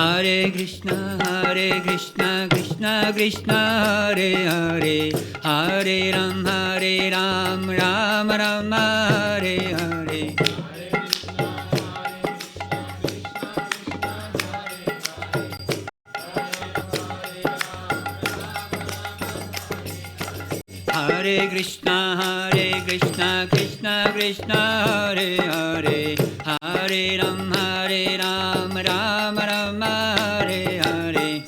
Hare Krishna, Krishna Krishna, Hare Hare, Hare Ram, Ram Ram, Hare Hare. Hare Krishna, Krishna Krishna, Hare Hare, Hare Ram, Ram Ram, Hare Hare.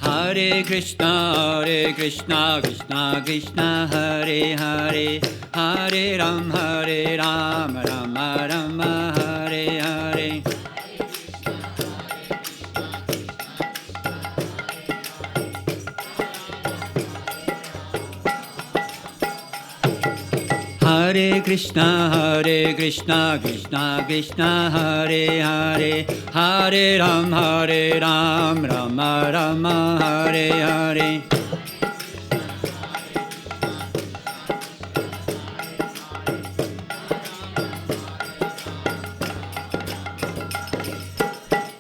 Hare Krishna, Krishna Krishna, Hare Hare, Hare Ram, Ram Ram, Hare Hare. Hare Krishna, Krishna Krishna, Hare Hare, Hare Ram, Ram Ram, Hare Hare.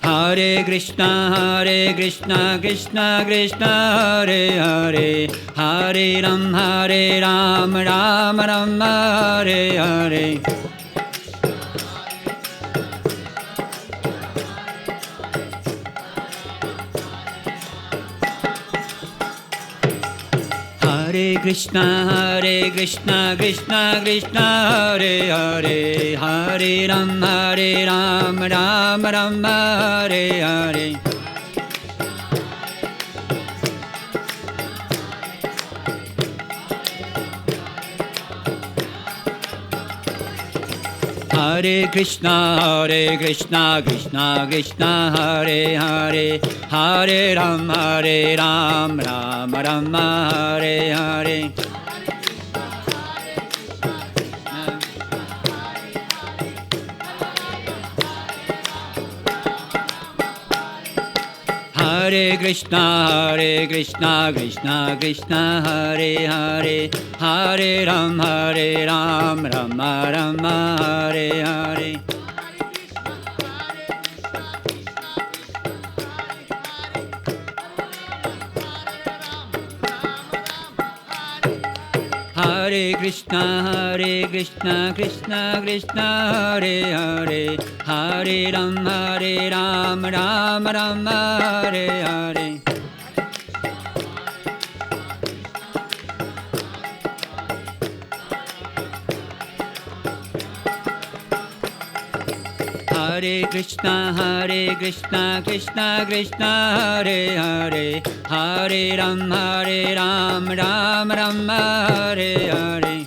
Hare Krishna, Krishna Krishna, Hare Hare, Hare Ram, Ram Ram, Hare Hare. Hare Krishna, Krishna Krishna, Hare Hare, Hare Ram, Ram Ram, Hare Hare. Hare Krishna, Krishna Krishna, Hare Hare, Hare Ram, Ram Ram, Hare Hare. Hare Krishna, Krishna Krishna, Hare Hare, Hare Ram, Ram Ram, Hare Hare. Hare Krishna, Krishna Krishna, Hare Hare, Hare Ram, Ram Ram, Hare Hare. Hare Krishna, Krishna Krishna, Hare Hare, Hare Ram, Ram Ram, Hare Hare. Hare Krishna, Krishna Krishna, Hare Hare, Hare Rama, Rama Rama, Hare Hare.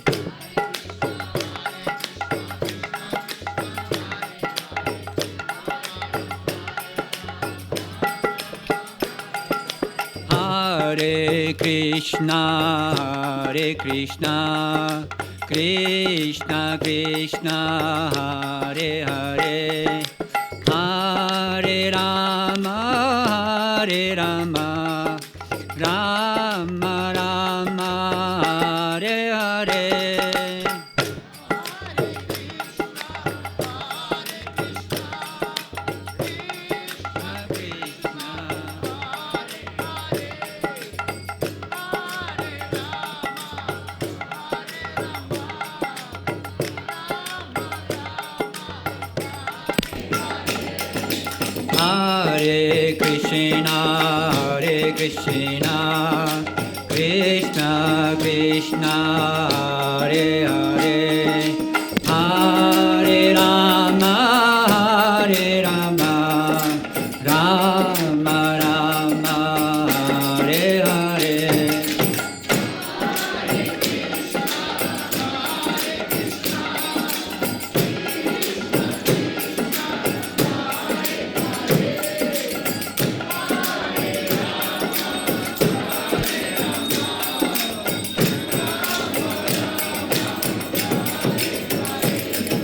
Hare Krishna, Krishna Krishna, Hare Hare, Hare Rama, Rama Rama, Hare Hare.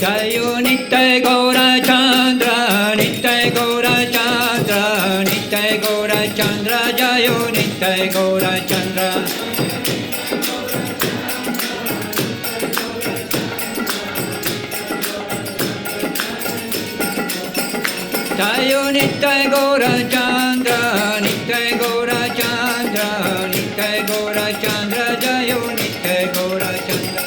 Jayo Nitya Gaura Chandra, Nitya Gaura Chandra, Nitya Gaura Chandra, Jayo Nitya Gaura Chandra. Jayo Nitai Gaura Chandra, Nitai Gaura Chandra, Nitai Gaura Chandra, Jayo Nitai Gaura Chandra.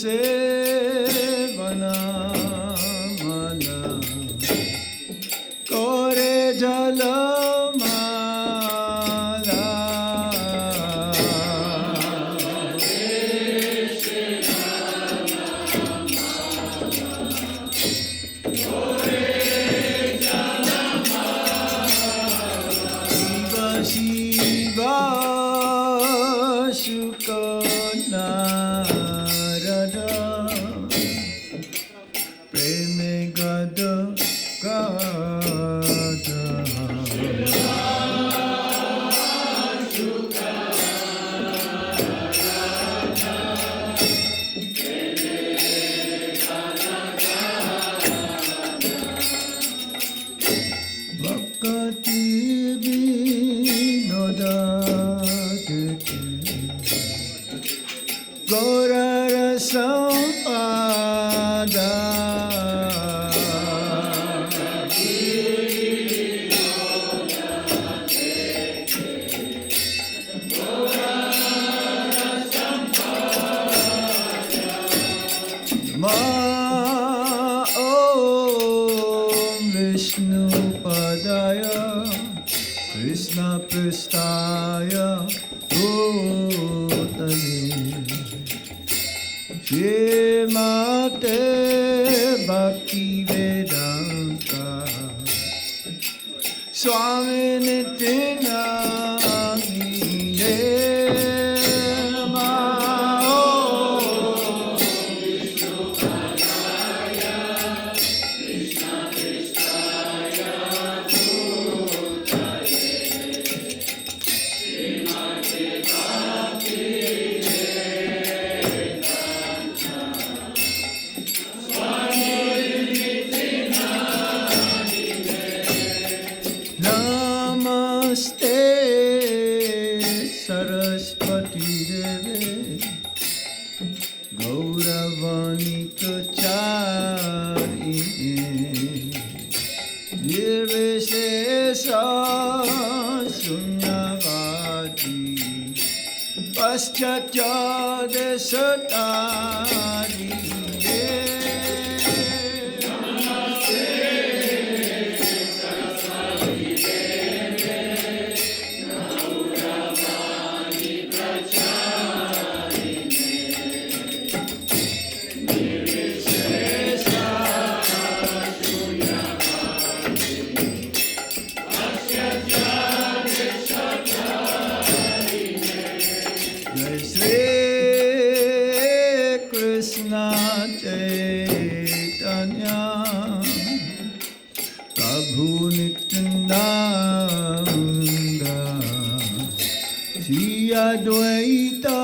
sevana mana kore jalamala Shiva Shukanarada Preme Gada Gada Bhakti Gaura Sampada Ma Om Vishnu Padaya Krishna Pristaya Bhutale Shrimate Bhakti Vedanta Swami Nityanamine Namaste Saraswati Deve Gauravani Charini Nirvishesa Sunyavadi Paschatya Desatari Krishna Chaitanya Prabhu Nityananda Shri Advaita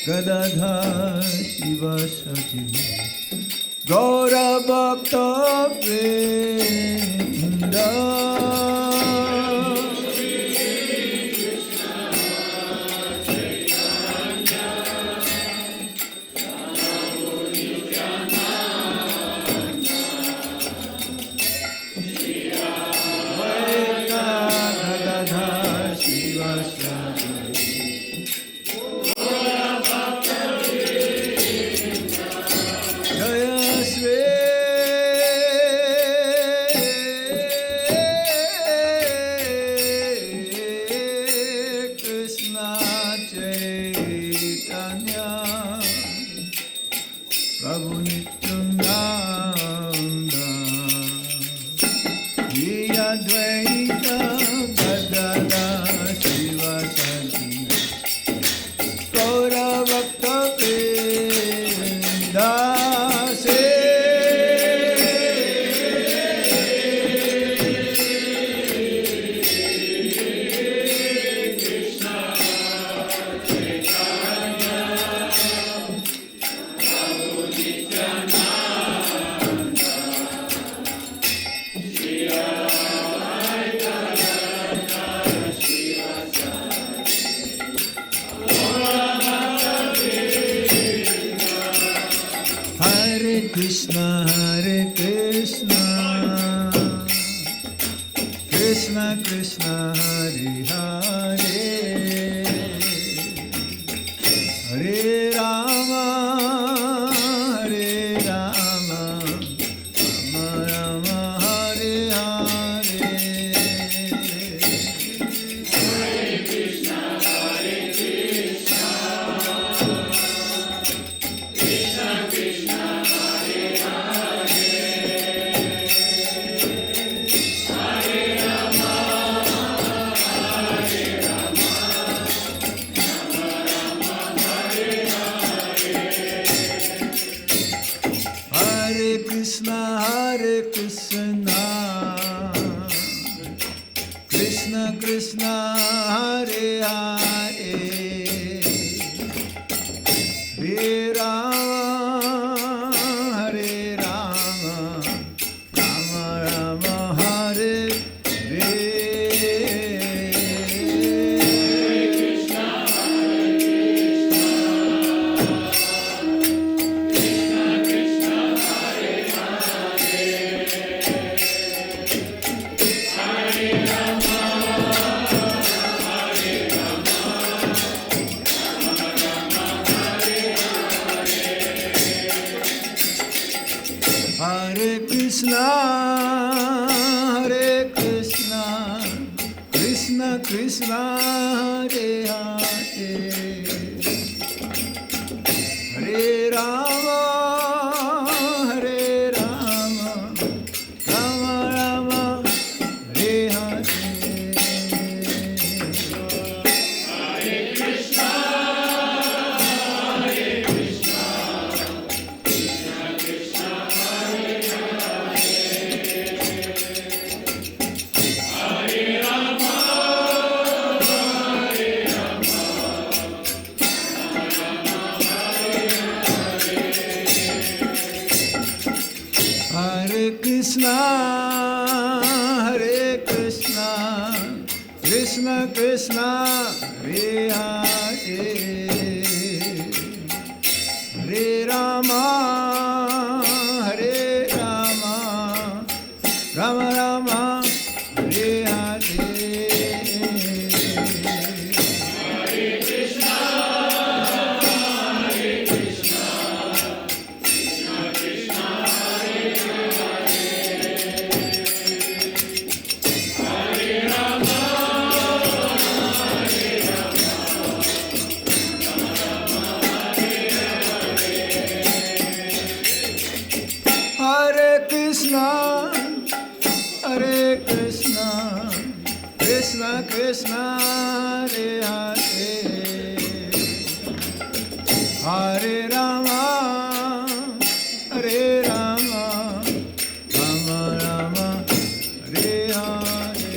Gadadhar Shivasati Gaura Bhakta Vrinda Krishna Hare Krishna Krishna Krishna Hare Hare Hare Rama Krishna Krishna Hare Hare Hare Rama Hare Rama Rama Rama Hare Hare Hare Krishna, Hare Krishna, Krishna Krishna, Hare Hare, Hare Rama, Hare Rama, Rama Rama, Hare Hare. Hare Krishna, Hare Krishna, Krishna Krishna, Hare Hare, Hare Rama, Hare Rama, Rama Rama, Hare Hare. Hare Krishna, Hare Krishna, Krishna Krishna, Hare Hare, Hare Rama, Hare Rama, Rama Rama, Hare Hare.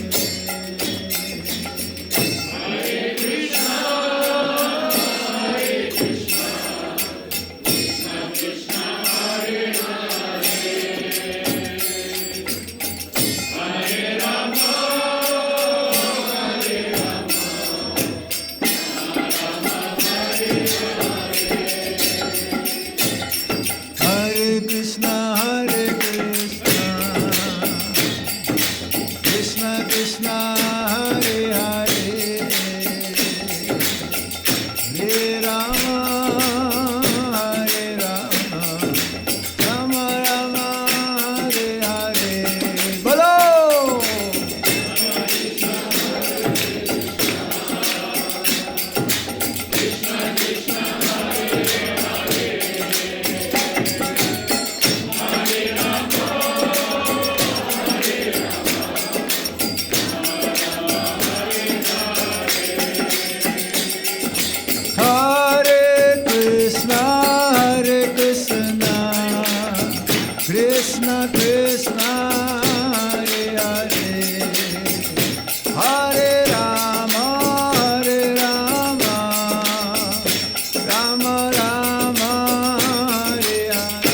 Hare Krishna, Hare Krishna, Krishna Krishna, Hare Hare, Hare Rama, Hare Rama, Rama Rama, Hare Hare. Bolo! Hare Krishna, Hare Krishna, Krishna Krishna, Hare Hare, Hare Rama, Hare Rama, Rama Rama, Hare Hare.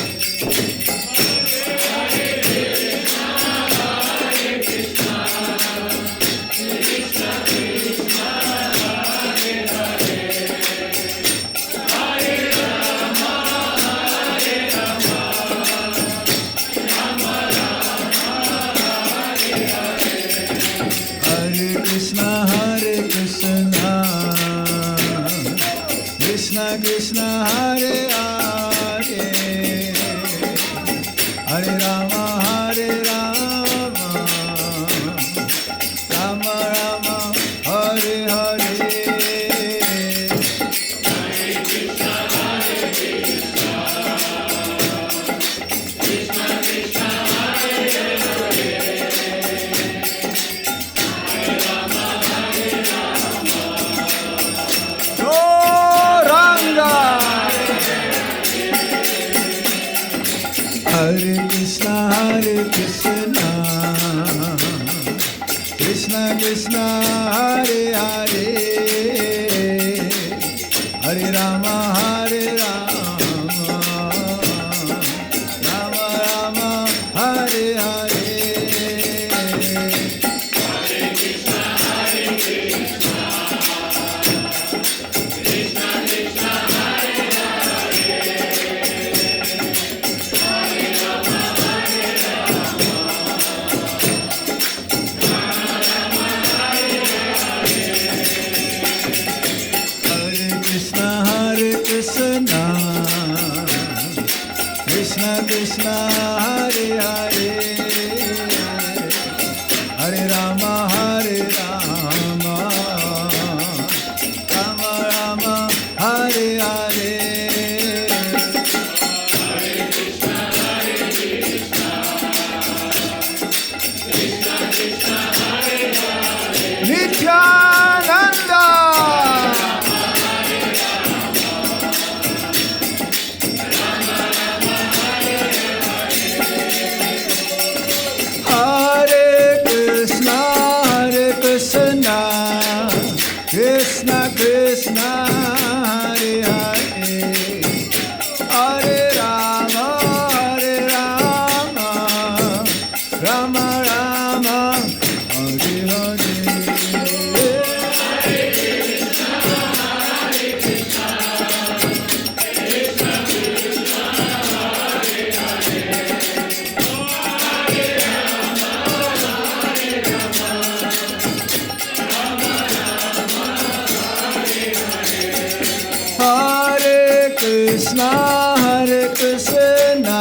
Hare Krishna, Hare Krishna, Krishna Krishna, Hare Hare, Hare Rama, Hare Rama, Rama Rama, Hare Hare. Gauranga. Hare Krishna, Hare Krishna, Krishna Krishna Hare Hare Hare Rama Hare Rama Rama Rama Hare Hare Krishna Krishna Hare Hare Hare Rama Hare Rama Rama Rama Hare Hare Nityananda Krishna Krishna Hare Hare Hare Rama Hare Rama Rama Rama Hare Hare Krishna Hare Krishna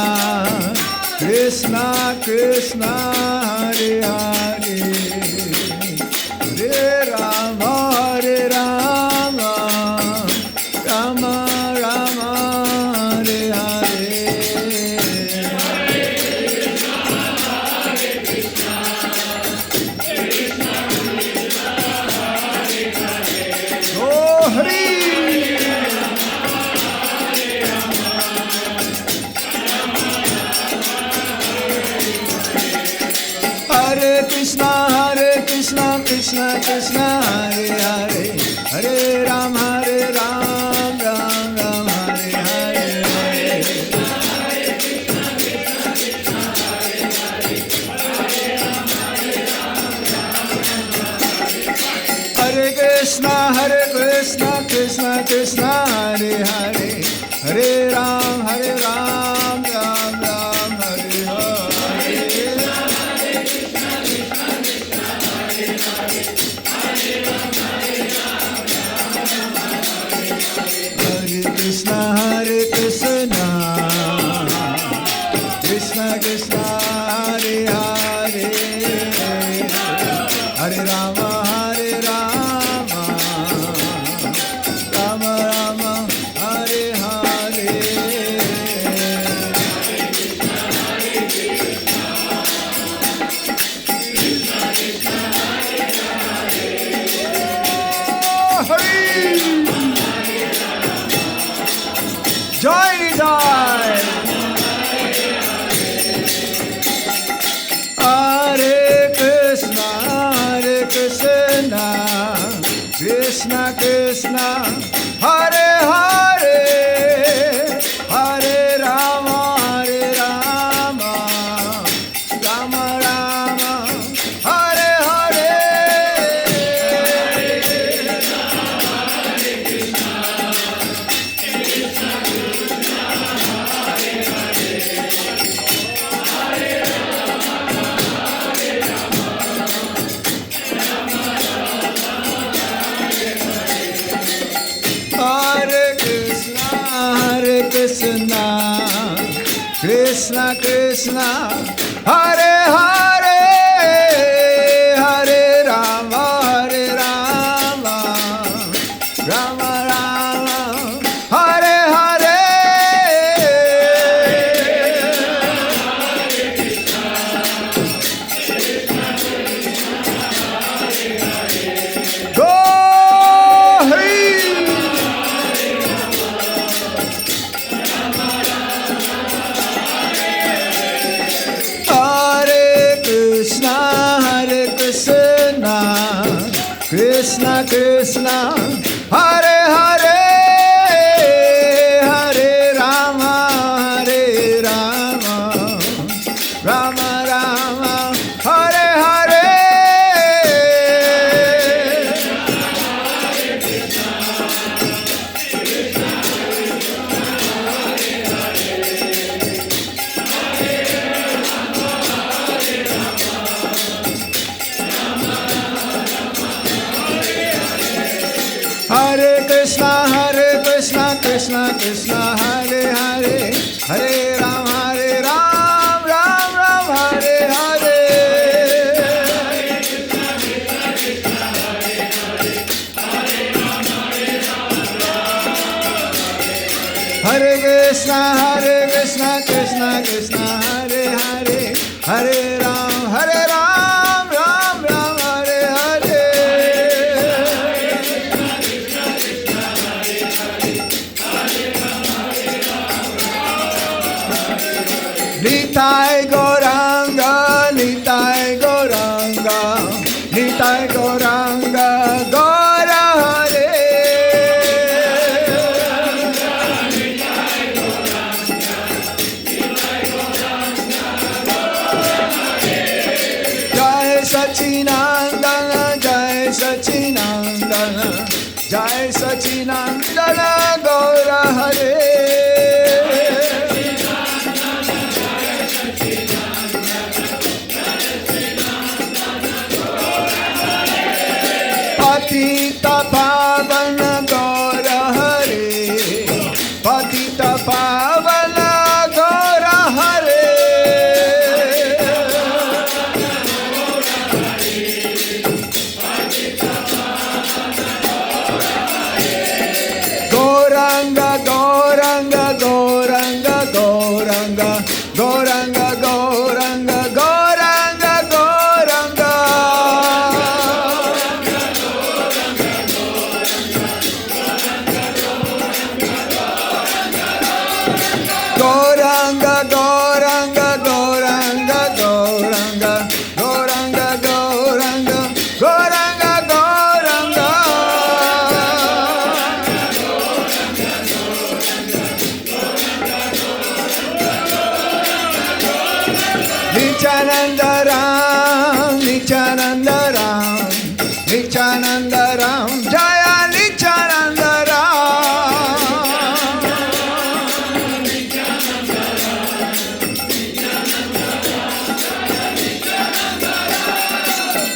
Krishna Krishna Hare Hare Hare Rama Hare Rama Rama Rama Hare Hare Oh Hari Krishna Krishna Krishna Hare Hare Hare Ram Ram Ram Hare Hare Hare Krishna Krishna Krishna Hare Hare Hare Ram Ram Ram Hare Hare Krishna Krishna Krishna Hare Hare Hare Rama Hare Rama Rama Rama Hare Hare Jai Jai Hare Krishna Krishna Krishna Hare Hare Hare Rama Hare Rama Rama Rama Hare Hare Krishna Krishna Krishna Hare Hare Hare Rama Hare Rama Rama Rama Hare Hare Go Hari Krishna Krishna Hare Hare Hare Rama Hare Rama Rama Rama Hare Hare Hare Krishna Krishna Krishna Hare Hare Hare Ram Ram Ram Hare Hare Hare Krishna Krishna Krishna Hare Hare Hare Ram Ram Ram Hare Hare Nitai Gauranga, Nitai Gauranga, Nitai Gauranga, Gaura Hare. Jai Sachinandana, Jai Sachinandana, Jai Sachinandana, Gaura Hare. Patita Pavana Gaura Hare, Patita Pavana Gaura Hare. Gauranga, Gauranga, Gauranga, Gauranga, Gauranga, Gauranga, Gauranga, Gauranga. Gauranga, Gauranga, Gauranga, Gauranga, Gauranga, Gauranga, Gauranga, Gauranga. Nityananda Ram, Nityananda Ram, Nityananda Ram, Jaya Nityananda Ram.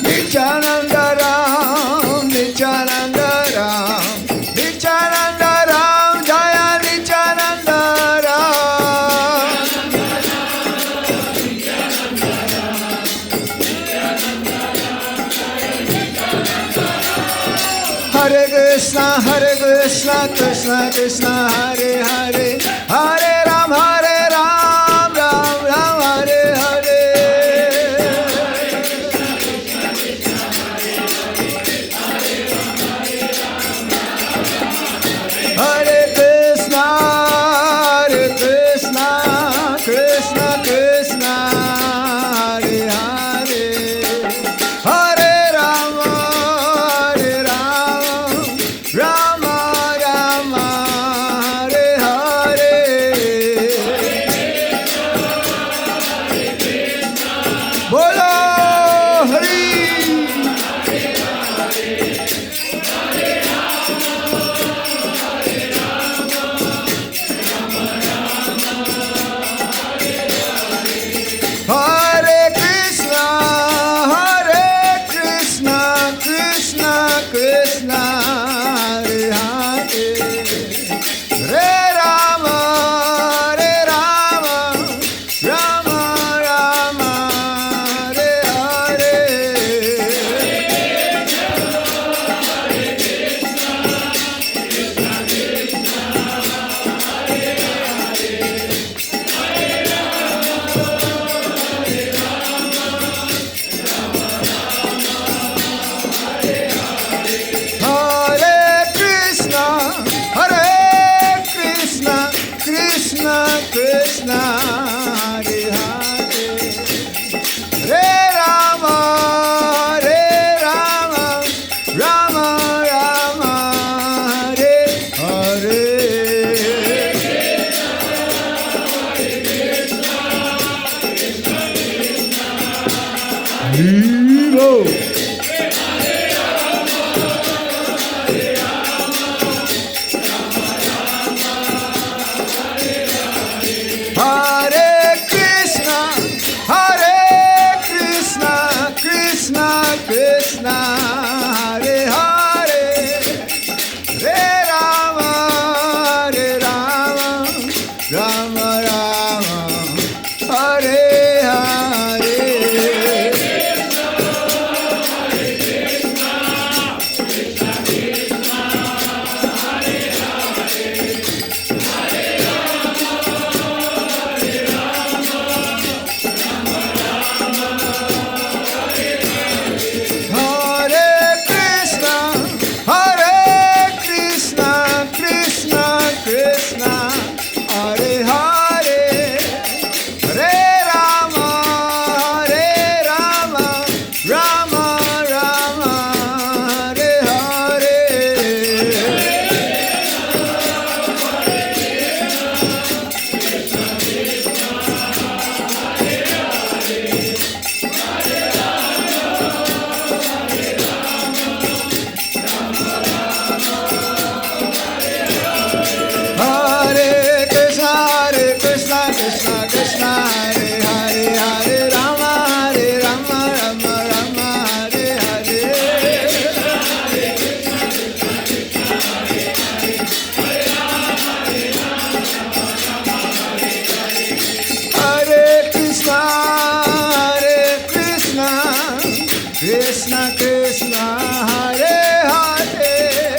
Nityananda Ram, Nityananda Ram, Nityananda Ram, Jaya Nityananda Ram. Hare Krishna, Krishna Krishna, Hare Hare, Hare Ram, Ram Ram, Hare Hare. Hare Krishna, Krishna Krishna, Hare Hare, Hare Rama, Rama Rama, Hare Hare. Krishna, Hare Hare, Hare Rama, Rama Rama, Hare Hare. Krishna Krishna Hare Hare,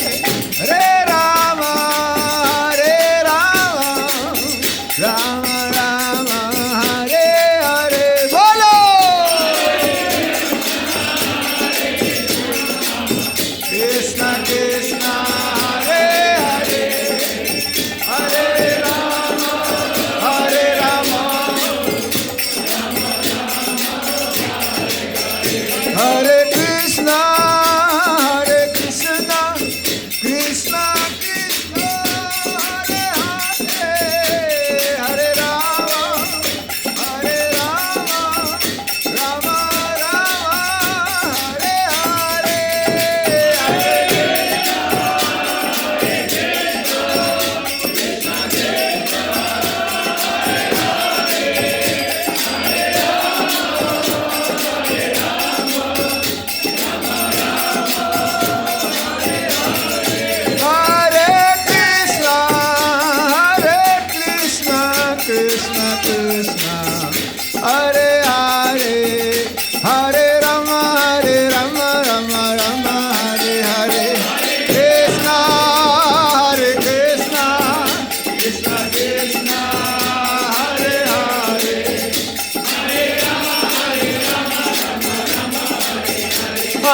Hare Rama, Rama Rama, Hare Hare,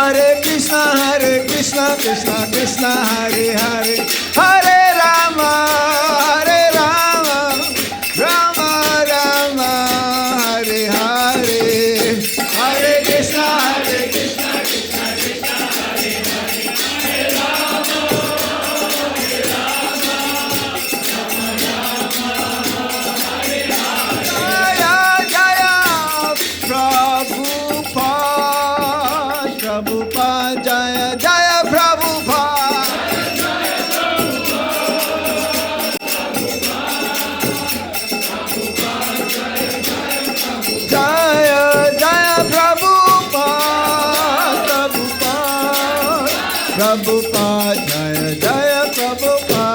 Hare Krishna Krishna Krishna Hare Hare, Hare Rama, Rama Rama, Hare Hare. Jaya Jaya Prabhupada, Prabhupada Jaya Jaya Prabhupada. Jaya Jaya Prabhupada, Prabhupada, Prabhupada Jaya Jaya Prabhupada.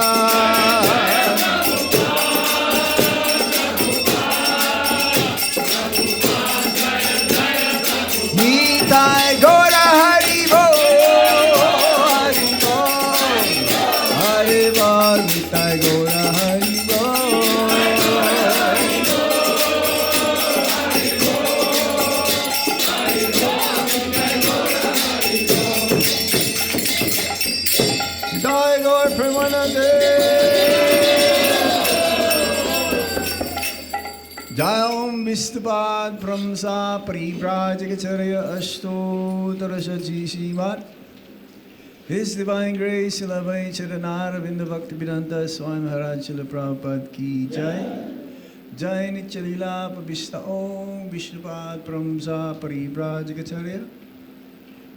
Nitai Gaura Hari Bol, Hari Bol, Hari Bol, Nitai Gaura Hari Bol. Nitai Gaur Premanande. Jai Om Vistupad Brahmsa Parivrajagacharya Ashtotarashaji Srimat. His Divine Grace Silavai Charanaravinda Bhaktivedanta Swami Maharaj Srila Prabhupada Ki Jai. Jai Nityalila Pavishta Om Vishnupad Brahmsa Parivrajagacharya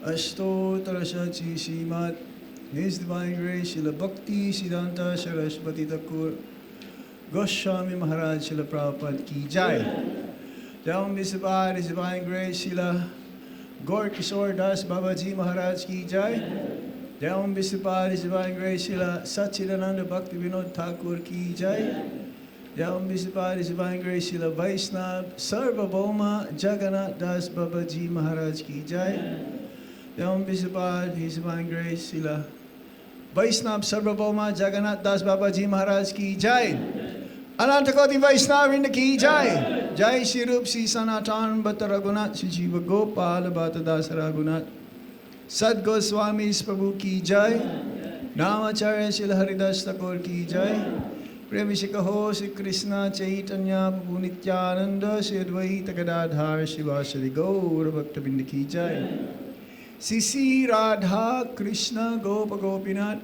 Ashtotarashaji Srimat. His Divine Grace Srila Bhakti Siddhanta Saraswati Thakur Goswami Maharaj Srila Prabhupada Ki Jai. Jai Om Vistupad His Divine Grace Srila Gaur Kishore Das Babaji Maharaj ki jai. Jai Om Visipad His Divine Grace Srila Satchidananda Bhakti Vinod Thakur ki jai. Jai Om Visipad His Divine Grace Srila Vaishnava Sarvabhauma Jagannath Das Babaji Maharaj ki jai. Jai Om Visipad His Divine Grace Srila Vaishnava Sarvabhauma Jagannath Das Babaji Maharaj ki jai. Anantakoti Vaishnava Vrinda ki jai. Jai Shri Rup Shri Sanatan Bhatta Raghunath Shri Jiva Gopal Bhatta Das Raghunath Sad Goswami Prabhu ki jai. Namacharya Shri Haridas Thakur ki jai. Premishikaho Shri Krishna Chaitanya Prabhu Nityananda Shri Advaita Gadadhar Shivasari Gaura Bhakta Vrinda ki jai. Sisi Radha Krishna Gopa Gopinath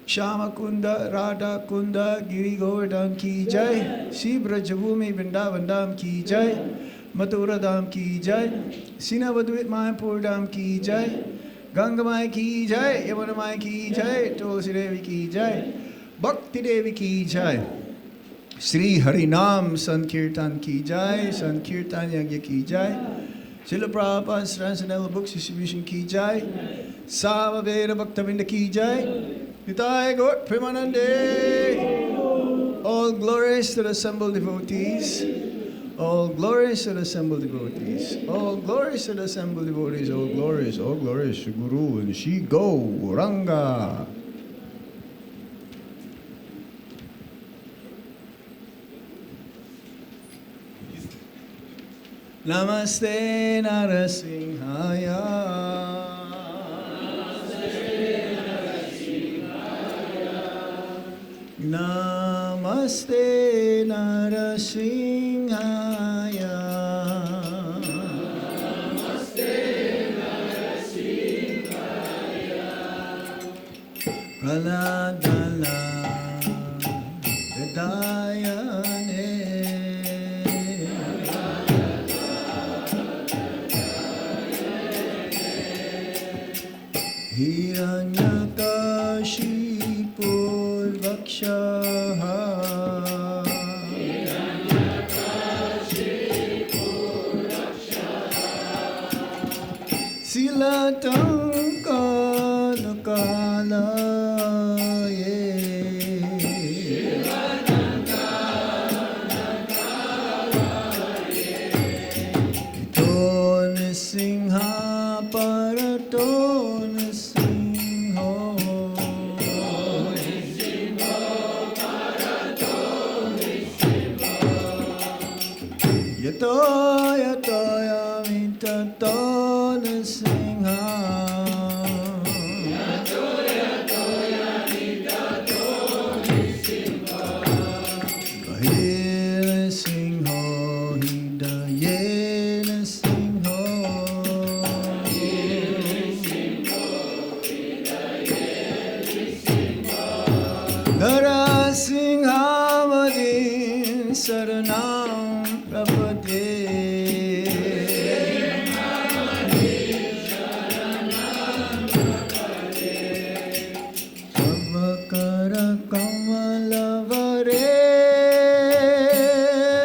Shama Kunda Radha Kunda Giri Govardhan ki jai. Shri Brajabhumi Vrindavan Dham ki jai. Mathura Dham ki jai. Sinavadvit Mayapur Dham ki jai. Ganga Mai ki jai. Yamuna Mai ki jai. Tulsi Devi ki jai. Bhakti Devi ki jai. Sri Harinam Sankirtan ki jai. Sankirtan Yagya ki jai. Srila Prabhupada's Transcendental Books Distribution ki jai. Samaveda Bhaktavinda ki jai. Nitai Gaur Premanande. All glories to the assembled devotees. All glories to the assembled devotees. All glories to the assembled devotees. All glories to Guru and Shri Gauranga. Namaste Narasimhaya. Namaste Narasimhaya. Namaste Narasimhaya. Praladala Dayane. Hiranyakashipur Vakshaha. Silatankalakalaye. Ito Nisingha Parato Nisingho. Yato yato yamitato Nisingha. Yato yato yamitato Nisingha. Kahir Singho Hidaye Nisingho. Narasimhavadin Saranam Prapade. Avakara Kamalavare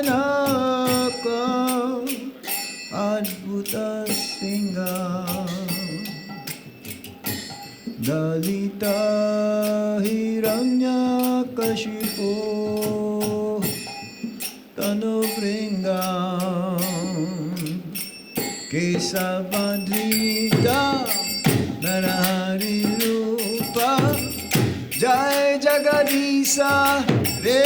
Nakam Adbhuta Singha. Dalita Hiranyakashipo Tanuvringam Kesavadrita Narahari Rupa. Jai Jagadisa Re.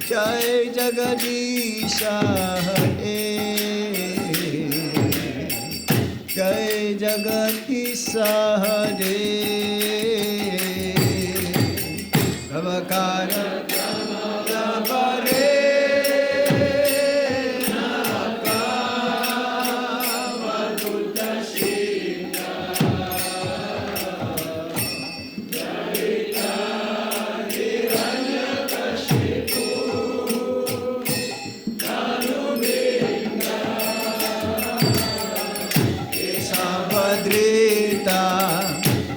Jai Jagadisa Re. Jai Jagadisa Re. Prabhakara Prabhare.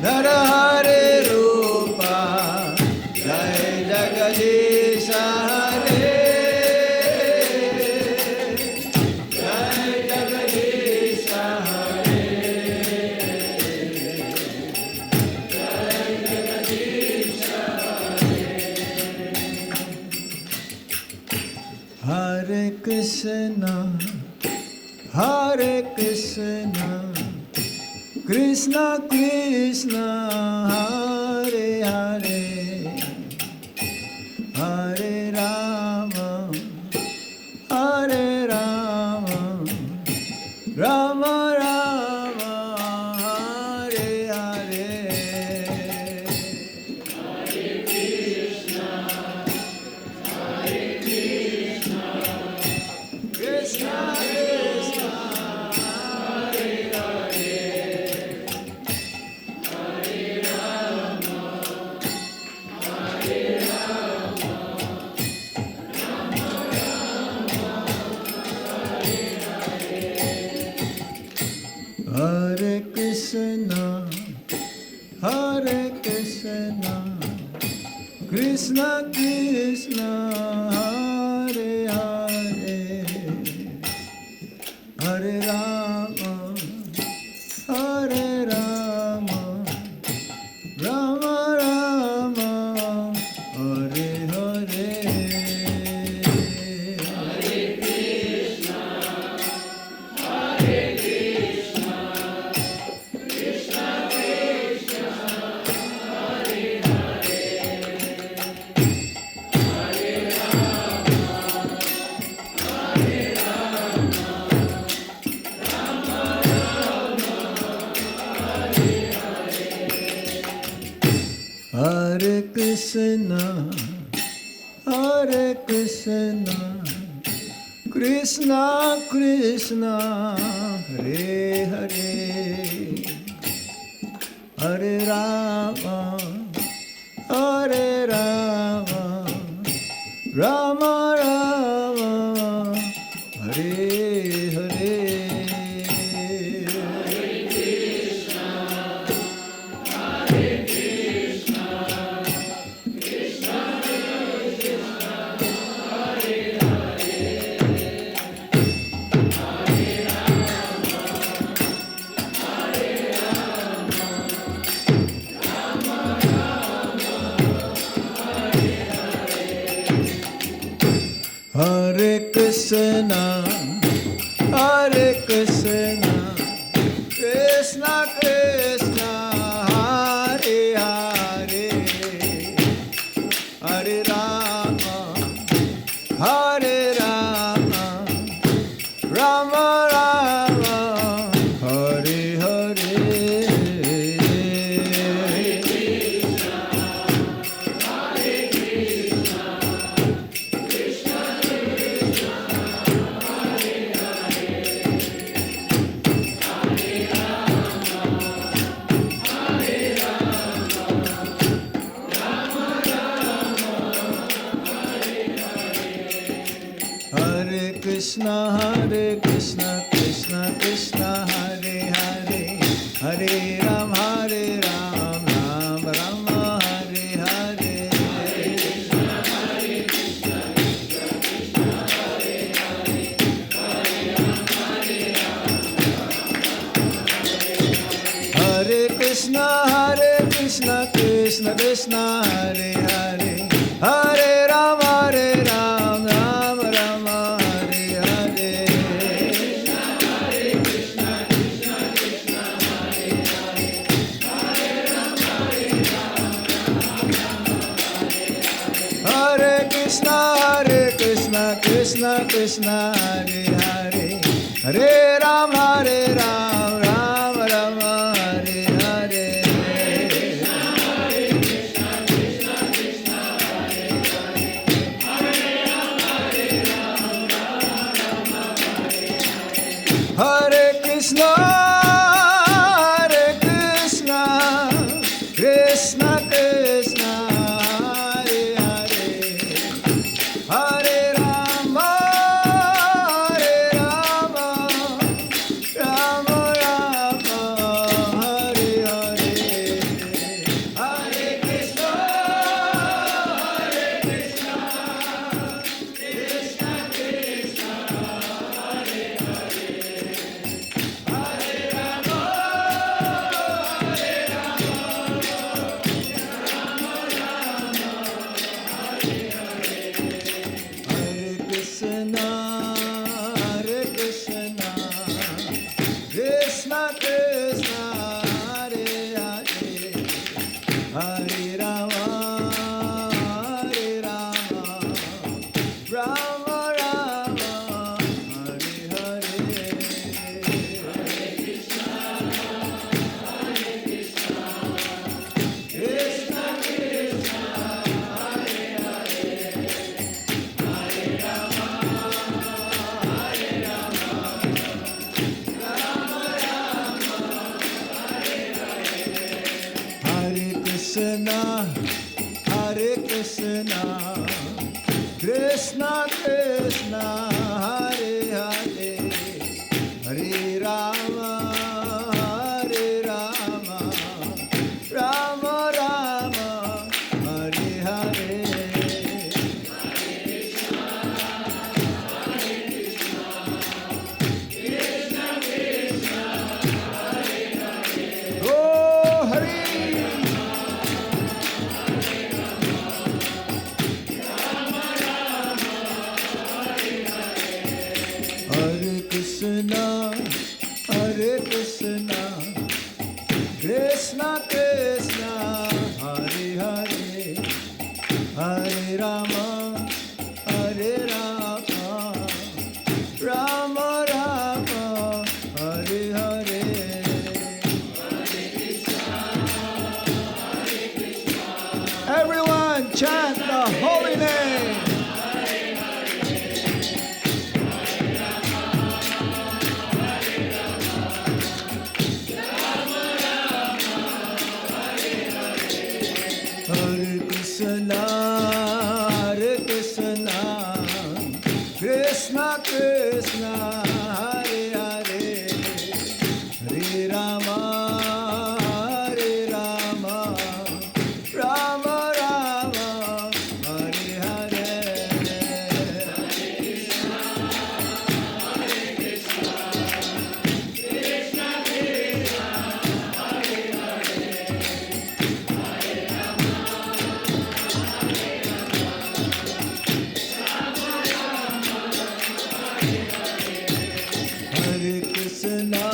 Narahare Rupa. Jai Jagat Krishna, Hare Krishna, Krishna Krishna, Hare Hare, Hare Rama, Hare Rama, Rama Rama, Hare Hare. Krishna Krishna, Hare Hare, Hare Rama, Hare Rama, Rama Rama, Hare Hare. Hare Krishna, Hare Krishna, Krishna Krishna, Hare Hare, Hare Rama, Hare Rama, Rama Rama, Hare Hare. Hare Krishna, Hare Krishna, Krishna Krishna, Hare Hare, Hare Rama, Hare Rama, Rama Rama, Hare Hare. Hare Krishna, Hare Krishna, Krishna Krishna, Hare Hare, Hare Rama, Hare Rama, Rama Rama, Hare Hare. Hare Krishna, Hare Krishna, Krishna Krishna, Hare Hare, Hare Rama, Hare Rama, Rama Rama, Hare Hare. Hare Krishna, Krishna Krishna, Hare Hare, Hare Ram, Ram Rama, Hare Hare. Hare Krishna, Krishna Krishna, Hare Hare, Hare Ram, Ram Rama, Hare Hare. Hare Krishna, Krishna Krishna, Hare Hare, Hare Ram, Ram Rama, Hare Hare. Hare Krishna, Krishna Krishna, Hare Hare, Hare Rama, Rama Krishna Krishna Hare Hare Hare Rama Hare Rama Rama Rama Hare Hare Krishna Krishna Hare Hare Hare Rama Hare Rama Rama Rama Hare Hare Hare Krishna Krishna Krishna Hare Hare Hare Rama Hare Rama Rama Rama Hare Hare Oh Hari Hare Krishna Krishna Krishna Hare Hare Hare Rama Hare Rama Rama Rama Hare Hare Everyone chant the holy name. Hare Krishna Krishna Krishna Hare Hare Hare Rama Hare Rama Rama Rama Hare Hare Hare Krishna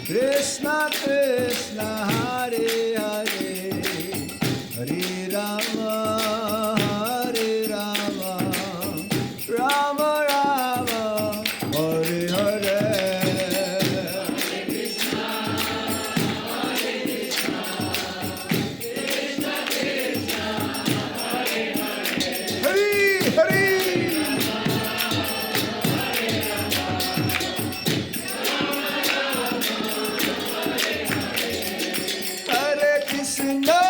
Krishna Krishna Hare Hare Hare Rama Hare Rama Rama Rama Hare Hare Hari Hari Hare Krishna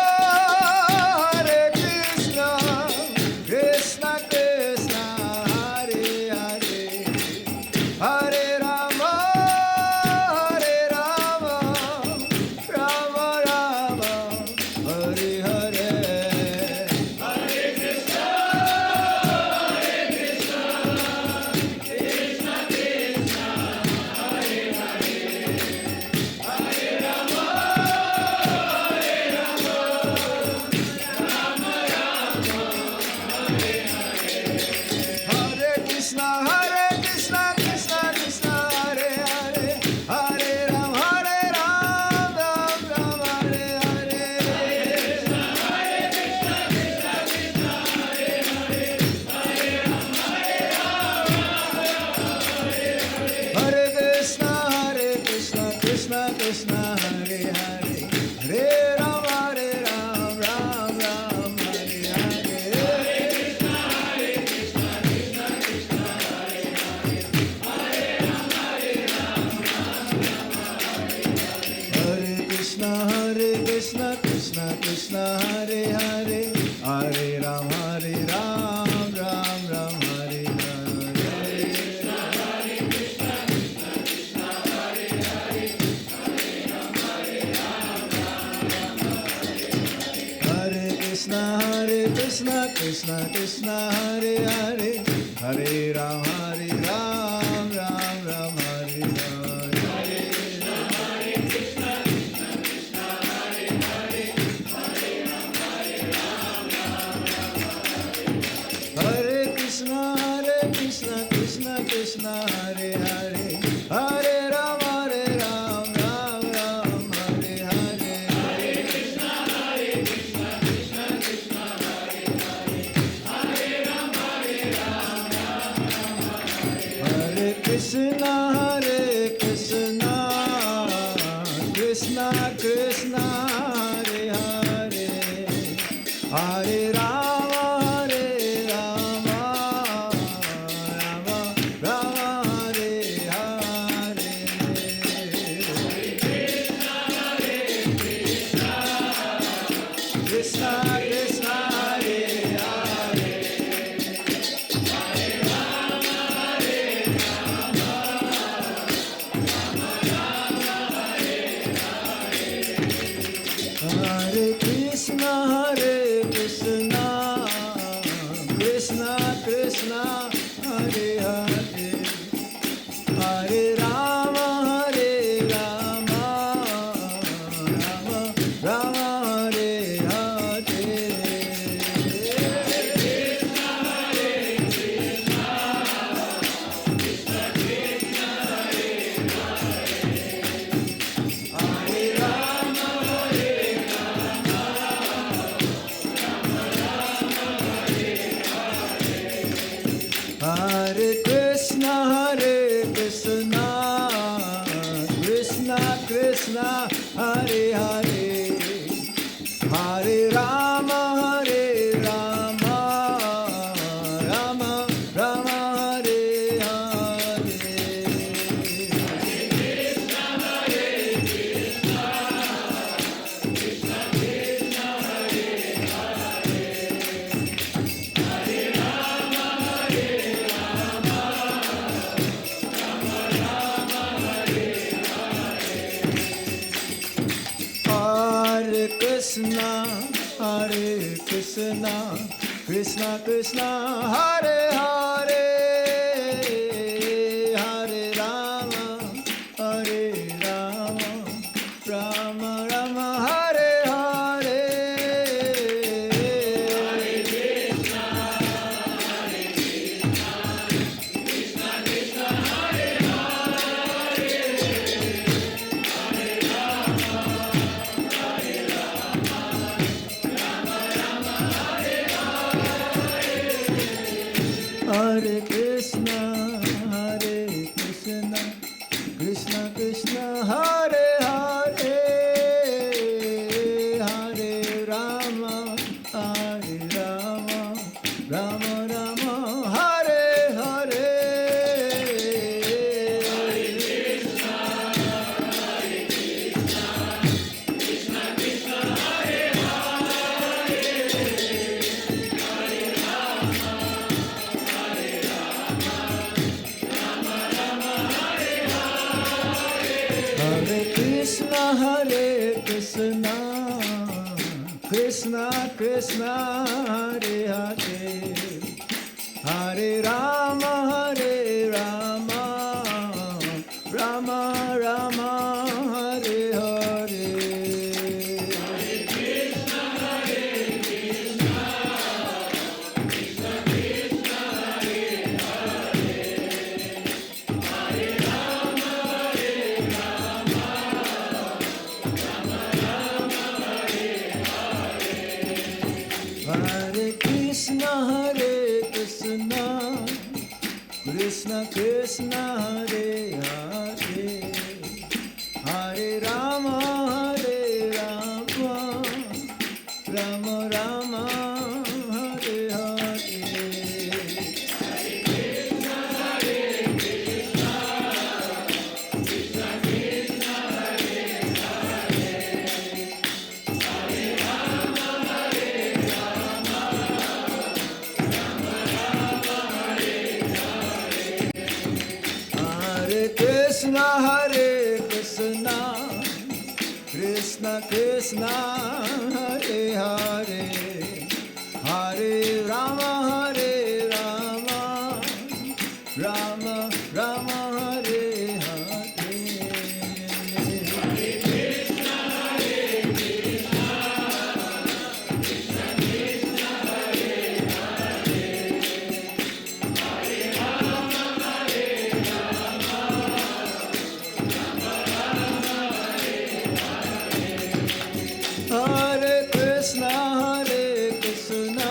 Krishna Krishna Hare Hare Hare Rama Hare Rama Rama Rama Hare Hare Hare Krishna Krishna Krishna Hare Hare Hare Rama Hare Krishna Krishna Krishna Hare Hare Hare Ram Ram Ram Hare Hare Hare Krishna Krishna Krishna Hare Hare Hare Ram Ram Ram Hare Hare Hare Krishna Krishna Krishna Hare Hare Hare Ram Ram Ram Hare Hare Hare Krishna Krishna Krishna Hare Hare Hare Ram Ram Ram Hare Hare Hare Krishna Krishna Krishna Hare Hare Krishna, Hare Krishna, Krishna Krishna, Hare Hare, Hare Rama, Hare Rama, Rama Rama, Hare Hare. Krishna Krishna, Hare Hare, Hare Krishna, Hare Krishna, Krishna Krishna, Hare Hare, Hare Rama, Hare Rama, Rama Rama, Hare Hare. Hare Krishna, Hare Krishna, Krishna Krishna, Hare Hare, Hare Rama, Hare Rama, Rama Rama, Hare Hare. Hare Krishna, Hare Krishna, Krishna Krishna, Hare Hare, Hare Rama, Hare Rama, Rama Rama, Hare Hare. Hare Krishna, Hare Krishna, Krishna Krishna, Hare Hare, Hare Rama, Hare Rama, Rama Rama, Hare Hare. Hare Krishna, Hare Krishna, Krishna Krishna, Hare Hare, Hare Rama, Hare Rama, Rama Rama, Hare Hare. Hare Krishna, Hare Krishna, Krishna Krishna, Hare Hare, Hare Rama, Hare Rama, Rama Rama, Hare Hare. Hare Krishna, Hare Krishna, Krishna Krishna, Hare Hare, Hare Rama, Hare Rama, Rama Rama, Hare Hare. Hare Krishna, Hare Krishna,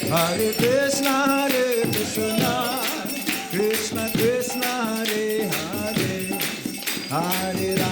Hare Krishna, Krishna Krishna, Hare Hare, Hare Rama.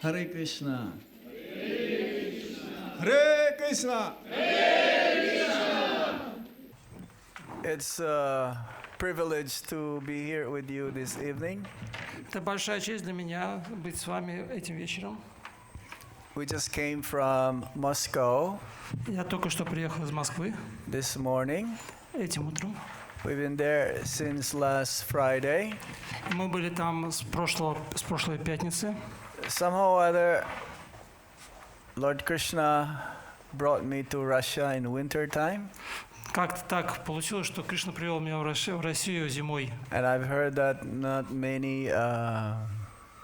Hare Krishna. Hare Krishna. It's a privilege to be here with you this evening. Это большая честь для меня быть с вами этим вечером. We just came from Moscow Я только что приехал из Москвы this morning. этим утром. We've been there since last Friday. Мы были там с прошлой пятницы. Somehow or other, Lord Krishna brought me to Russia in winter time. Как-то так получилось, что Кришна привел меня в Россию зимой. And I've heard that not many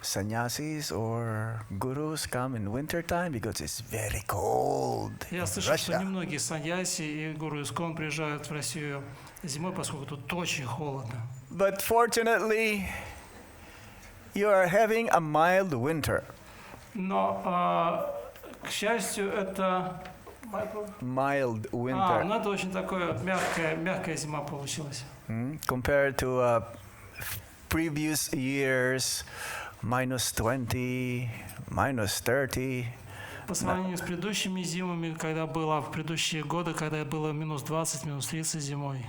sannyasis or gurus come in winter time because it's very cold in Я слышал, что Russia. немногие саньяси и гуру Искон приезжают в Россию зимой, поскольку тут очень холодно. But fortunately, you are having a mild winter. Но, к счастью, это... Mild winter. Ну это очень такое мягкая зима получилась. Compared to previous years, -20, -30. По сравнению с предыдущими зимами, когда было в предыдущие годы, когда было -20, -30 зимой.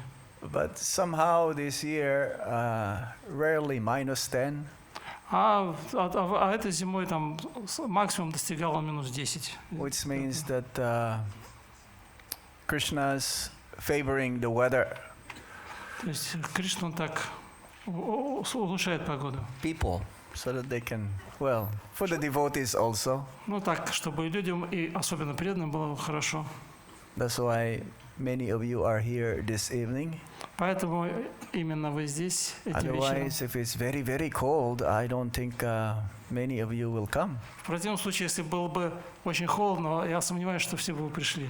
But somehow this year, rarely -10. А этой зимой там максимум достигало -10. Which means that Krishna's favoring the weather. То есть Кришна он так улучшает погоду. People, so that they can, well, for the devotees also. Ну так, чтобы людям и особенно преданным было хорошо. That's why many of you are here this evening. Поэтому именно вы здесь этим вечером. Otherwise, if it's very, very cold, I don't think many of you will come. В противном случае, если было бы очень холодно, я сомневаюсь, что все бы пришли.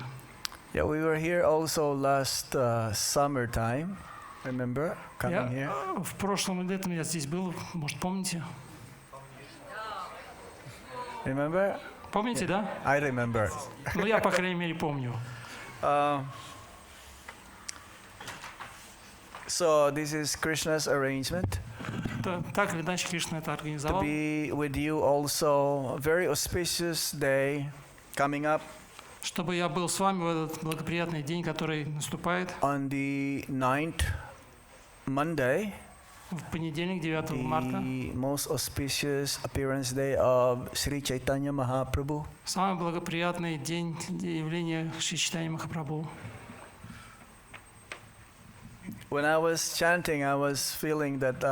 Yeah, we were here also last summertime. Remember coming here? В прошлом летом я здесь был, может, помните? Remember? Помните, да? I remember. Ну, я, по крайней мере, помню. So this is Krishna's arrangement Так или иначе, Кришна это to организовал. be with you also. A very auspicious day coming up Чтобы я был с вами в этот благоприятный день, который наступает. on the 9th Monday, В понедельник, 9 марта. the most auspicious appearance day of Sri Chaitanya Mahaprabhu. Самый благоприятный день явления Шри Чайтаньи Махапрабху. When I was chanting, I was feeling that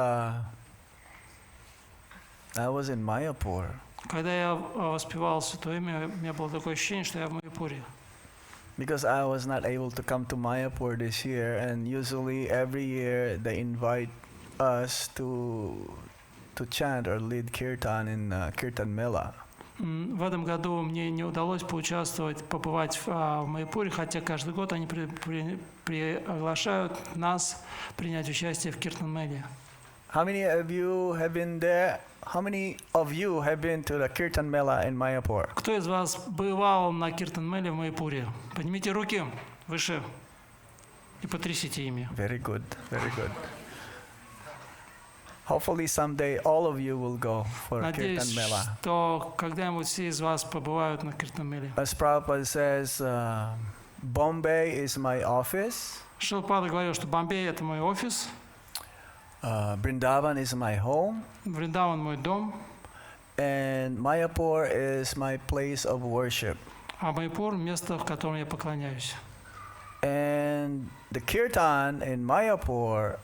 I was in Mayapur. Когда я воспевал Святое Имя, у меня было такое ощущение, что я в Майяпуре. Because I was not able to come to Mayapur this year, and usually every year they invite us to chant or lead Kirtan in Kirtan Mela. В этом году мне не удалось побывать в Майяпуре, хотя каждый год они приглашают нас принять участие в Киртан-меле. How many of you have been there? How many of you have been to the Kirtan Mela in Mayapur? Кто из вас бывал на Киртан-меле в Майяпуре? Поднимите руки выше и потрясите ими. Very good, very good. Hopefully someday all of you will go for Надеюсь, Kirtan Mela. что когда-нибудь все из вас побывают на Киртан-меле. As Prabhupada says, Bombay is my office, Шрила Прабхупада говорил, что Бомбей — это мой офис, Vrindavan is my home, Вриндаван — мой дом, and Mayapur is my place of worship. а Майяпур — место, в котором я поклоняюсь. And the Kirtan in Mayapur,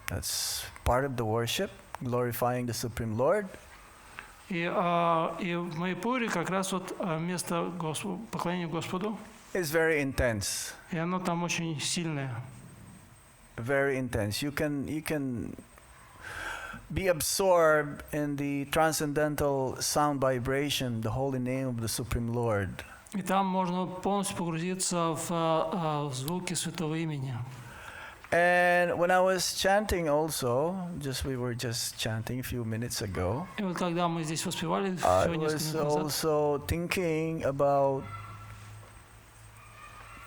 that's part of the worship, glorifying the Supreme Lord. И в Майяпуре как раз вот место поклонения Господу, It's very intense, и оно там очень сильное. very intense. You can be absorbed in the transcendental sound vibration, the holy name of the Supreme Lord. И там можно полностью погрузиться в звуки Святого Имени. And when I was chanting also, we were just chanting a few minutes ago, И вот когда мы здесь воспевали I всего несколько was минут назад, also thinking about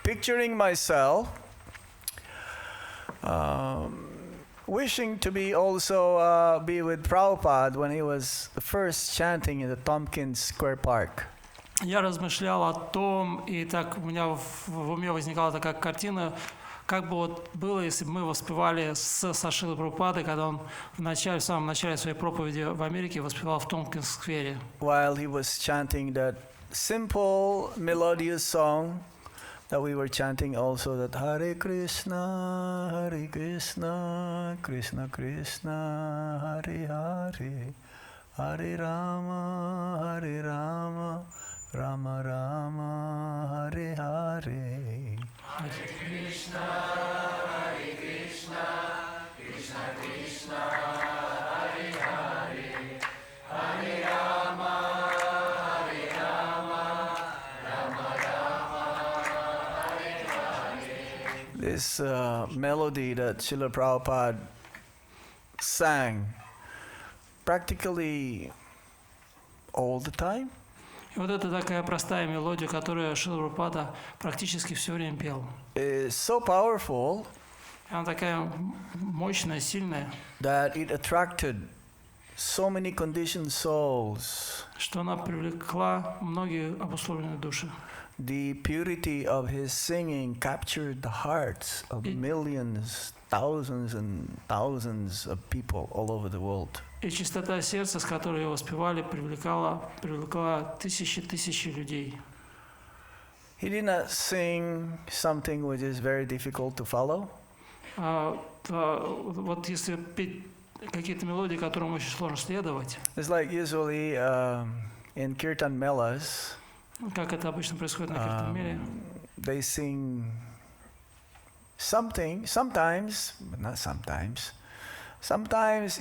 picturing myself, wishing to be also be with Prabhupada when he was first chanting in the Tompkins Square Park. я размышлял о том, и так у меня в уме возникала такая картина, как бы вот было, если бы мы воспевали со Шрилой Прабхупадой, когда он в самом начале своей проповеди в Америке воспевал в Томпкинс-сквере. While he was chanting that simple melodious song that we were chanting also, that Hare Krishna, Krishna Krishna, Hare Hare, Hare Rama, Rama Rama, Hare Hare. Hare Krishna, Krishna Krishna, Hare Hare, Hare Rama, Rama Rama, Hare Hare. This melody that Srila Prabhupada sang practically all the time. И вот это такая простая мелодия, которую Шрила Прабхупада практически все время пел. Is so powerful И она такая мощная, сильная, that it attracted so many conditioned souls. что она привлекла многие обусловленные души. the purity of his singing captured the hearts of millions, thousands and thousands of people all over the world. И чистота сердца, с которой его воспевали, привлекла тысячи людей. He did not sing something which is very difficult to follow. Вот если петь какие-то мелодии, которым очень сложно следовать, It's like usually in Kirtan melas, как это обычно происходит на Киртан-меле, they sing something, sometimes, but not sometimes. Sometimes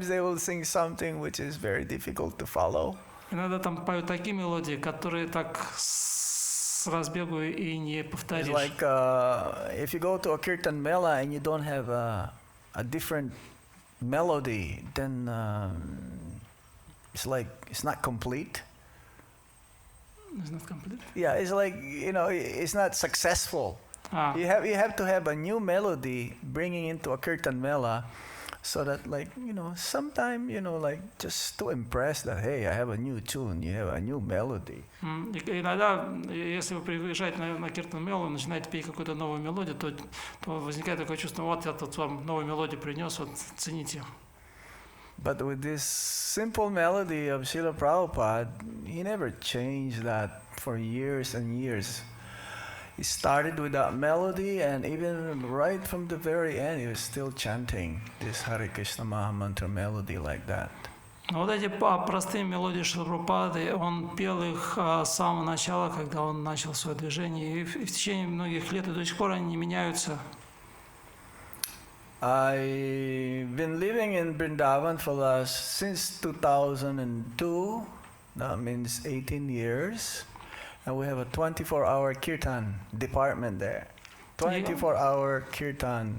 they will sing something which is very difficult to follow. иногда там поют такие мелодии, которые так с разбегу и не It's повторишь. like if you go to a Kirtan mela and you don't have a different melody, then it's like it's not complete. It's not complete. Yeah, it's like, it's not successful. You have to have a new melody bringing into a Kirtan mela, so that sometime just to impress that, hey, I have a new tune, you have a new melody. Иногда, если вы приезжаете на Киртан-мелу и начинаете петь какую-то новую мелодию, то возникает такое чувство, вот я тут вам новую мелодию принес, вот цените. But with this simple melody of Srila Prabhupada, he never changed that for years and years. He started with that melody, and even right from the very end, he was still chanting this Hare Krishna Mahamantra melody like that. Вот эти простые мелодии Шрилы Прабхупады, он пел их с самого начала, когда он начал свое движение, и в течение многих лет, и до сих пор они не меняются. I've been living in Vrindavan since 2002, that means 18 years. And we have a 24-hour Kirtan department there. 24-hour Kirtan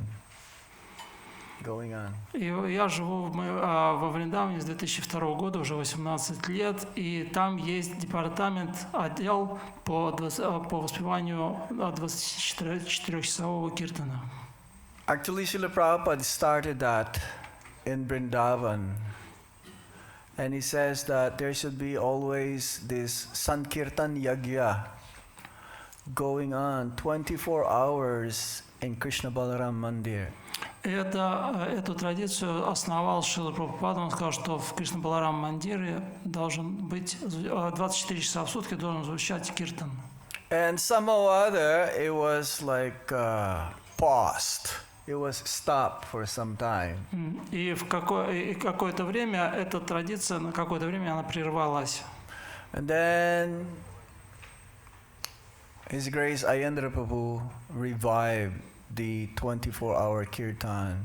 going on. Я живу во Вриндаване с 2002 года, уже 18 лет, и там есть отдел по воспеванию 24-часового киртана. Actually, Srila Prabhupada started that in Vrindavan. And he says that there should be always this Sankirtan Yagya going on 24 hours in Krishna Balaram Mandir. Эту традицию основал Шрила Прабхупада. Он сказал, что в Кришна Баларам Мандире должен быть 24 часа в сутки должен звучать киртан. And somehow or other, it was like paused. It was stopped for some time. И какое-то время эта традиция, на какое-то время она прервалась. And then His Grace Ayendra Prabhu revived the 24-hour kirtan.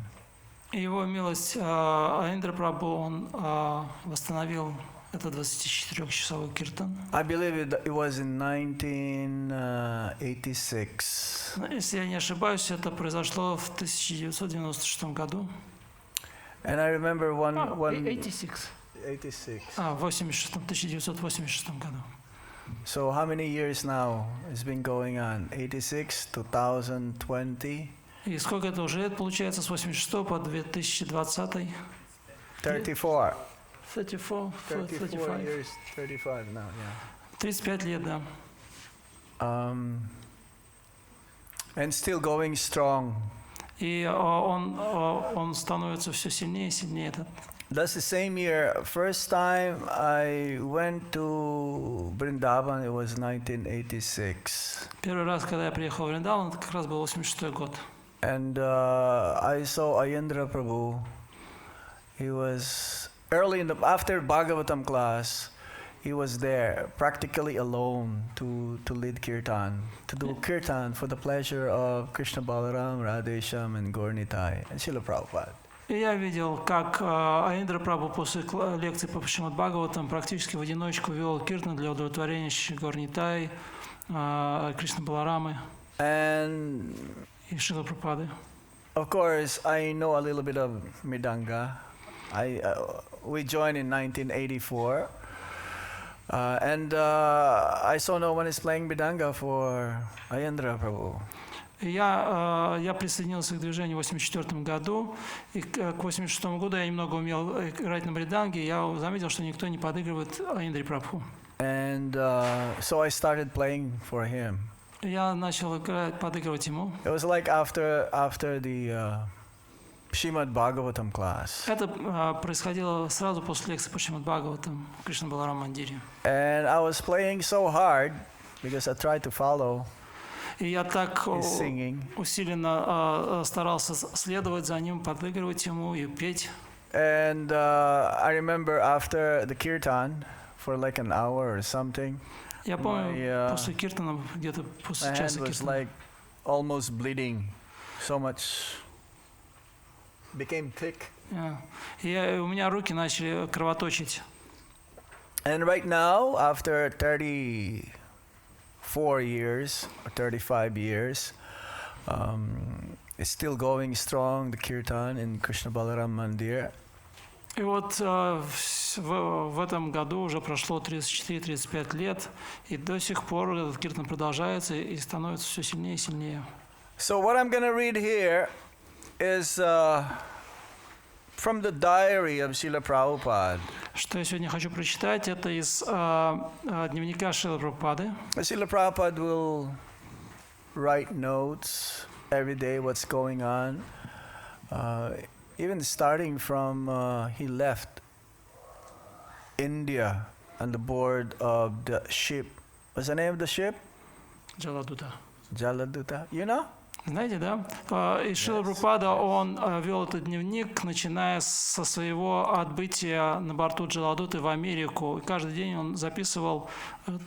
Его милость Аиндра Прабху, он восстановил это 24-часовой киртан. I believe it was in 1986. Если я не ошибаюсь, это произошло в 1996 году. And I remember one 86. 86. 1986 году. So how many years now it's been going on? 86, 2020. И сколько это уже лет получается, с 86 по 2020? 34. 34 34 years, 35 now, yeah. 35 лет, да. And still going strong. И он становится все сильнее и сильнее. That's the same year. First time I went to Vrindavan, it was 1986. Первый раз, когда я приехал в Вриндаван, это как раз был 86 год. And I saw Ayendra Prabhu. He was early after Bhagavatam class. He was there, practically alone, to lead kirtan, to do kirtan for the pleasure of Krishna Balaram, Radhesham, and Gaura-Nitai, and Srila Prabhupada. И я видел, как Аиндра Прабху после лекции по Шримад Бхагаватам практически в одиночку вел киртан для удовлетворения Gaura-Nitai, Кришны Баларамы и Шрилы Прабхупады. Of course, I know a little bit of Mridanga. We joined in 1984. And I saw no one is playing Mridanga for Ayendra Prabhu. Я присоединился к движению в 1984 году, и к 1986 году я немного умел играть на мриданге, я заметил, что никто не подыгрывает Аиндре Прабху. And so I started playing for him. Я начал играть, подыгрывать ему. It was like after the Srimad Bhagavatam class. Это происходило сразу после лекции по Шримад Бхагаватам в Кришна-Баларам Мандире. And I was playing so hard because I tried to follow И я так his singing. усиленно старался следовать за ним, подыгрывать ему и петь. And I remember after the Kirtan for like an hour or something, Я помню, после Киртана, где-то после my hand часа was Киртана, like almost bleeding. So much became thick. у меня руки начали кровоточить. And right now, after 34 years or 35 years, it's still going strong, the Kirtan in Krishna Balaram Mandir. И вот в этом году уже прошло 34-35 лет, и до сих пор этот киртан продолжается и становится все сильнее и сильнее. So what I'm going to read here is from the diary of Srila Prabhupada. Что я сегодня хочу прочитать, это из дневника Шрилы Прабхупады. Srila Prabhupada will write notes every day what's going on. Even starting from he left India on the board of the ship. What's the name of the ship? Джаладута. Jaladuta. You know? Знаете, да? И Шрила Прабхупада, он вел этот дневник, начиная со своего отбытия на борту Джаладуты в Америку. И каждый день он записывал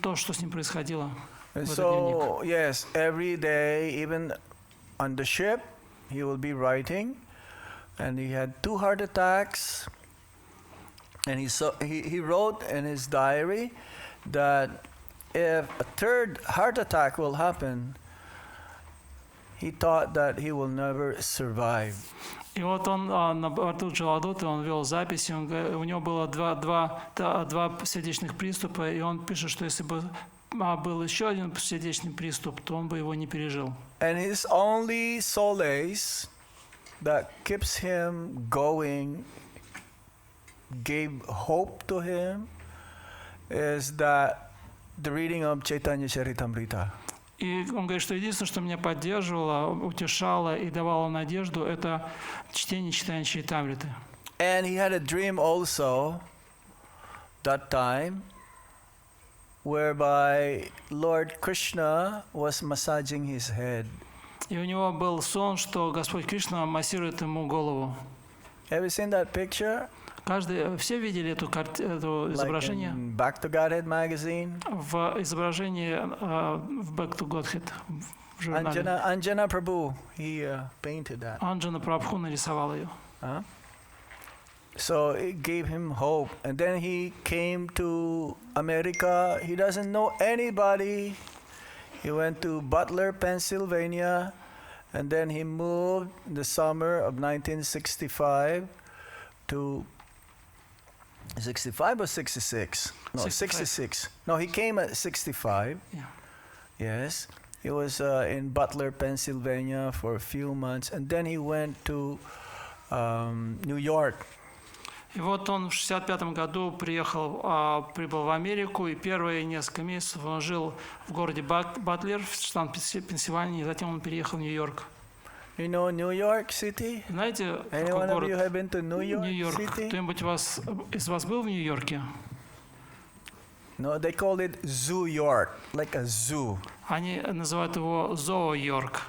то, что с ним происходило. And so, yes, every day, even on the ship, he will be writing. And he had 2 heart attacks. And he wrote in his diary that if a 3rd heart attack will happen, he thought that he will never survive. И вот он на борту Джаладуты, он вел записи, у него было два сердечных приступа, и он пишет, что если бы был еще один сердечный приступ, то он бы его не пережил. And his only solace that keeps him going, gave hope to him, is that the reading of Chaitanya Charitamrita. И он говорит, что единственное, что меня поддерживало, утешало и давало надежду, это чтение Чайтаньи Чаритамриты. And he had a dream also that time whereby Lord Krishna was massaging his head. И у него был сон, что Господь Кришна массирует ему голову. Have you seen that picture? Все видели это изображение? Like in Back to Godhead magazine? В изображении в Back to Godhead в журнале. Anjana Prabhu, he painted that. Анджана Прабху нарисовал ее. So it gave him hope. And then he came to America. He doesn't know anybody. He went to Butler, Pennsylvania. And then he moved in the summer of 1965 to 65 or 66? No, 66. No, he came at 65. Yeah. Yes. He was in Butler, Pennsylvania for a few months. And then he went to New York. И вот он в 65 году прибыл в Америку, и первые несколько месяцев он жил в городе Батлер, штат Пенсильвания, и затем он переехал в Нью-Йорк. You know New York City? Знаете, Any какой one of город? you have been to New York Нью-Йорк. City? Кто-нибудь из вас был в Нью-Йорке? No, they call it Zoo York, like a zoo. Они называют его Зоо-Йорк.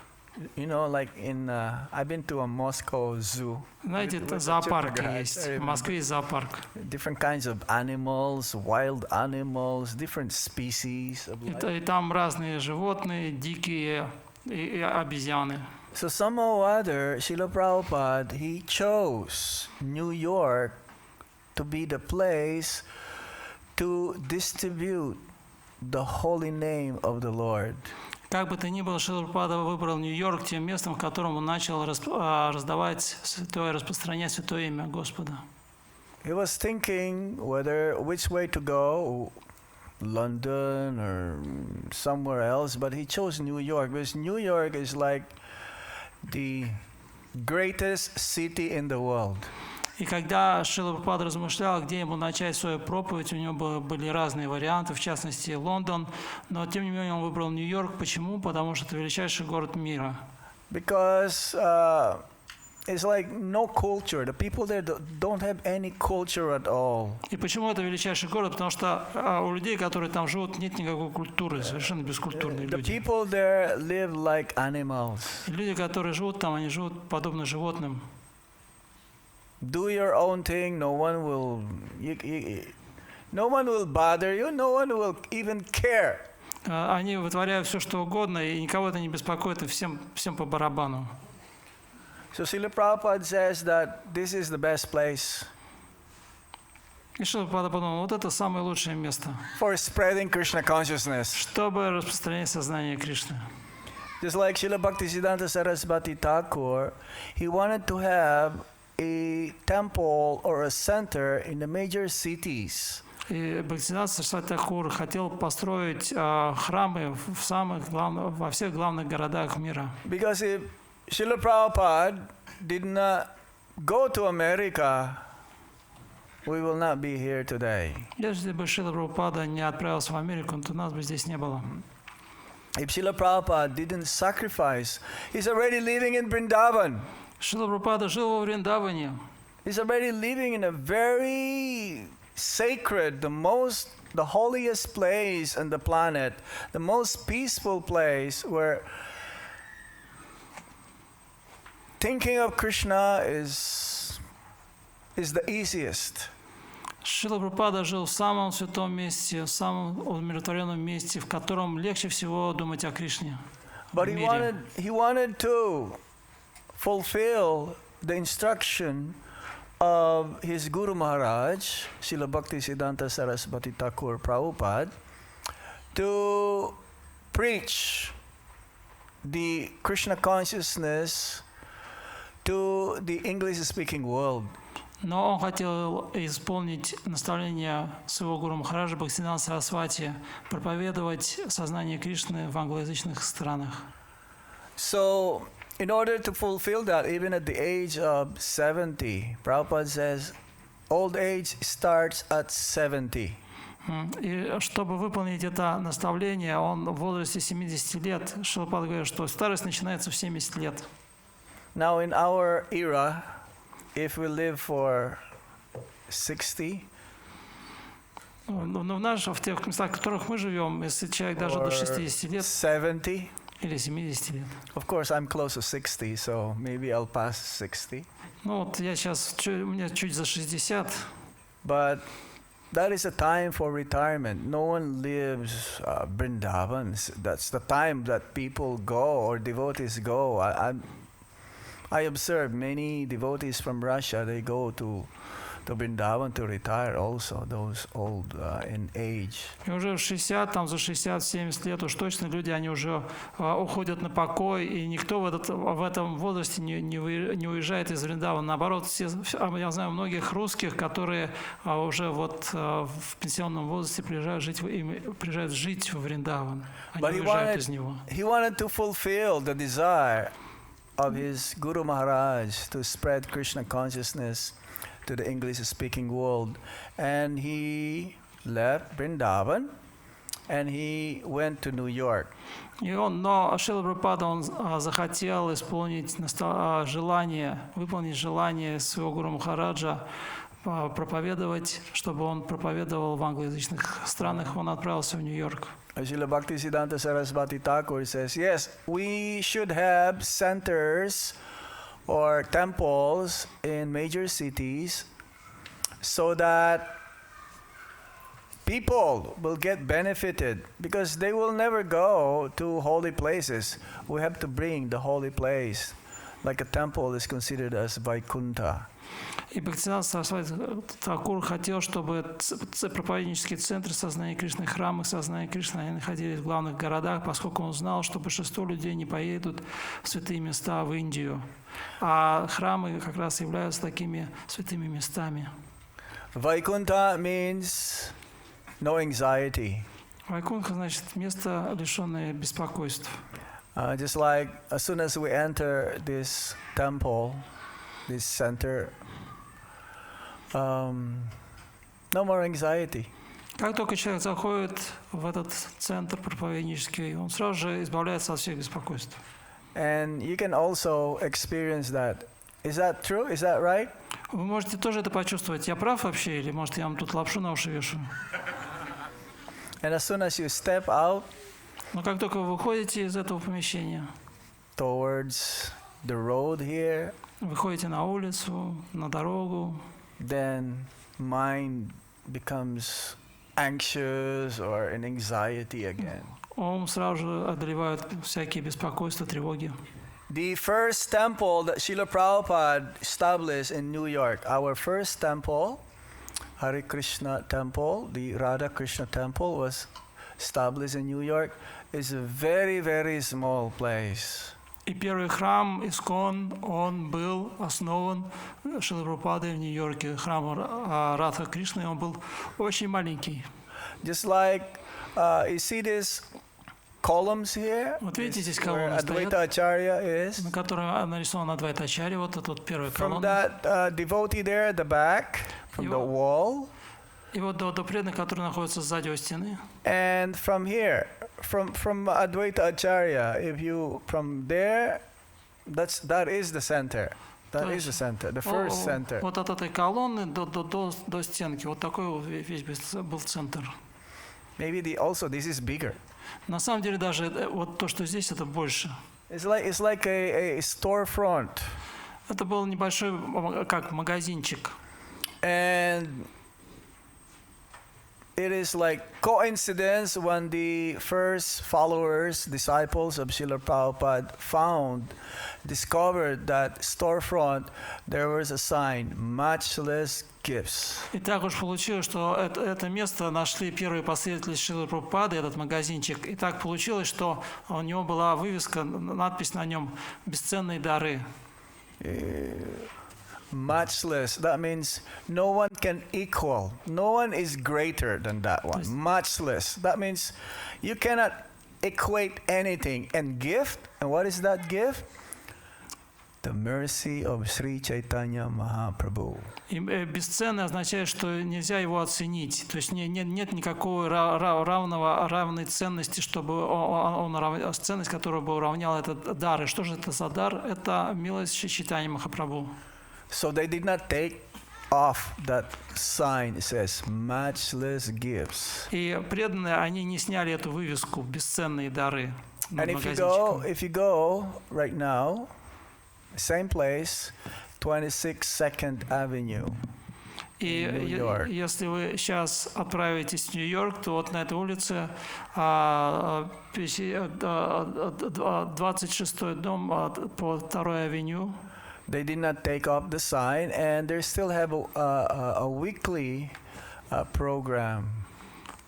You know, like in I've been to a Moscow zoo. Знаете, это зоопарк есть. В Москве есть зоопарк. Different kinds of animals, wild animals, different species of life. И там разные животные, дикие и обезьяны. So somehow or other, Srila Prabhupada, he chose New York to be the place to distribute the holy name of the Lord. Как бы то ни было, Шрила Прабхупада выбрал Нью-Йорк тем местом, в котором он начал раздавать святое, распространять святое имя Господа. He was thinking which way to go, London or somewhere else, but he chose New York because New York is like the greatest city in the world. И когда Шрила Прабхупада размышлял, где ему начать свою проповедь, у него были разные варианты, в частности Лондон, но тем не менее он выбрал Нью-Йорк. Почему? Потому что это величайший город мира. Because it's like no culture. The people there don't have any culture at all. И почему это величайший город? Потому что у людей, которые там живут, нет никакой культуры, совершенно бескультурные The люди. people there live like animals. И люди, которые живут там, они живут подобно животным. Do your own thing. No one will. No one will bother you. No one will even care. Они вытворяют все, что угодно, и никого это не беспокоит, и всем по барабану. So Srila Prabhupada says that this is the best place И Шрила Прабхупада подумал, вот это самое лучшее место, for spreading Krishna consciousness. чтобы распространять сознание Кришны. Just like Srila Bhaktisiddhanta Saraswati Thakur, he wanted to have a temple or a center in the major cities. И Бхактисиданта Сарасвати Такур хотел построить храмы во всех главных городах мира. Because if Srila Prabhupada did not go to America, we will not be here today. Если бы Шрила Прабхупада не отправился в Америку, то нас бы здесь не было. If Srila Prabhupada didn't sacrifice, he's already living in Vrindavan. Шрила Прабхупада жил во Вриндаване. He's already living in a very sacred, the holiest place on the planet, the most peaceful place where thinking of Krishna is the easiest. Шрила Прабхупада жил в самом святом месте, в самом умиротворенном месте, в котором легче всего думать о Кришне. But he wanted to fulfill the instruction of his Guru Maharaj, Srila Bhaktisiddhanta Saraswati Thakur Prabhupada, to preach the Krishna consciousness to the English-speaking world. Но он хотел исполнить наставление своего гуру Махараджа Бхактисиданта Сарасвати, проповедовать сознание Кришны в англоязычных странах. So, in order to fulfill that, even at the age of 70, Prabhupada says, old age starts at 70. И чтобы выполнить это наставление, он в возрасте 70 лет, Шрила Прабхупада говорит, что старость начинается в 70 лет. Now, in our era, if we live for 60, в тех местах, в которых мы живем, если человек даже до 60 лет 70, или 70 лет. of course, I'm close to 60, so maybe I'll pass 60. Ну вот я сейчас, мне чуть за 60. But that is a time for retirement. No one lives Vrindavan. That's the time that people go or devotees go. I observe many devotees from Russia, they go to Vrindavan to retire also, those old in age. И уже в 60, там за 60-70 лет уж точно люди, они уже уходят на покой, и никто в этом возрасте не уезжает из Вриндавана. Наоборот, я знаю многих русских, которые уже вот в пенсионном возрасте приезжают жить в Вриндаван. Они уезжают из него. He wanted to fulfill the desire of his Guru Maharaj to spread Krishna consciousness to the English-speaking world. And he left Vrindavan and he went to New York. Но Шрила Прабхупада, он захотел выполнить желание своего Гуру Махараджа, проповедовать, чтобы он проповедовал в англоязычных странах. Он отправился в Нью-Йорк. Srila Bhaktisiddhanta Saraswati Thakur says, yes, we should have centers or temples in major cities so that people will get benefited because they will never go to holy places. We have to bring the holy place, like a temple is considered as Vaikuntha. И Бхактисиданта Сарасвати Такур хотел, чтобы проповеднические центры сознания Кришны, храмы сознания Кришны, они находились в главных городах, поскольку он знал, что большинство людей не поедут в святые места в Индию. А храмы как раз являются такими святыми местами. Vaikuntha means no anxiety. Вайкунха значит место, лишенное беспокойств. Just like as soon as we enter this temple, this center, No more anxiety. Как только человек заходит в этот центр проповеднический, он сразу же избавляется от всех беспокойств. And you can also experience that. Is that true? Is that right? Вы можете тоже это почувствовать. Я прав вообще, или может я вам тут лапшу на уши вешаю? And as soon as you step out Но как только вы выходите из этого помещения, towards the road here, выходите на улицу, на дорогу, then mind becomes anxious or in anxiety again. ум сразу же одолевают всякие беспокойства, тревоги. The first temple that Srila Prabhupada established in New York, our first temple, Hare Krishna temple, the Radha Krishna temple was established in New York, is a very, very small place. И первый храм Искон, он был основан Шрилой Прабхупадой в Нью-Йорке. Храм Радха Кришны, он был очень маленький. Just like, you see these columns here, Вот видите, здесь where колонны стоят, Advaita Acharya is. на которой нарисован Адвайта Ачарья, вот эта вот первая From колонна. that devotee there at the back, from the wall, И вот до преданных, которые находятся сзади у стены. and from here, from Advaita Acharya, if you from there, that is the center. That is the center, the first center. Вот от этой колонны до стенки. Вот такой вот весь был центр. Maybe this is bigger. На самом деле даже вот то, что здесь, это больше. It's like a storefront. Это был небольшой, как магазинчик. And it is like coincidence when the first followers, disciples of Srila Prabhupada discovered that storefront, there was a sign, matchless gifts. И так уж получилось, что это место нашли первые последователи Шрилы Прабхупады, этот магазинчик. И так получилось, что у него была вывеска, надпись на нем «Бесценные дары». Matchless, that means no one can equal. No one is greater than that one. Matchless, that means you cannot equate anything. And gift, and what is that gift? The mercy of Sri Chaitanya Mahaprabhu. И бесценный означает, что нельзя его оценить. То есть нет никакой равной ценности, чтобы ценность, которая бы уравняла этот дар. И что же это за дар? Это милость Чайтаньи Махапрабху. So they did not take off that sign. It says matchless gifts. И преданные, они не сняли эту вывеску «Бесценные дары» над And магазинчиком. if you go right now, same place, 26 Second Avenue. И если вы сейчас отправитесь в Нью-Йорк, то вот на этой улице 26-й дом по 2-й авеню. They did not take off the sign, and they still have a weekly program.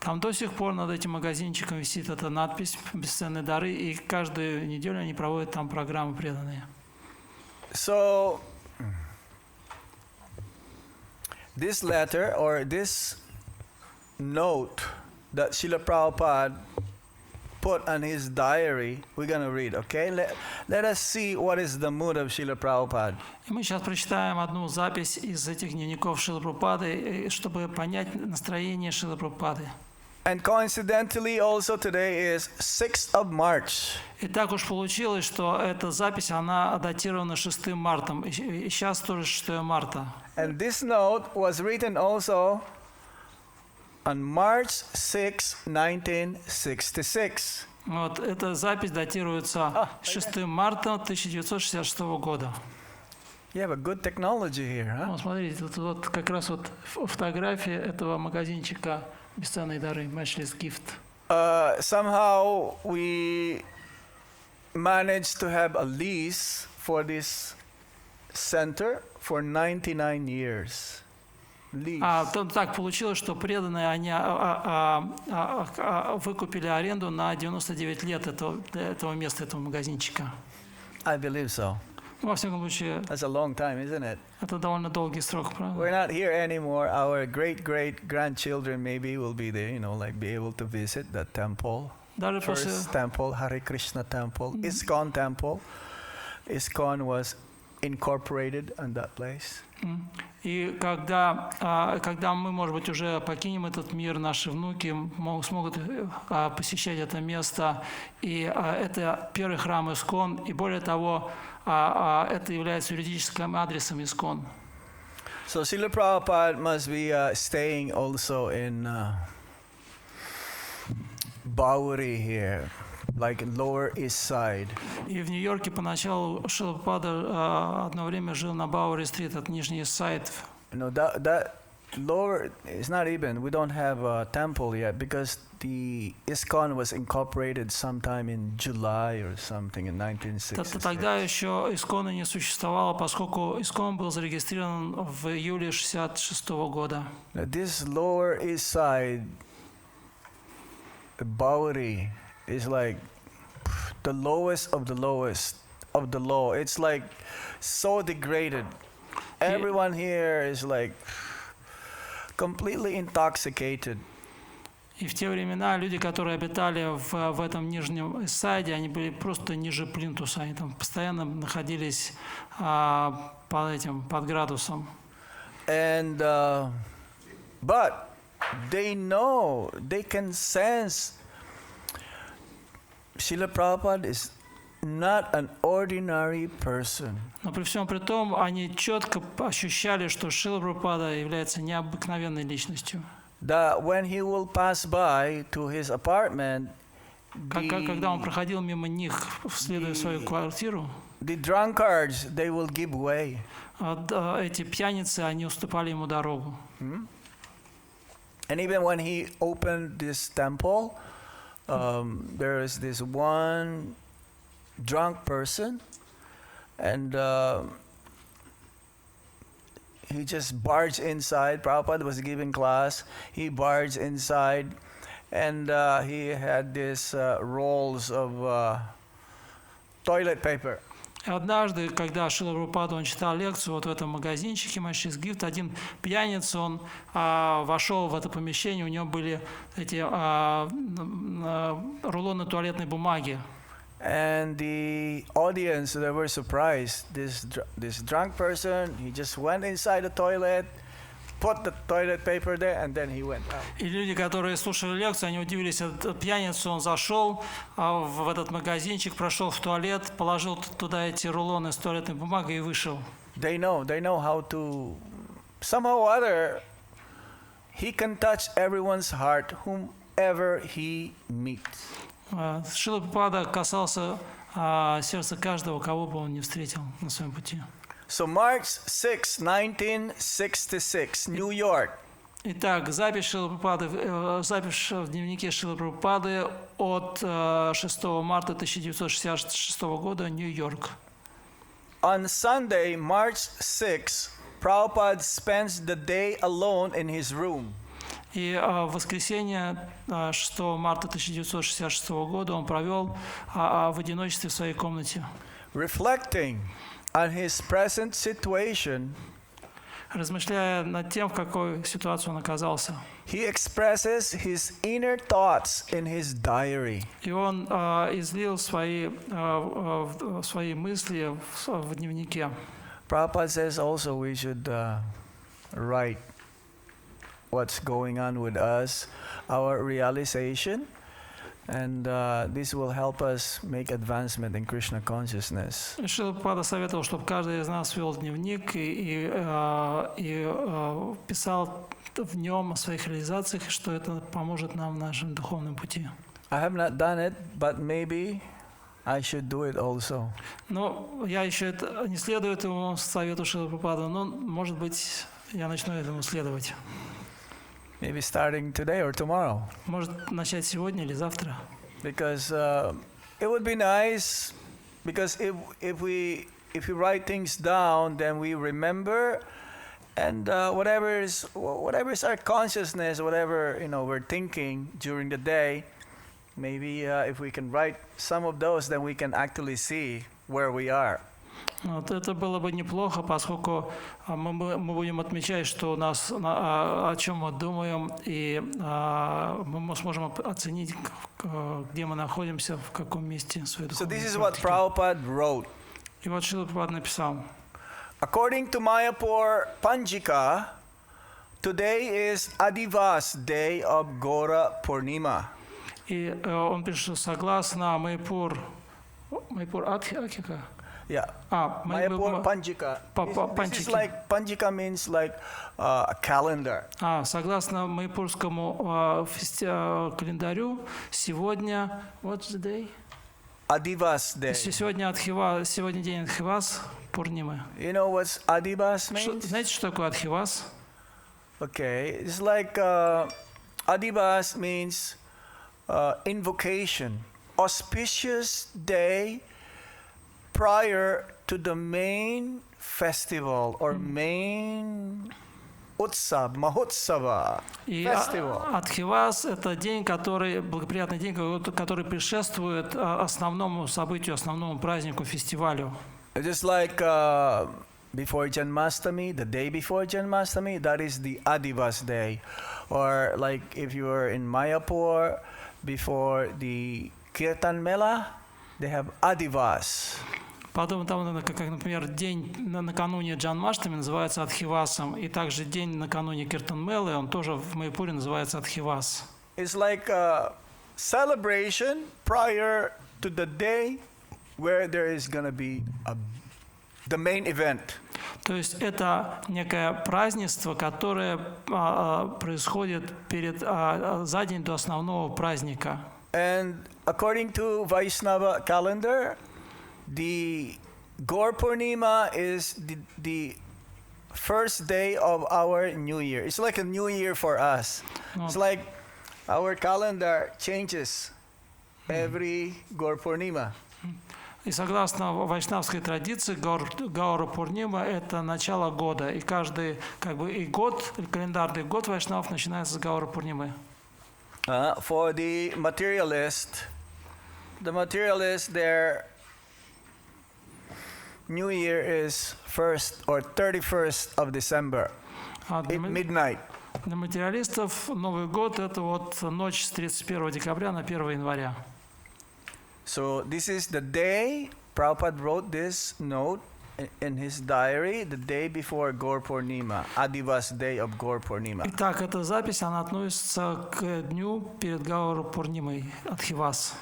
Там до сих пор над этим магазинчиком висит эта надпись «Бесценные дары», и каждую неделю они проводят там программы преданные. So, this letter or this note that Srila Prabhupada put on his diary, we're going to read, okay? Let us see what is the mood of Srila Prabhupada. И мы сейчас прочитаем одну запись из этих дневников Шрилы Прабхупады, чтобы понять настроение Шрилы Прабхупады. And coincidentally, also today is 6th of March. И так уж получилось, что эта запись, она датирована 6 марта. И сейчас тоже 6 марта. And this note was written also on March 6, 1966. Вот эта запись датируется 6 марта 1966 года. You have a good technology here, huh? Вот смотрите, тут вот как раз вот фотография этого магазинчика «Бесценные дары», Matchless Gift. Somehow we managed to have a lease for this center for 99 years. Так получилось, что преданные, они выкупили аренду на 99 лет этого места, этого магазинчика. I believe so. Во всяком случае, That's a long time, isn't it? это довольно долгий срок, правда? We're not here anymore. Our great-great-grandchildren maybe will be there, like be able to visit that temple. Даже First temple, Hare Krishna temple, ISKCON temple. ISKCON was incorporated in that place. И когда мы, может быть, уже покинем этот мир, наши внуки смогут посещать это место. И это первый храм Искон. И более того, это является юридическим адресом Искон. So Srila Prabhupada must be staying also in Gauра here, like Lower East Side. И в Нью-Йорке поначалу Шрила Прабхупада одно время жил на Бауэри-стрит, от Нижний Сайд. No, that lower is not even. We don't have a temple yet because the ISKCON was incorporated sometime in July or something in 1966. Тогда еще Искона не существовало, поскольку Искон был зарегистрирован в июле 1966 года. This Lower East Side, Gauра, is like the lowest of the lowest of the low. It's like so degraded. Everyone here is like completely intoxicated. И в те времена люди, которые обитали в этом нижнем сайде, они были просто ниже плинтуса, они там постоянно находились под градусом. And but they know, they can sense Srila Prabhupada is not an ordinary person. Но при всем при том, они четко ощущали, что Шрила Прабхупада является необыкновенной личностью. That when he will pass by to his apartment, когда он проходил мимо них, следуя в свою квартиру, the drunkards, they will give way. Эти пьяницы, они уступали ему дорогу. And even when he opened this temple, there is this one drunk person, and he just barged inside. Prabhupada was giving class. He barged inside, and he had these rolls of toilet paper. И однажды, когда Шрила Прабхупада, он читал лекцию вот в этом магазинчике Машис Гифт, один пьяница, он вошел в это помещение, у него были эти рулоны туалетной бумаги. And the audience, they were surprised. This drunk person, he just went inside the toilet, put the toilet paper there, and then he went out. И люди, которые слушали лекцию, они удивились. Этот пьяница, он зашел в этот магазинчик, прошел в туалет, положил туда эти рулоны с туалетной бумагой и вышел. They know how to, somehow or other, he can touch everyone's heart, whomever he meets. Шрила Прабхупада касался сердца каждого, кого бы он не встретил на своем пути. So March 6, 1966, New York. Итак, запись в дневнике Шрилы Прабхупады от 6 марта 1966 года, Нью-Йорк. On Sunday, March 6, Prabhupada spends the day alone in his room. И в воскресенье 6 марта 1966 года он провел в одиночестве в своей комнате. Reflecting on his present situation, размышляя над тем, в какой ситуации он оказался. He expresses his inner thoughts in his diary. И он излил свои мысли в дневнике. Prabhupada says also we should write what's going on with us, our realization, and this will help us make advancement in Krishna consciousness. Шрила Прабхупада советовал, чтобы каждый из нас вел дневник и писал в нем о своих реализациях, что это поможет нам в нашем духовном пути. I have not done it, but maybe I should do it also. Но я еще не следую этому совету Шрилы Прабхупады, но, может быть, я начну этому следовать. Maybe starting today or tomorrow. Может, начать сегодня или завтра. Because it would be nice, because if we write things down, then we remember, and whatever is our consciousness, whatever we're thinking during the day, maybe if we can write some of those, then we can actually see where we are. Вот это было бы неплохо, поскольку мы будем отмечать, что у нас, о чем мы думаем, и мы сможем оценить, где мы находимся, в каком месте своей духовной практики. So this is what Prabhupada wrote. И вот Шрила Прабхупада написал. according to Mayapur Panjika, today is Adivas day of Gora Purnima. И он пишет, согласно Майпур Адхика. Yeah. Mayapur Panjika. This is like Panjika means like a calendar. Согласно майпурскому календарю, сегодня what's the day? Adivas day. Сегодня день Адхивас Пурнимы. You know what Adivas means? Знаете, что такое Адхивас? Okay, it's like Adivas means invocation, auspicious day prior to the main festival or main Utsav, Mahotsava festival. Адхивас – это день, благоприятный день, который предшествует основному событию, основному празднику, фестивалю. Just like before Janmashtami, the day before Janmashtami, that is the Adivas day. Or like if you are in Mayapur, before the Kirtan Mela, they have Adivas. Подобно тому, как, например, день накануне Джанмаштами называется Адхивасом, и также день накануне Киртан-мелы, он тоже в Майпуре называется Адхивас. It's like a celebration prior to the day where there is going to be the main event. То есть это некое празднество, которое происходит за день до основного праздника. And according to Vaishnava calendar, the Gaur Purnima is the first day of our new year. It's like a new year for us. It's like our calendar changes every Gaur Purnima. И согласно вайшнавской традиции, Гаура Пурнима – это начало года. И каждый календарный год вайшнавов начинается с Гаура Пурнимы. For the materialist, their New Year is 1st or 31st of December, at midnight. Для материалистов Новый год – это вот ночь с 31 декабря на 1 января. So this is the day, Prabhupada wrote this note in his diary, the day before Gaur Purnima, Adivas day of Gaur Purnima. Итак, эта запись, она относится к дню перед Гаура Пурнимой, Адхивас.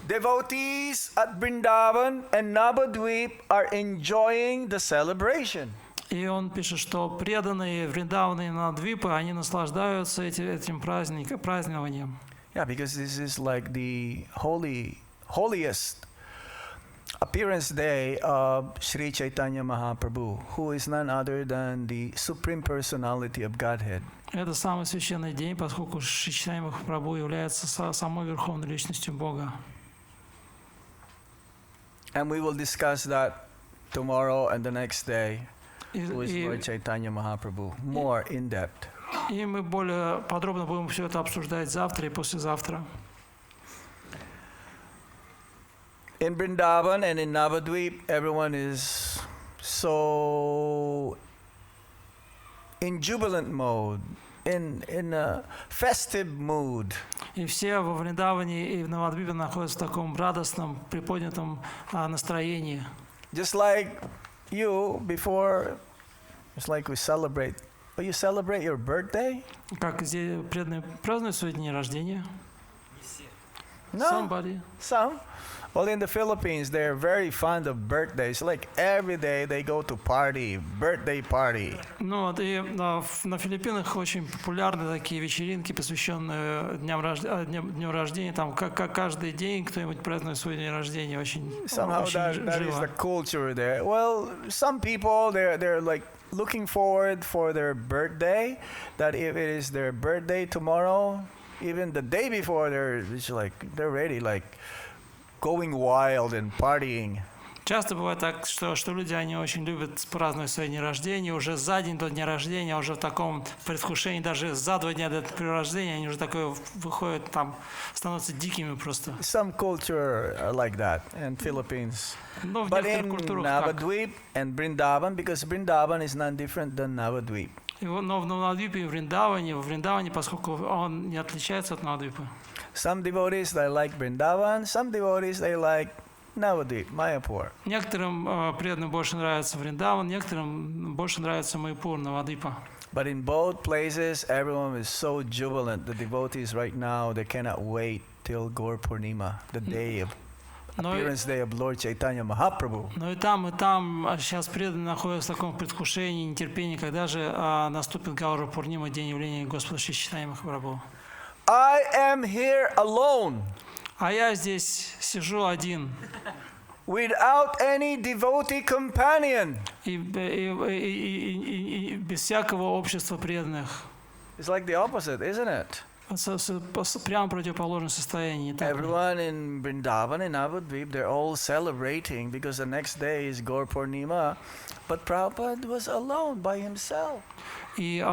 Devotees at Vrindavan and Navadvip are enjoying the celebration. И он пишет, что преданные Вриндаваны и Надвипы, они наслаждаются этим празднованием. Yeah, because this is like the holiest appearance day of Sri Chaitanya Mahaprabhu, who is none other than the Supreme Personality of Godhead. Это самый священный день, поскольку Шри Чайтанья Махапрабху является самой верховной личностью Бога. And we will discuss that tomorrow and the next day with Lord Chaitanya Mahaprabhu, more in depth. И мы более подробно будем все это обсуждать завтра и послезавтра. In Vrindavan and in Navadvip, everyone is so in jubilant mode, in a festive mood. И все во Вриндаване и в Навадвипе находятся в таком радостном, приподнятом настроении. Just like you before, it's like we celebrate. But you celebrate your birthday? Как здесь преданные празднуют свой день рождения? No. Somebody. Some. Well, in the Philippines, they're very fond of birthdays. Like every day they go to party, birthday party. Ну, и на Филиппинах очень популярны такие вечеринки, посвященные дню рождения. Там каждый день кто-нибудь празднует свой день рождения. Очень Somehow that is the culture there. Well, some people they're like looking forward for their birthday. That if it is their birthday tomorrow, even the day before, they're ready, like going wild and partying. Часто бывает так, что люди, они очень любят праздновать свои дни рождения, уже за день до дня рождения, уже в таком предвкушении, даже за 2 дня до этого рождения, они уже такое выходят, там, становятся дикими просто. Some culture are like that in Philippines. Но в But некоторых in культурах так. Navadvip and Vrindavan, because Vrindavan is none different than Navadvip. Но в Навадвипе и в Вриндаване, поскольку он не отличается от Навадвипа. Some devotees, they like Vrindavan. Some devotees, they like Navadvip, Mayapur. Некоторым преданным больше нравится Вриндаван, некоторым больше нравится Майяпур, Навадвипа. But in both places, everyone is so jubilant. The devotees right now, they cannot wait till Gaur Purnima, the day of appearance day of Lord Chaitanya Mahaprabhu. Но и там сейчас преданные находятся в таком предвкушении, нетерпении, когда же наступит Гаура Пурнима, день явления Господа Шри Чайтаньи Махапрабху. I am here alone. А я здесь сижу один. Without any devotee companion. И без всякого общества преданных. It's like the opposite, isn't it? Прямо противоположное состояние. Everyone in Vrindavan and Navadvip, they're all celebrating because the next day is Gaur Purnima, but Prabhupada was alone by himself. И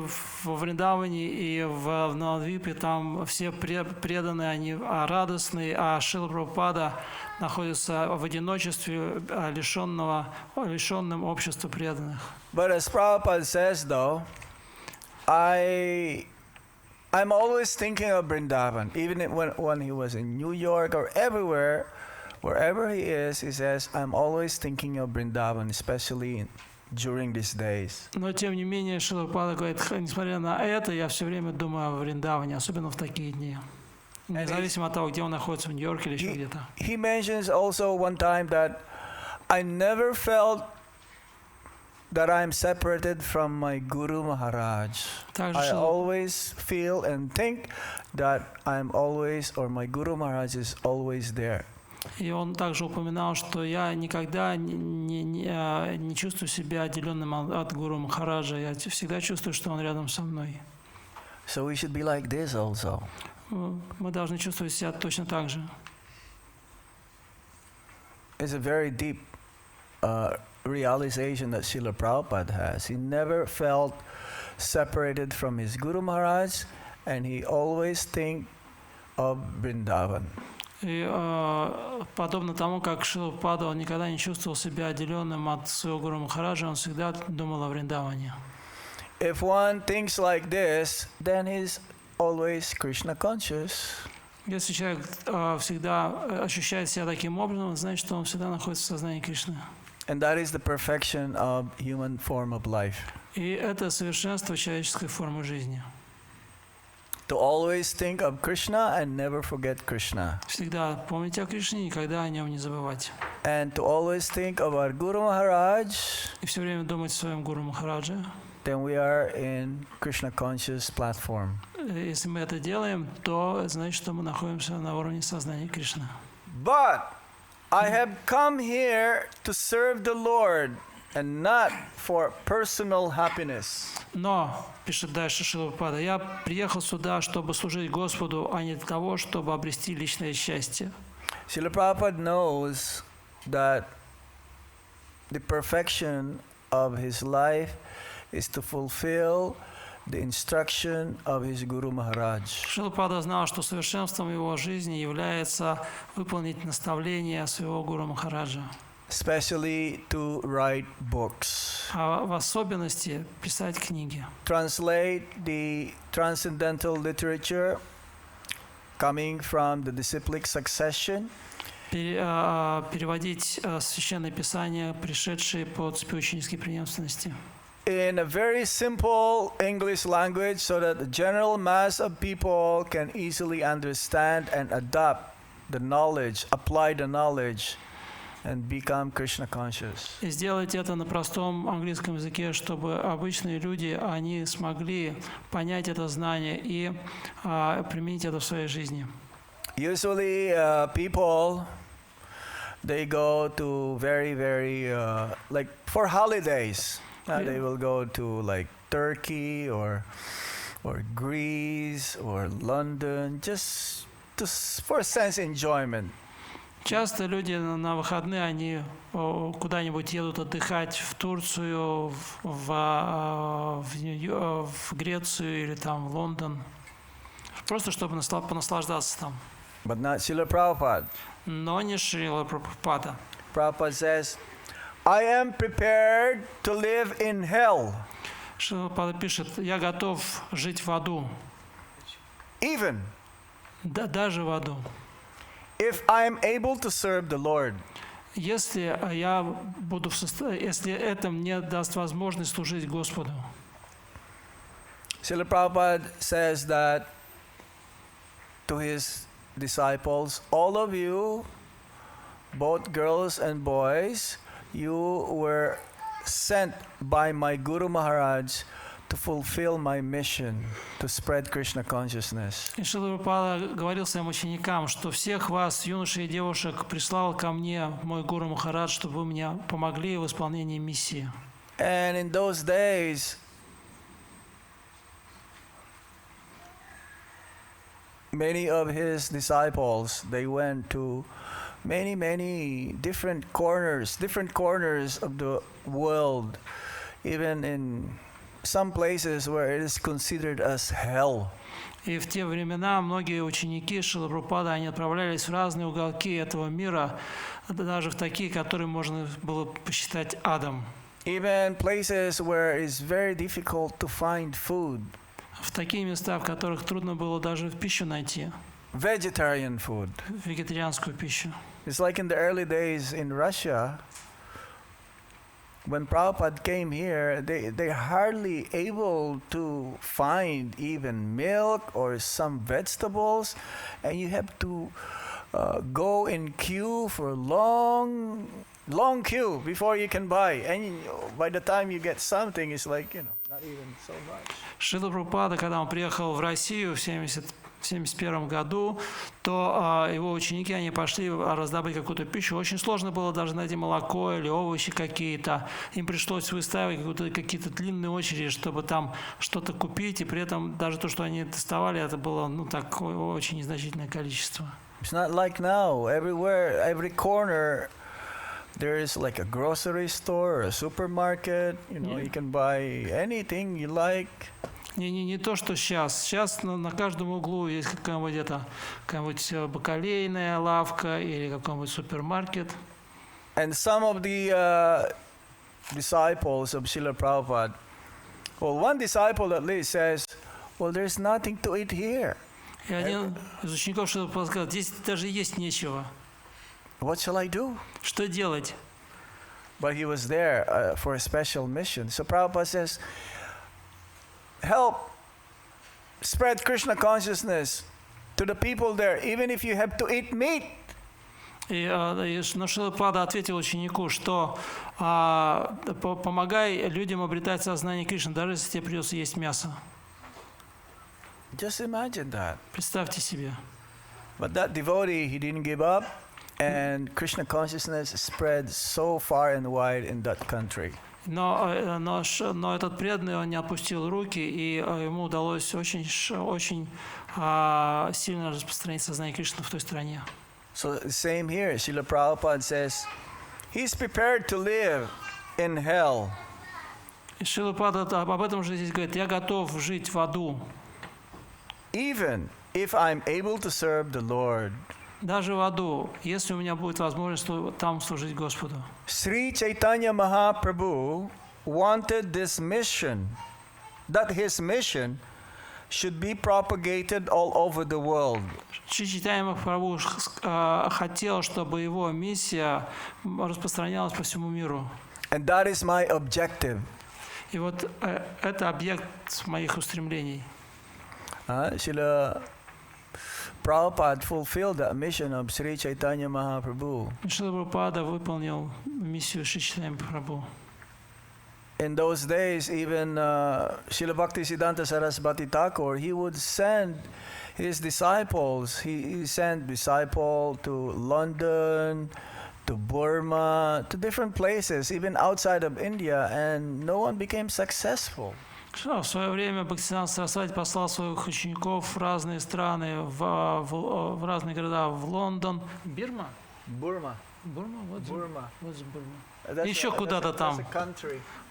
в Вриндаване, и в Навадвипе там все преданные, они радостные, а Шрила Прабхупада находится в одиночестве, лишенным общества преданных. But as Prabhupada says, though, I'm always thinking of Vrindavan, even when he was in New York or everywhere, wherever he says, I'm always thinking of Vrindavan, especially during these days. Но тем не менее, Шрила Прабхупада говорит, несмотря на это, я все время думаю о Вриндаване, особенно в такие дни. Независимо от того, где он находится, в Нью-Йорке или еще где-то. He mentions also one time that I never felt that I'm separated from my Guru Maharaj. I always feel and think that I'm always, or my Guru Maharaj is always there. И он также упоминал, что я никогда не чувствую себя отделенным от Гуру Махараджа. Я всегда чувствую, что он рядом со мной. So we should be like this also. Мы должны чувствовать себя точно так же. It's a very deep realization that Srila Prabhupada has. He never felt separated from his Guru Maharaj, and he always think of Vrindavan. И подобно тому, как Шрила Прабхупада, он никогда не чувствовал себя отделенным от своего Гуру Махараджа, он всегда думал о Вриндаване. If one thinks like this, then he's always Krishna conscious. Если человек всегда ощущает себя таким образом, значит, что он всегда находится в сознании Кришны. And that is the perfection of human form of life. И это совершенство человеческой формы жизни. To always think of Krishna and never forget Krishna. Всегда помнить о Кришне, никогда о нем не забывать. And to always think of our Guru Maharaj. И все время думать о своем Гуру Махарадже. Then we are in Krishna conscious platform. Если мы это делаем, то значит, что мы находимся на уровне сознания Кришны. But I have come here to serve the Lord and not for personal happiness. Но, пишет дальше Шрила Прабхупада, я приехал сюда, чтобы служить Господу, а не для того, чтобы обрести личное счастье. Srila Prabhupada knows that the perfection of his life is to fulfill the instruction of his Guru Maharaj. Шрила Прабхупада знал, что совершенством его жизни является выполнить наставления своего Гуру Махараджа. Especially to write books. А в особенности писать книги. Translate the transcendental literature coming from the disciplic succession. Переводить священное писание, пришедшие по цепи ученической преемственности. In a very simple English language so that the general mass of people can easily understand and adopt the knowledge, apply the knowledge, and become Krishna conscious. И сделать это на простом английском языке, чтобы обычные люди, они смогли понять это знание и применить это в своей жизни. Usually people, they go to very like for holidays. They will go to like Turkey or Greece or London just for sense enjoyment. Часто люди на выходные, они куда-нибудь едут отдыхать в Турцию, в Грецию или там в Лондон, просто чтобы понаслаждаться там. But not Srila Prabhupada. Но не Шрила Прабхупада. Prabhupada says, I am prepared to live in hell. Шрила Прабхупада пишет, я готов жить в аду. Even. Даже в аду. if I'm able to serve the Lord, если я буду если это мне даст возможность служить Господу. Srila Prabhupada says that to his disciples, all of you, both girls and boys, you were sent by my Guru Maharaj to fulfill my mission to spread Krishna consciousness. И Шрила Прабхупада говорил своим ученикам, что всех вас, юношей и девушек, прислал ко мне мой Гуру Махарадж, чтобы вы мне помогли в исполнении миссии. And in those days, many of his disciples, they went to many different corners of the world, even in some places where it is considered as hell. И в те времена многие ученики Шрилы Прабхупады, они отправлялись в разные уголки этого мира, даже в такие, которые можно было посчитать адом. Even places where it's very difficult to find food. В такие места, в которых трудно было даже пищу найти. Vegetarian food. Вегетарианскую пищу. It's like in the early days in Russia, when Prabhupada came here, they hardly able to find even milk or some vegetables, and you have to go in queue for long queue before you can buy. And by the time you get something, it's like, not even so much. Шрила Прабхупада, когда он приехал в Россию в 1971 году, то его ученики, они пошли раздобыть какую-то пищу. Очень сложно было даже найти молоко или овощи какие-то. Им пришлось выстаивать какие-то длинные очереди, чтобы там что-то купить. И при этом даже то, что они доставали, это было такое очень незначительное количество. It's not like now. Everywhere, every corner, there is like a grocery store or a supermarket. You can buy anything you like. Не то, что сейчас. Сейчас на каждом углу есть какая-нибудь бакалейная лавка или какой-нибудь супермаркет. And some of the disciples of Srila Prabhupada, one disciple at least says, there's nothing to eat here. И один из учеников Шрилы Прабхупады сказал, здесь даже есть нечего. What shall I do? Что делать? But he was there for a special mission. So Prabhupada says, help spread Krishna consciousness to the people there, even if you have to eat meat. Но Шрила Прабхупада ответил ученику, что помогай людям обретать сознание Кришны, даже если тебе придется есть мясо. Just imagine that. Представьте себе. But that devotee, he didn't give up, and Krishna consciousness spread so far and wide in that country. Но этот преданный, он не опустил руки, и ему удалось очень сильно распространить сознание Кришны в той стране. So same here, Srila Prabhupada says, he's prepared to live in hell. И Шрила Прабхупада об этом же здесь говорит, я готов жить в аду. Even if I'm able to serve the Lord. Даже в аду, если у меня будет возможность там служить Господу. Sri Chaitanya Mahaprabhu wanted this mission, that his mission should be propagated all over the world. Шри Чайтанья Махапрабху хотел, чтобы его миссия распространялась по всему миру. And that is my objective. И вот это объект моих устремлений. Srila Prabhupada fulfilled the mission of Sri Chaitanya Mahaprabhu. Шрила Прабхупада выполнил миссию Шри Чайтанья Махапрабху. In those days, even Srila Bhaktisiddhanta Saraswati Thakur, he would send his disciples. He sent disciples to London, to Burma, to different places, even outside of India, and no one became successful. В свое время Бхактисиданта Сарасвати послал своих учеников в разные страны, в разные города, в Лондон, Бурма, еще куда-то там,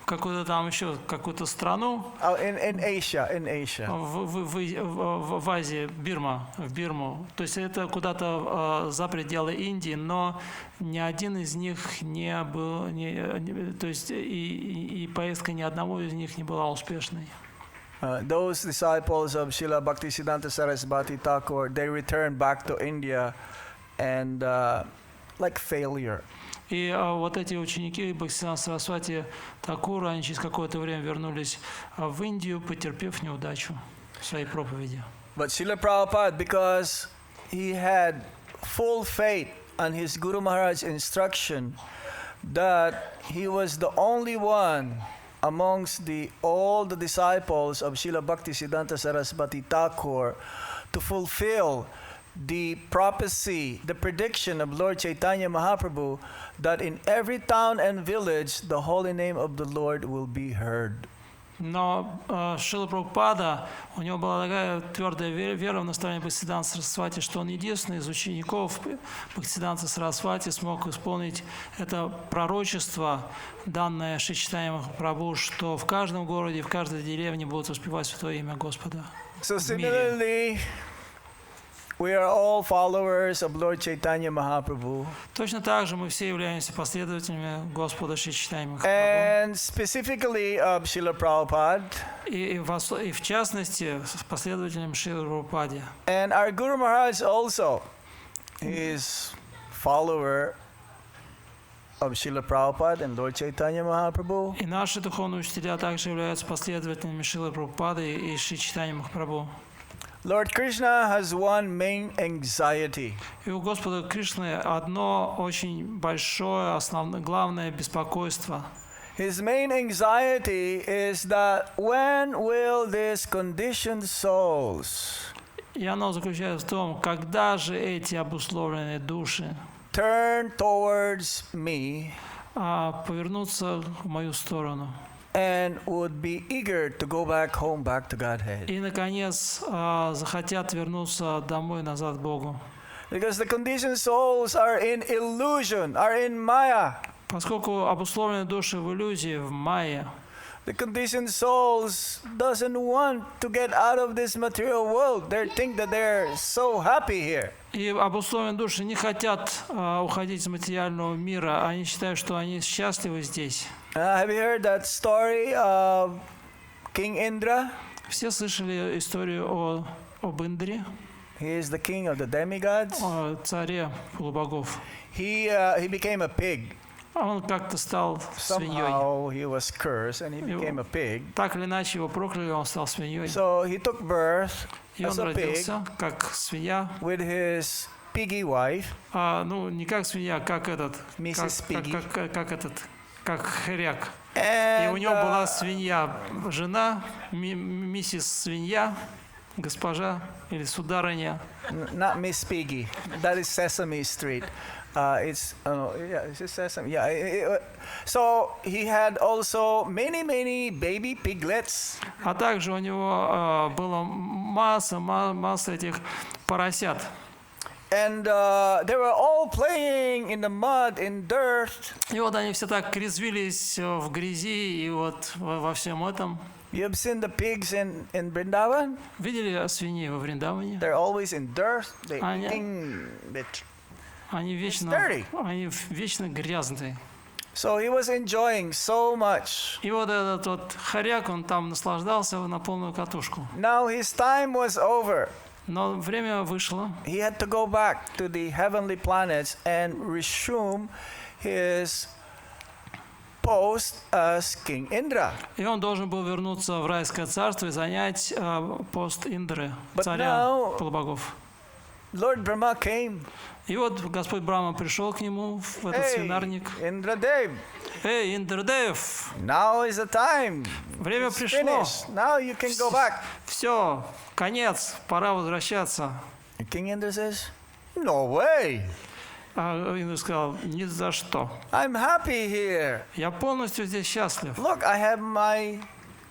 в какую-то там еще какую-то страну. In Asia. В Азии, в Бирму. То есть это куда-то за пределы Индии, но ни один из них не был, то есть и поездка ни одного из них не была успешной. Those disciples of Srila Bhaktisiddhanta Saraswati Thakur, they returned back to India and like failure. И вот эти ученики Бхактисиданта Сарасвати Такура, они через какое-то время вернулись в Индию, потерпев неудачу в своей проповеди. But Srila Prabhupada, because he had full faith on his Guru Maharaj's instruction that he was the only one amongst all the disciples of Srila Bhaktisiddhanta Saraswati Thakur to fulfill the prophecy, the prediction of Lord Chaitanya Mahaprabhu that in every town and village the holy name of the Lord will be heard. Но Шрила Прабхупада, у него была такая твердая вера в наставление Бхактисиданта Сарасвати, что он единственный из учеников Бхактисиданта Сарасвати смог исполнить это пророчество, данное Шри Чайтанья Махапрабху, что в каждом городе, в каждой деревне будут воспевать святое имя Господа. So similarly, we are all followers of Lord Chaitanya Mahaprabhu. Точно так же мы все являемся последователями Господа Шри Чайтаньи Махапрабху. And specifically of Srila Prabhupada. И в частности, последователям Шрилы Прабхупады. And our Guru Maharaj also is follower of Srila Prabhupada and Lord Chaitanya Mahaprabhu. И наши духовные учителя также являются последователями Шрилы Прабхупады и Шри Чайтаньи Махапрабху. Lord Krishna has one main anxiety. И у Господа Кришны одно очень большое, основное, главное беспокойство. His main anxiety is that when will these conditioned souls И оно заключается в том, когда же эти обусловленные души turn towards me повернутся в мою сторону and would be eager to go back home, back to Godhead. и, наконец, захотят вернуться домой, назад к Богу. Because the conditioned souls are in illusion, are in Maya. Поскольку обусловленные души в иллюзии, в майе, The conditioned souls doesn't want to get out of this material world. They think that they're so happy here. и обусловленные души не хотят уходить из материального мира, они считают, что они счастливы здесь. Have you heard that story of King Indra? Все слышали историю об Индре, He is the king of the demigods. о царе полубогов. He became a pig. Он как-то стал свиньей. Somehow he was cursed and he became a pig. Так или иначе его прокляли, он стал свиньей. So he took birth И он as a pig родился как свинья. with his piggy wife. Ну, не как свинья, как Mrs. Piggy. как хряк. И у And него была свинья, жена, миссис свинья, госпожа или сударыня. not Miss Piggy. That is Sesame Street. It's Sesame. Yeah. So he had also many baby piglets. А также у него было масса этих поросят. And they were all playing in the mud, in dirt. И вот они все так резвились в грязи и вот во всем этом. You have seen the pigs in Vrindavan? Видели свиней во Вриндаване? They're always in dirt. They Anya. eating it. Они dirty. вечно грязные. So he was enjoying so much. И вот этот вот хоряк, он там наслаждался на полную катушку. Now his time was over. Но время вышло. He had to go back to the heavenly planets and resume his post as King Indra. И он должен был вернуться в райское царство и занять пост Индры, But царя now- полубогов. Lord Brahma came. И вот Господь Брахма пришел к нему в этот Hey, свинарник. Indradev, Эй, Индрадев, now is the time. время It's пришло. finished. Now you can go back. Все, конец, пора возвращаться. And King Indra says, no way. А Индра сказал, ни за что. I'm happy here. Я полностью здесь счастлив. Look, I have my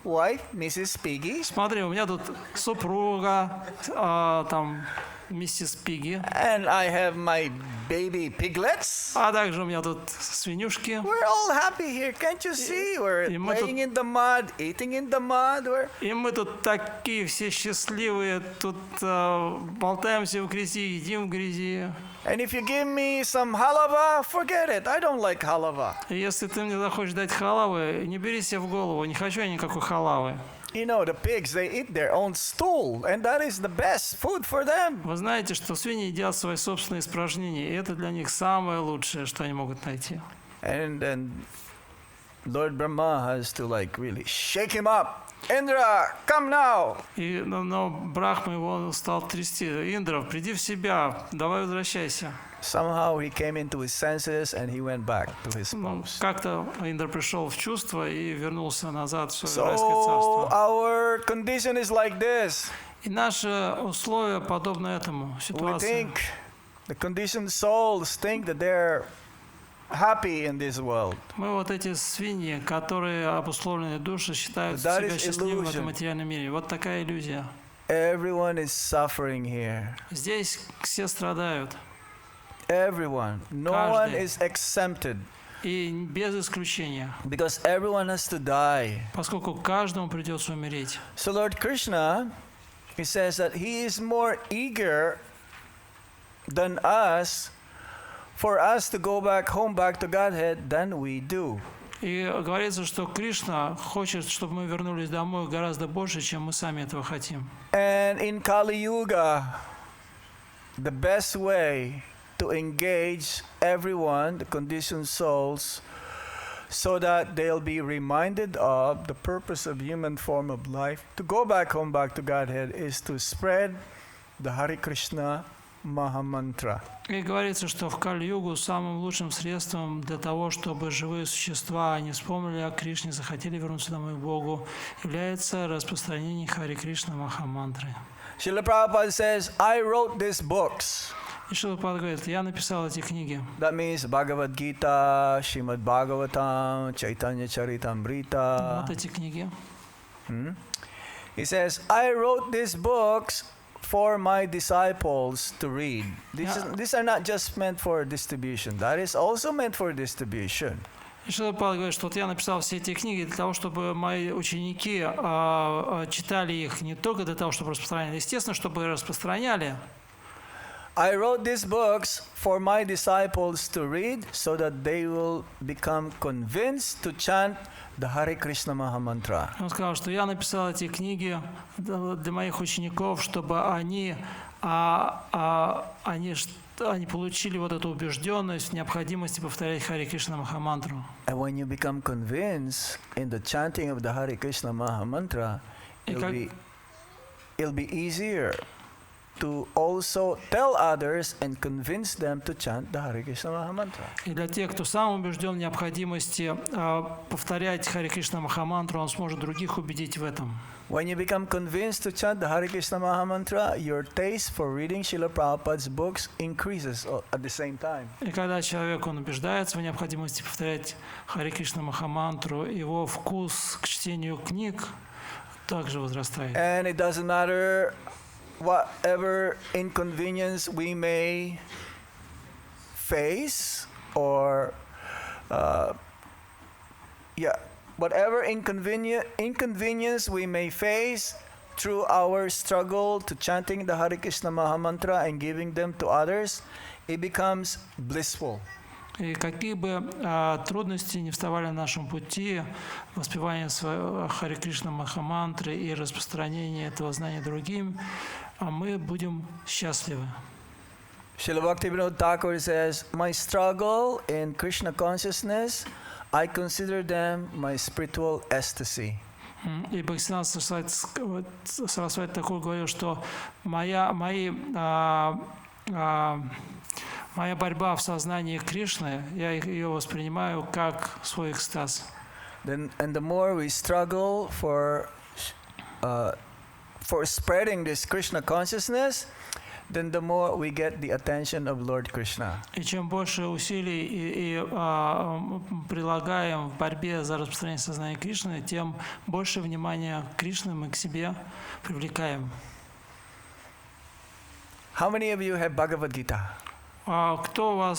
wife, Mrs. Piggy, Смотри, у меня тут супруга, там, миссис Пиги, and I have my baby piglets. а также у меня тут свинюшки. We're all happy here. Can't you see? We're И мы тут- playing in the mud, eating in the mud. И мы тут такие все счастливые, тут болтаемся в грязи, едим в грязи. And if you give me some halava, forget it. I don't like halava. И если ты мне захочешь дать халавы, не бери себе в голову, не хочу я никакой халавы. You know, the pigs, they eat their own stool, and that is the best food for them. Вы знаете, что свиньи едят свои собственные испражнения, и это для них самое лучшее, что они могут найти. And then Lord Brahma has to like really shake him up. Indra, come now. Но Брахма его стал трясти. Индра, приди в себя, давай возвращайся. Somehow he came into his senses and he went back to his post. Как-то Индра пришел в чувство и вернулся назад в свое райское So царство. our condition is like this. И наши условия подобны этому We ситуации. think the conditioned souls think that they're happy in this world. Мы вот эти свиньи, которые обусловленные души, считают That себя is счастливыми в illusion. этом материальном мире. Вот такая иллюзия. Everyone is suffering here. Здесь все страдают. Everyone. No one Каждый. is exempted И без исключения. because everyone has to die. Поскольку каждому придется умереть. So Lord Krishna, he says that he is more eager than us for us to go back home, back to Godhead than we do. И говорится, что Кришна хочет, чтобы мы вернулись домой гораздо больше, чем мы сами этого хотим. And in Kali Yuga, the best way to engage everyone, the conditioned souls, so that they'll be reminded of the purpose of human form of life, to go back home, back to Godhead, is to spread the Hare Krishna Mahamantra. И говорится, что в Кали-югу самым лучшим средством для того, чтобы живые существа они вспомнили о Кришне, захотели вернуться домой к Богу, является распространение Хари Кришна Махамантры. Srila Prabhupada says, I wrote these books. И Шрила Прабхупада говорит, я написал эти книги. That means Bhagavad Gita, Srimad Bhagavatam, Chaitanya Charitamrita. Вот эти книги. He says, I wrote these books for my disciples to read. These are not just meant for distribution. That is also meant for distribution. И Шрила Прабхупада говорит, что вот я написал все эти книги для того, чтобы мои ученики читали их не только для того, чтобы распространяли, естественно, чтобы распространяли. I wrote these books for my disciples to read so that they will become convinced to chant the Hare Krishna Mahamantra. Он сказал, что я написал эти книги для моих учеников, чтобы они получили вот эту убежденность в необходимости повторять Харе Кришна Махамантру. And when you become convinced in the chanting of the Hare Krishna Mahamantra, it'll be easier to also tell others and convince them to chant the Hare Krishna Mahamantra. И для тех, кто сам убежден в необходимости повторять Харе Кришна Махамантру, он сможет других убедить в этом. When you become convinced to chant the Hare Krishna Mahamantra, your taste for reading Srila Prabhupada's books increases at the same time. И когда человек он убеждается в необходимости повторять Харе Кришна Махамантру, его вкус к чтению книг также возрастает. And it doesn't matter whatever inconvenience we may face, or whatever inconvenience we may face through our struggle to chanting the Hare Krishna Mahamantra and giving them to others, it becomes blissful. И какие бы трудности не вставали на нашем пути, воспевание Харе Кришна Махамантры и распространение этого знания другим, мы будем счастливы. Srila Bhaktivinoda Thakur says, my struggle in Krishna consciousness, I consider them my spiritual ecstasy. И Бхактисиданта Сарасвати Тхакур говорил, что моя борьба в сознании Кришны, я ее воспринимаю как свой экстаз. And the more we struggle for spreading this Krishna consciousness, then the more we get the attention of Lord Krishna. И чем больше усилий прилагаем в борьбе за распространение сознания Кришны, тем больше внимания Кришны мы к себе привлекаем. How many of you have Bhagavad Gita? Кто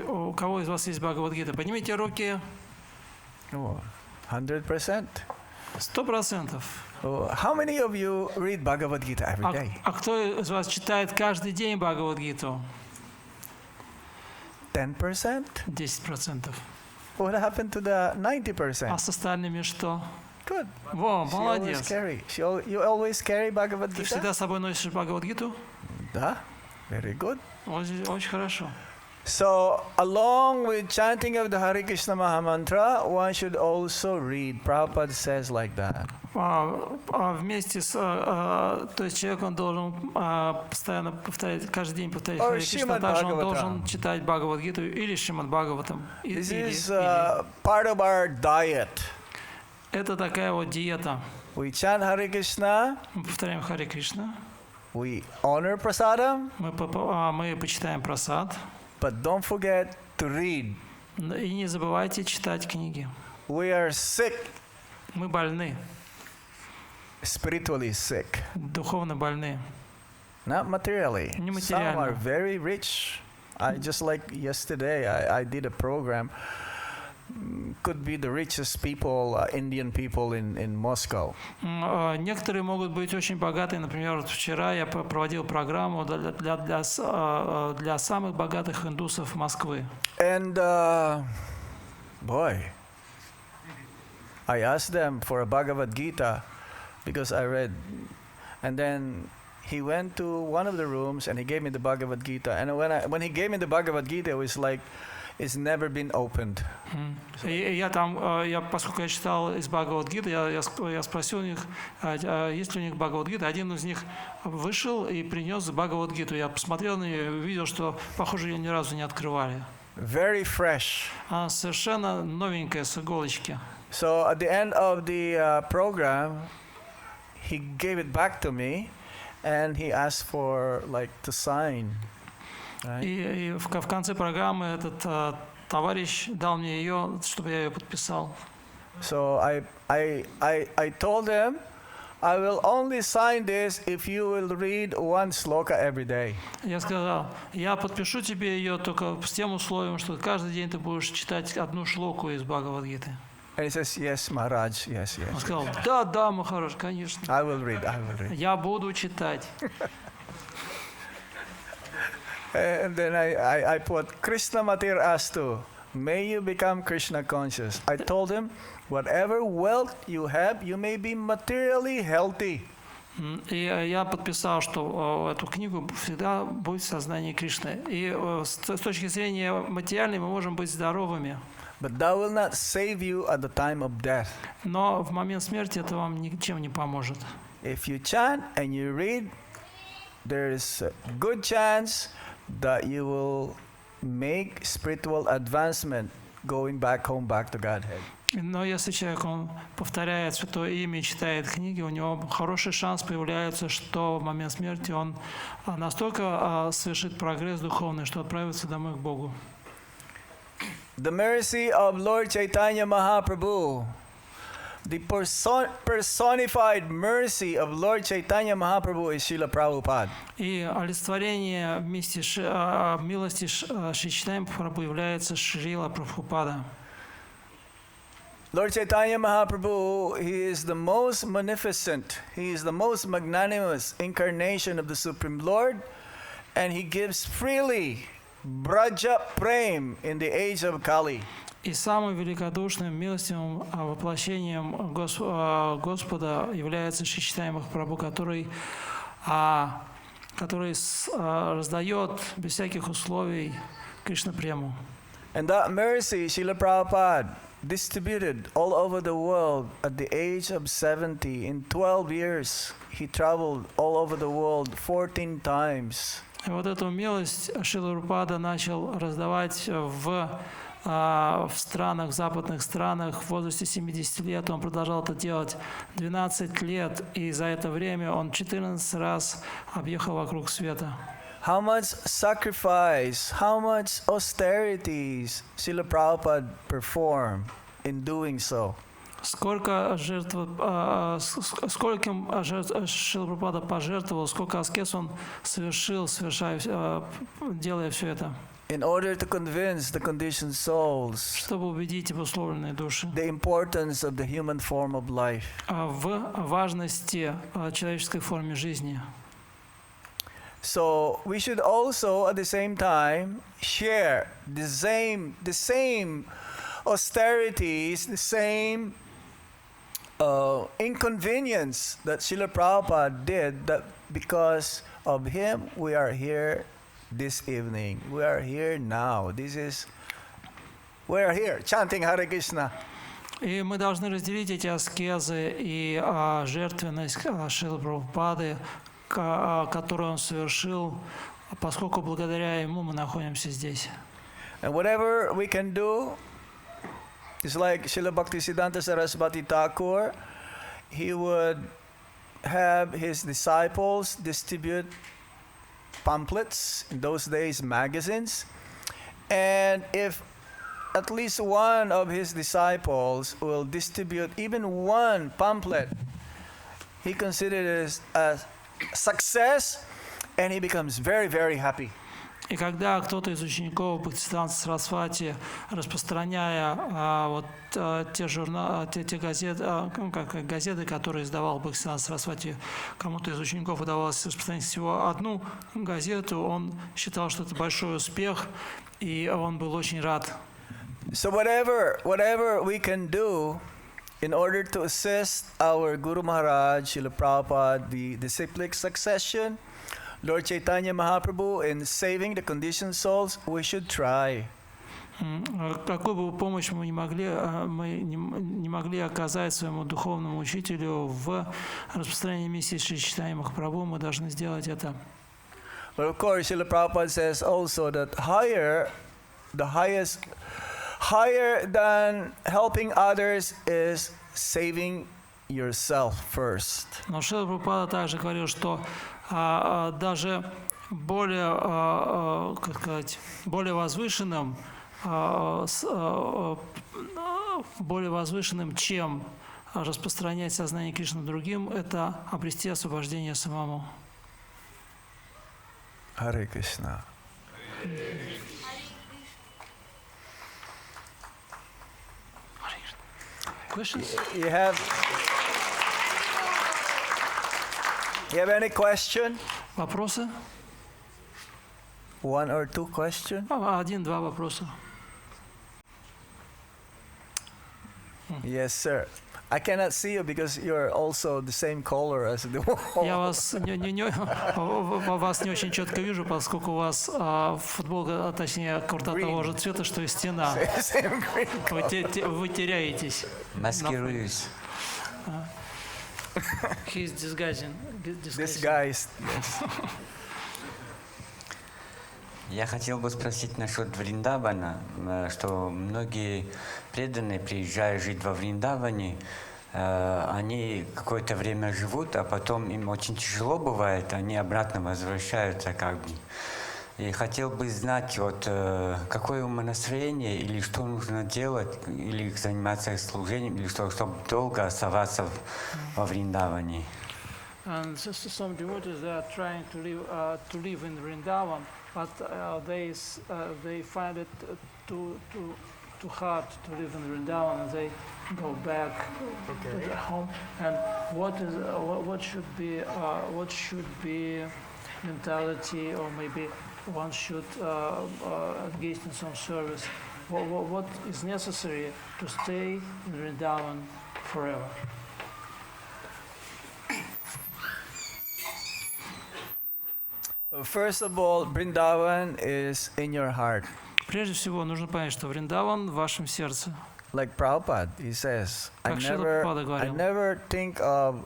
у кого из вас есть Бхагавад-гита? Поднимите руки. 100%. 100%. How many of you read Bhagavad Gita every day? А кто из вас читает каждый день Бхагавад-гиту? 10%? 10%. What happened to the 90%? А с остальными что? Good. Во, She always молодец. carry. You always carry Bhagavad Ты Gita? всегда с собой носишь Бхагавад-гиту? Да. Very good. Очень, очень хорошо. So, along with chanting of the Hare Krishna Mahamantra, one should also read. Prabhupada says like that. Вместе с... то есть человек, он должен постоянно повторять, каждый день повторять Харе Кришна, также он должен читать Бхагавад-гиту или Шримад Бхагаватам. This is part of our diet. Это такая вот диета. We chant Hare Krishna. Мы повторяем Харе Кришна. We honor prasadam. Мы почитаем прасад. But don't forget to read. И не забывайте читать книги. We are sick. Мы больны. Spiritually sick. Духовно больны. Not materially. Не Some are материально. very rich. I just like yesterday, I did a program. Could be the richest people, Indian people in Moscow. Некоторые могут быть очень богатые. Например, вот вчера я проводил программу для самых богатых индусов Москвы. And boy, I asked them for a Bhagavad Gita because I read, and then he went to one of the rooms and he gave me the Bhagavad Gita. And when he gave me the Bhagavad Gita, it was like it's never been opened. Поскольку я читал из Бхагавад-гиты, я спросил у них, есть ли у них Бхагавад-гита. Один из них вышел и принес Бхагавад-гиту. Я посмотрел на нее и увидел, что, похоже, ее ни разу не открывали. Very fresh. Она совершенно новенькая, с иголочки. So at the end of the program, he gave it back to me, and he asked for to sign. Right? И в конце программы этот товарищ дал мне ее, чтобы я ее подписал. So I told him, I will only sign this if you will read one sloka every day. Я сказал, я подпишу тебе ее только с тем условием, что каждый день ты будешь читать одну шлоку из Бхагавад-гиты. And he says, yes, Maharaj, yes. Он сказал, да, Махарадж, конечно. I will read. Я буду читать. And then I put, Krishna Matir Astu, may you become Krishna conscious. I told him, whatever wealth you have, you may be materially healthy. И я подписал, что эту книгу всегда будет в сознании Кришны. И с точки зрения материальной мы можем быть здоровыми. But that will not save you at the time of death. Но в момент смерти это вам ничем не поможет. If you chant and you read, there is a good chance that you will make spiritual advancement going back home, back to Godhead. Но если человек, он повторяет Святое Имя и читает книги, у него хороший шанс появляется, что в момент смерти он настолько совершит прогресс духовный, что отправится домой к Богу. The mercy of Lord Chaitanya Mahaprabhu, the personified mercy of Lord Chaitanya Mahaprabhu is Srila Prabhupada. И олицетворение милости Шри Чайтаньи Махапрабху является Шрила Прабхупада. Lord Chaitanya Mahaprabhu, he is the most magnificent, he is the most magnanimous incarnation of the Supreme Lord, and he gives freely Braja Prem in the age of Kali. И самым великодушным, милостивым воплощением Господа является Шри Чайтанья Махапрабху, который раздает без всяких условий Кришна Прему. And that mercy, Srila Prabhupada distributed all over the world at the age of 70. In 12 years, he traveled all over the world 14 times. И вот эту милость Шрила Прабхупада начал раздавать в странах, в западных странах в возрасте 70 лет. Он продолжал это делать 12 лет, и за это время он 14 раз объехал вокруг света. How much sacrifice, how much austerities Srila Prabhupada performed in doing so. Сколько жертв, скольким Шрила Прабхупада пожертвовал, сколько аскез он совершил, делая все это. In order to convince the conditioned souls, чтобы убедить обусловленные души the importance of the human form of life. В важности человеческой формы жизни. So we should also at the same time share the same austerities, the same inconvenience that Srila Prabhupada did, that because of him we are here this evening. We are here now. We are here chanting Hare Krishna. И мы должны разделить эти аскезы и жертвенность Шрилы Прабхупады, которую он совершил, поскольку благодаря ему мы находимся здесь. And whatever we can do, it's like Srila Bhaktisiddhanta Saraswati Thakur, he would have his disciples distribute pamphlets, in those days magazines, and if at least one of his disciples will distribute even one pamphlet, he considers it as success, and he becomes very, very happy. И когда кто-то из учеников Бхактисиданта Сарасвати, распространяя те газеты, которые издавал Бхактисиданта Сарасвати, кому-то из учеников удавалось распространить всего одну газету, он считал, что это большой успех, и он был очень рад. So whatever we can do in order to assist our Guru Maharaj, Srila Prabhupada, the disciplic succession, Lord Chaitanya Mahaprabhu, in saving the conditioned souls, we should try. Какую бы помощь мы не могли оказать своему духовному учителю в распространении миссии Шри Чайтаньи Махапрабху, мы должны сделать это. But of course, Srila Prabhupada says also that higher than helping others is saving yourself first. Но Шрила Прабхупада также говорил, что даже более возвышенным, чем распространять сознание Кришны другим, это обрести освобождение самому. Харе Кришна. Questions? You have any question? Вопросы? One or two questions? Один-два вопроса. Yes, sir. I cannot see you because you're also the same color as the wall. Я вас не очень четко вижу, поскольку у вас футболка, точнее, куртка того же цвета, что и стена. Вы теряетесь. Маскируюсь. He's disguising. Disguised. Yes. Я хотел бы спросить насчет Вриндавана, что многие преданные, приезжая жить во Вриндаване, они какое-то время живут, а потом им очень тяжело бывает, они обратно возвращаются как бы. И хотел бы знать, какое умонастроение, или что нужно делать, или заниматься служением, или чтобы долго оставаться во Вриндаване. And some devotees, they are trying to live in Vrindavan, but they find it too hard to live in Vrindavan, and they go back to their home. And what should be mentality, or maybe one should engage in some service? What is necessary to stay in Vrindavan forever? First of all, Vrindavan is in your heart. Прежде всего, нужно понять, что Вриндаван в вашем сердце. Like Prabhupada, he says, I говорил. never think of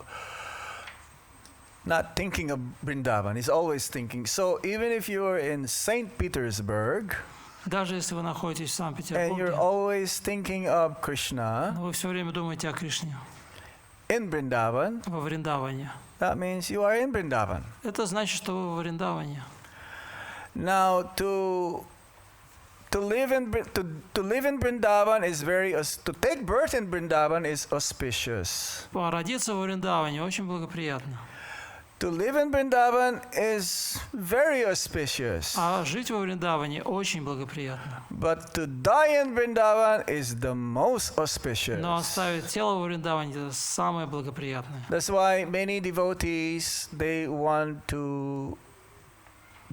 not thinking of Vrindavan. He's always thinking. So even if you're in St. Petersburg, Даже если вы находитесь в and you're Санкт-Петербурге, always thinking of Krishna но вы все время думаете о Кришне, in Vrindavan, во Вриндаване. that means you are in Vrindavan. Это значит, что вы во Вриндаване. Now, to live in Vrindavan is to take birth in Vrindavan is auspicious. Родиться во Вриндаване очень благоприятно. To live in Vrindavan is very auspicious. А жить во Вриндаване очень благоприятно. But to die in Vrindavan is the most auspicious. Но оставить тело во Вриндаване – это самое благоприятное. That's why many devotees, they want to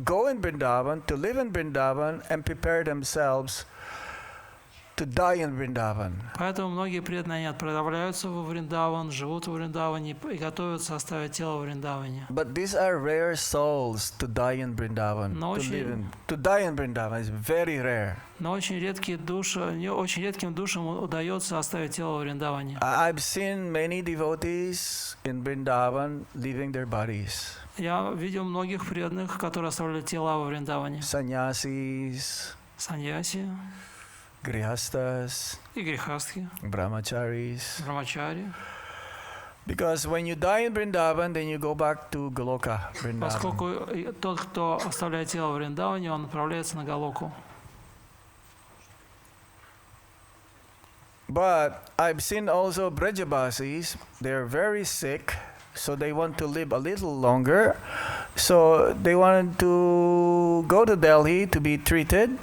go in Vrindavan, to live in Vrindavan, and prepare themselves to die in Vrindavan. Поэтому многие преданные они отправляются во Вриндаван, живут в Вриндаване и готовятся оставить тело в Вриндаване. But these are rare souls to die in Vrindavan. Но To die in Vrindavan is very rare. Но очень редким душам удается оставить тело в Вриндаване. I've seen many devotees in Vrindavan leaving their bodies. Я видел многих преданных, которые оставляли тела во Вриндаване. Sannyasis, Саньяси grihastas, и грехастхи, brahmacharis. брамачари. Because when you die in Vrindavan, then you go back to Goloka, Vrindavan. Поскольку тот, кто оставляет тело в Вриндаване, он отправляется на Галоку. But I've seen also Brajabasis, they're very sick, so they want to live a little longer. So they wanted to go to Delhi to be treated,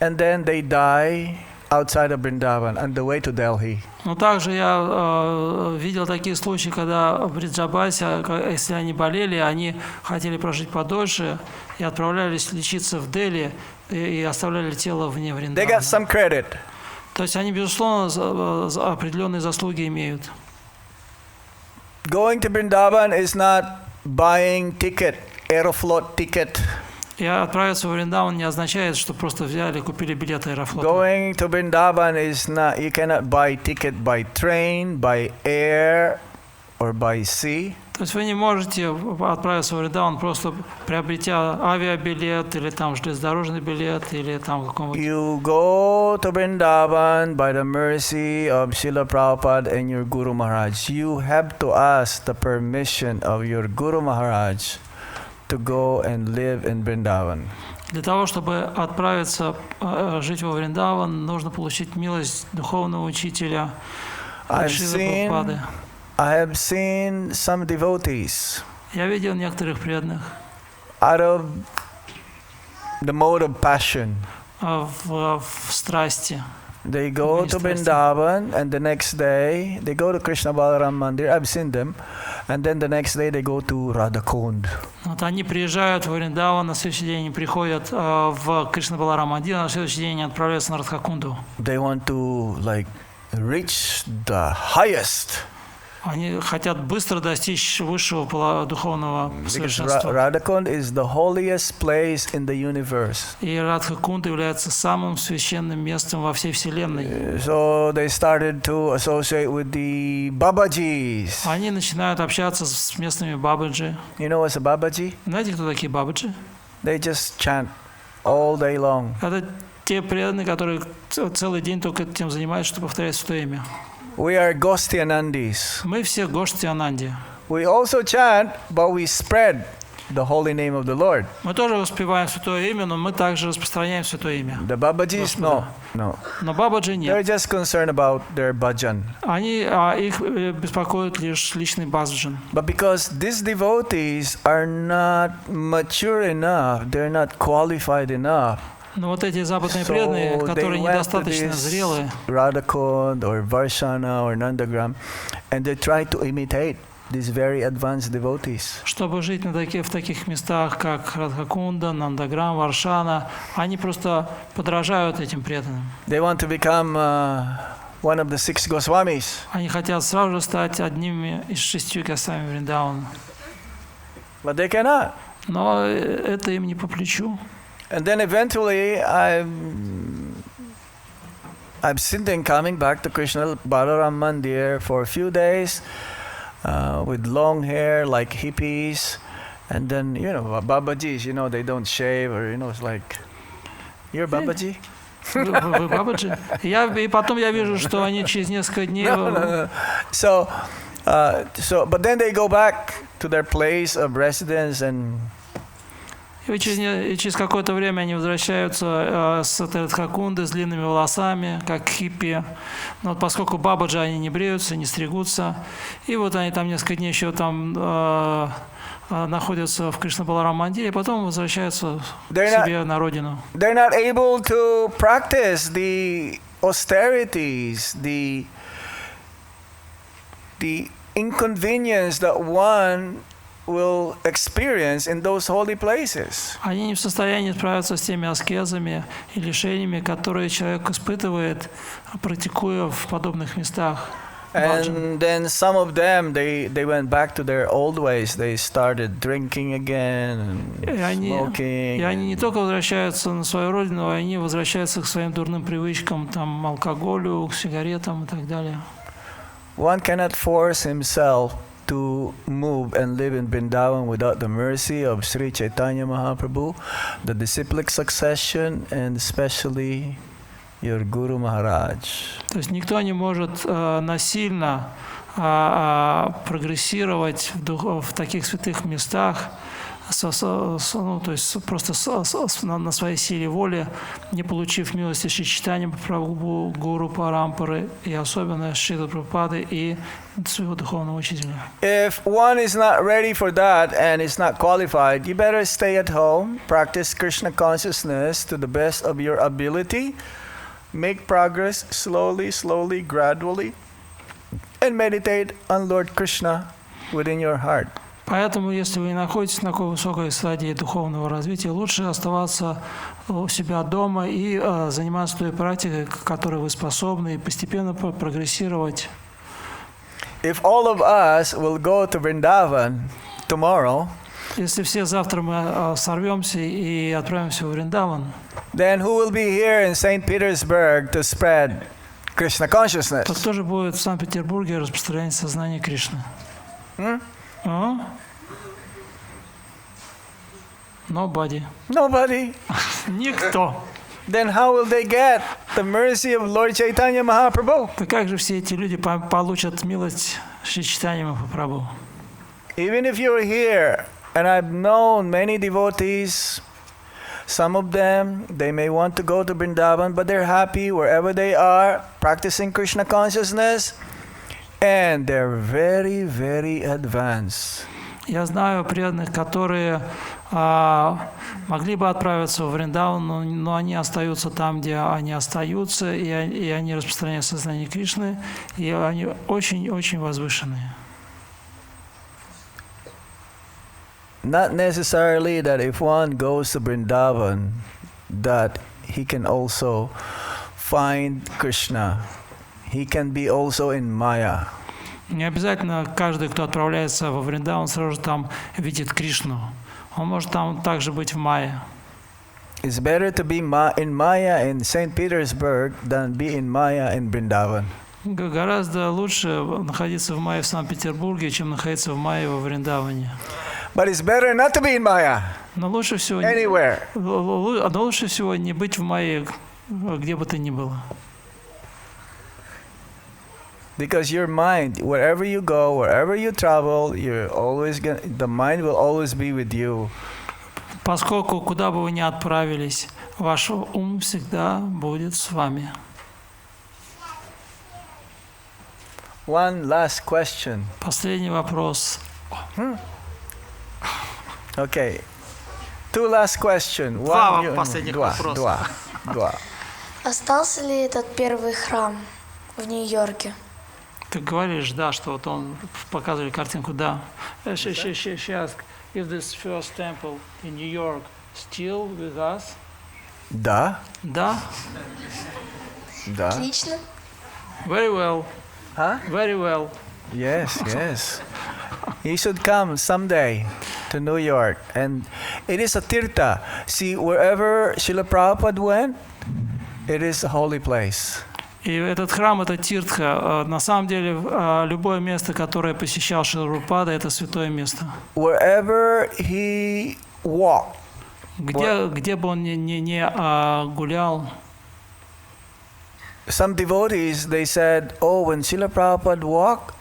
and then they die outside of Vrindavan on the way to Delhi. Но также я видел такие случаи, когда в Бриджабасе, если они болели, они хотели прожить подольше и отправлялись лечиться в Дели и оставляли тело вне They got Вриндавана. some credit. То есть они, безусловно, определенные заслуги имеют. Going to Vrindavan is not buying ticket, Aeroflot ticket. И отправиться в Вриндаван не означает, что просто взяли, купили билет Аэрофлота. Going to Vrindavan is not, you cannot buy ticket by train, by air, or by sea. То есть вы не можете отправиться в Вриндаван, просто приобретя авиабилет, или там железнодорожный билет, или там какой-нибудь. You go to Vrindavan by the mercy of Srila Prabhupada and your Guru Maharaj. You have to ask the permission of your Guru Maharaj to go and live in Vrindavan. Для того, чтобы отправиться жить во Вриндаван, нужно получить милость духовного учителя Шрилы Прабхупады. I have seen some devotees Я видел некоторых преданных out of the mode of passion. в страсти. They go to Vrindavan and the next day they go to Krishna Balaram Mandir. I've seen them. And then the next day they go to Radhakund. Вот они приезжают в Вриндаван, на следующий день они приходят в Кришна Баларам Мандир, на следующий день они отправляются на Радхакунду. They want to like reach the highest. Они хотят быстро достичь высшего духовного совершенства. Radhakund is the holiest place in the universe. И Радхакунд является самым священным местом во всей вселенной. So they started to associate with the Babajis. Они начинают общаться с местными бабаджи. You know what's a Babaji? Знаете, кто такие бабаджи? They just chant all day long. Это те преданные, которые целый день только тем занимаются, что повторяют святое имя. We are Gostyanandis. Мы все Гошти Ананди. We also chant, but we spread the holy name of the Lord. Мы тоже воспеваем святое имя, но мы также распространяем святое имя. The Babajis, no. Но бабаджи They're нет. just concerned about their bhajan. Их беспокоит лишь личный баджан. But because these devotees are not mature enough, they're not qualified enough. Но вот эти западные преданные, которые недостаточно зрелые, Radhakund or Varshana or Nandagram, and they try to imitate these very advanced devotees. чтобы жить в таких местах, как Радхакунда, Нандаграм, Варшана, они просто подражают этим преданным. They want to become one of the 6 Goswamis. Они хотят сразу же стать одними из 6 Госвами Вриндавана. But they cannot. Но это им не по плечу. And then eventually I've seen them coming back to Krishna Balaram Mandir for a few days with long hair like hippies. And then, you know, Babajis, you know, they don't shave or, you know, it's like, you're Babaji? Вы бабаджи? И потом я вижу, что они через несколько дней... So, but then they go back to their place of residence and... И через какое-то время они возвращаются с Радхакунды с длинными волосами, как хиппи. Но вот поскольку бабаджи, они не бреются, не стригутся. И вот они там несколько дней еще там находятся в Кришна Баларам Мандире, и потом возвращаются к себе на родину. They're not able to practice the austerities, the inconvenience that one will experience in those holy places. Они не в состоянии справиться с теми аскезами и лишениями, которые человек испытывает, практикуя в подобных местах. And then some of them, they went back to their old ways. They started drinking again, and smoking. И они не только возвращаются на свою родину, они возвращаются к своим дурным привычкам, там, алкоголю, к сигаретам и так далее. One cannot force himself to move and live in Vrindavan without the mercy of Sri Chaitanya Mahaprabhu, the disciplic succession, and especially your Guru Maharaj. То есть никто не может насильно прогрессировать в таких святых местах, то есть просто на своей силе воли, не получив милости Шри Чайтаньи Прабху, Гуру Парампары и особенно Шрилы Прабхупады и своего духовного учителя. If one is not ready for that and is not qualified, you better stay at home, practice Krishna consciousness to the best of your ability, make progress slowly, gradually, and meditate on Lord Krishna within your heart. Поэтому, если вы не находитесь на такой высокой стадии духовного развития, лучше оставаться у себя дома и заниматься той практикой, к которой вы способны, и постепенно прогрессировать. If all of us will go to Vrindavan tomorrow, если все завтра мы сорвемся и отправимся в Вриндаван, then who will be here in St. Petersburg to spread Krishna consciousness? то кто же будет в Санкт-Петербурге распространять сознание Кришны? Nobody. Nobody. Никто. Then how will they get the mercy of Lord Chaitanya Mahaprabhu? То как же все эти люди получат милость Шри Чайтаньи Махапрабху? Even if you're here, and I've known many devotees, some of them, they may want to go to Vrindavan, but they're happy wherever they are, practicing Krishna consciousness, and they're very, very advanced. Я знаю преданных, которые могли бы отправиться в Вриндаван, но они остаются там, где они остаются, и они распространяют сознание Кришны, и они очень-очень возвышенные. Not necessarily that if one goes to Vrindavan, that he can also find Krishna. He can be also in Maya. Не обязательно каждый, кто отправляется во Вриндаван, сразу же там видит Кришну. Он может там также быть в Майе. It's better to be in Maya in St. Petersburg than be in Maya in Vrindavan. Гораздо лучше находиться в Майе в Санкт-Петербурге, чем находиться в Майе во Вриндаване. But it's better not to be in Maya. Но лучше всего не быть в Майе, где бы то ни было. Because your mind, wherever you go, wherever you travel, the mind will always be with you. Поскольку куда бы вы ни отправились, ваш ум всегда будет с вами. One last question. Последний вопрос. Okay. Two last questions. Два последних вопроса. Два. Остался ли этот первый храм в Нью-Йорке? Ты говоришь, да, что вот он показывали картинку, да. She asked if this first temple in New York still with us. Да. Да. Да. Отлично. Very well. Huh? Very well. Yes. You should come someday to New York. And it is a tirtha. See, wherever Srila Prabhupada went, it is a holy place. И этот храм — это тиртха. На самом деле, любое место, которое посещал Шрила Прабхупада, это святое место. Wherever he walked. Где бы он не гулял. Some devotees, they said, when Srila Prabhupada walked,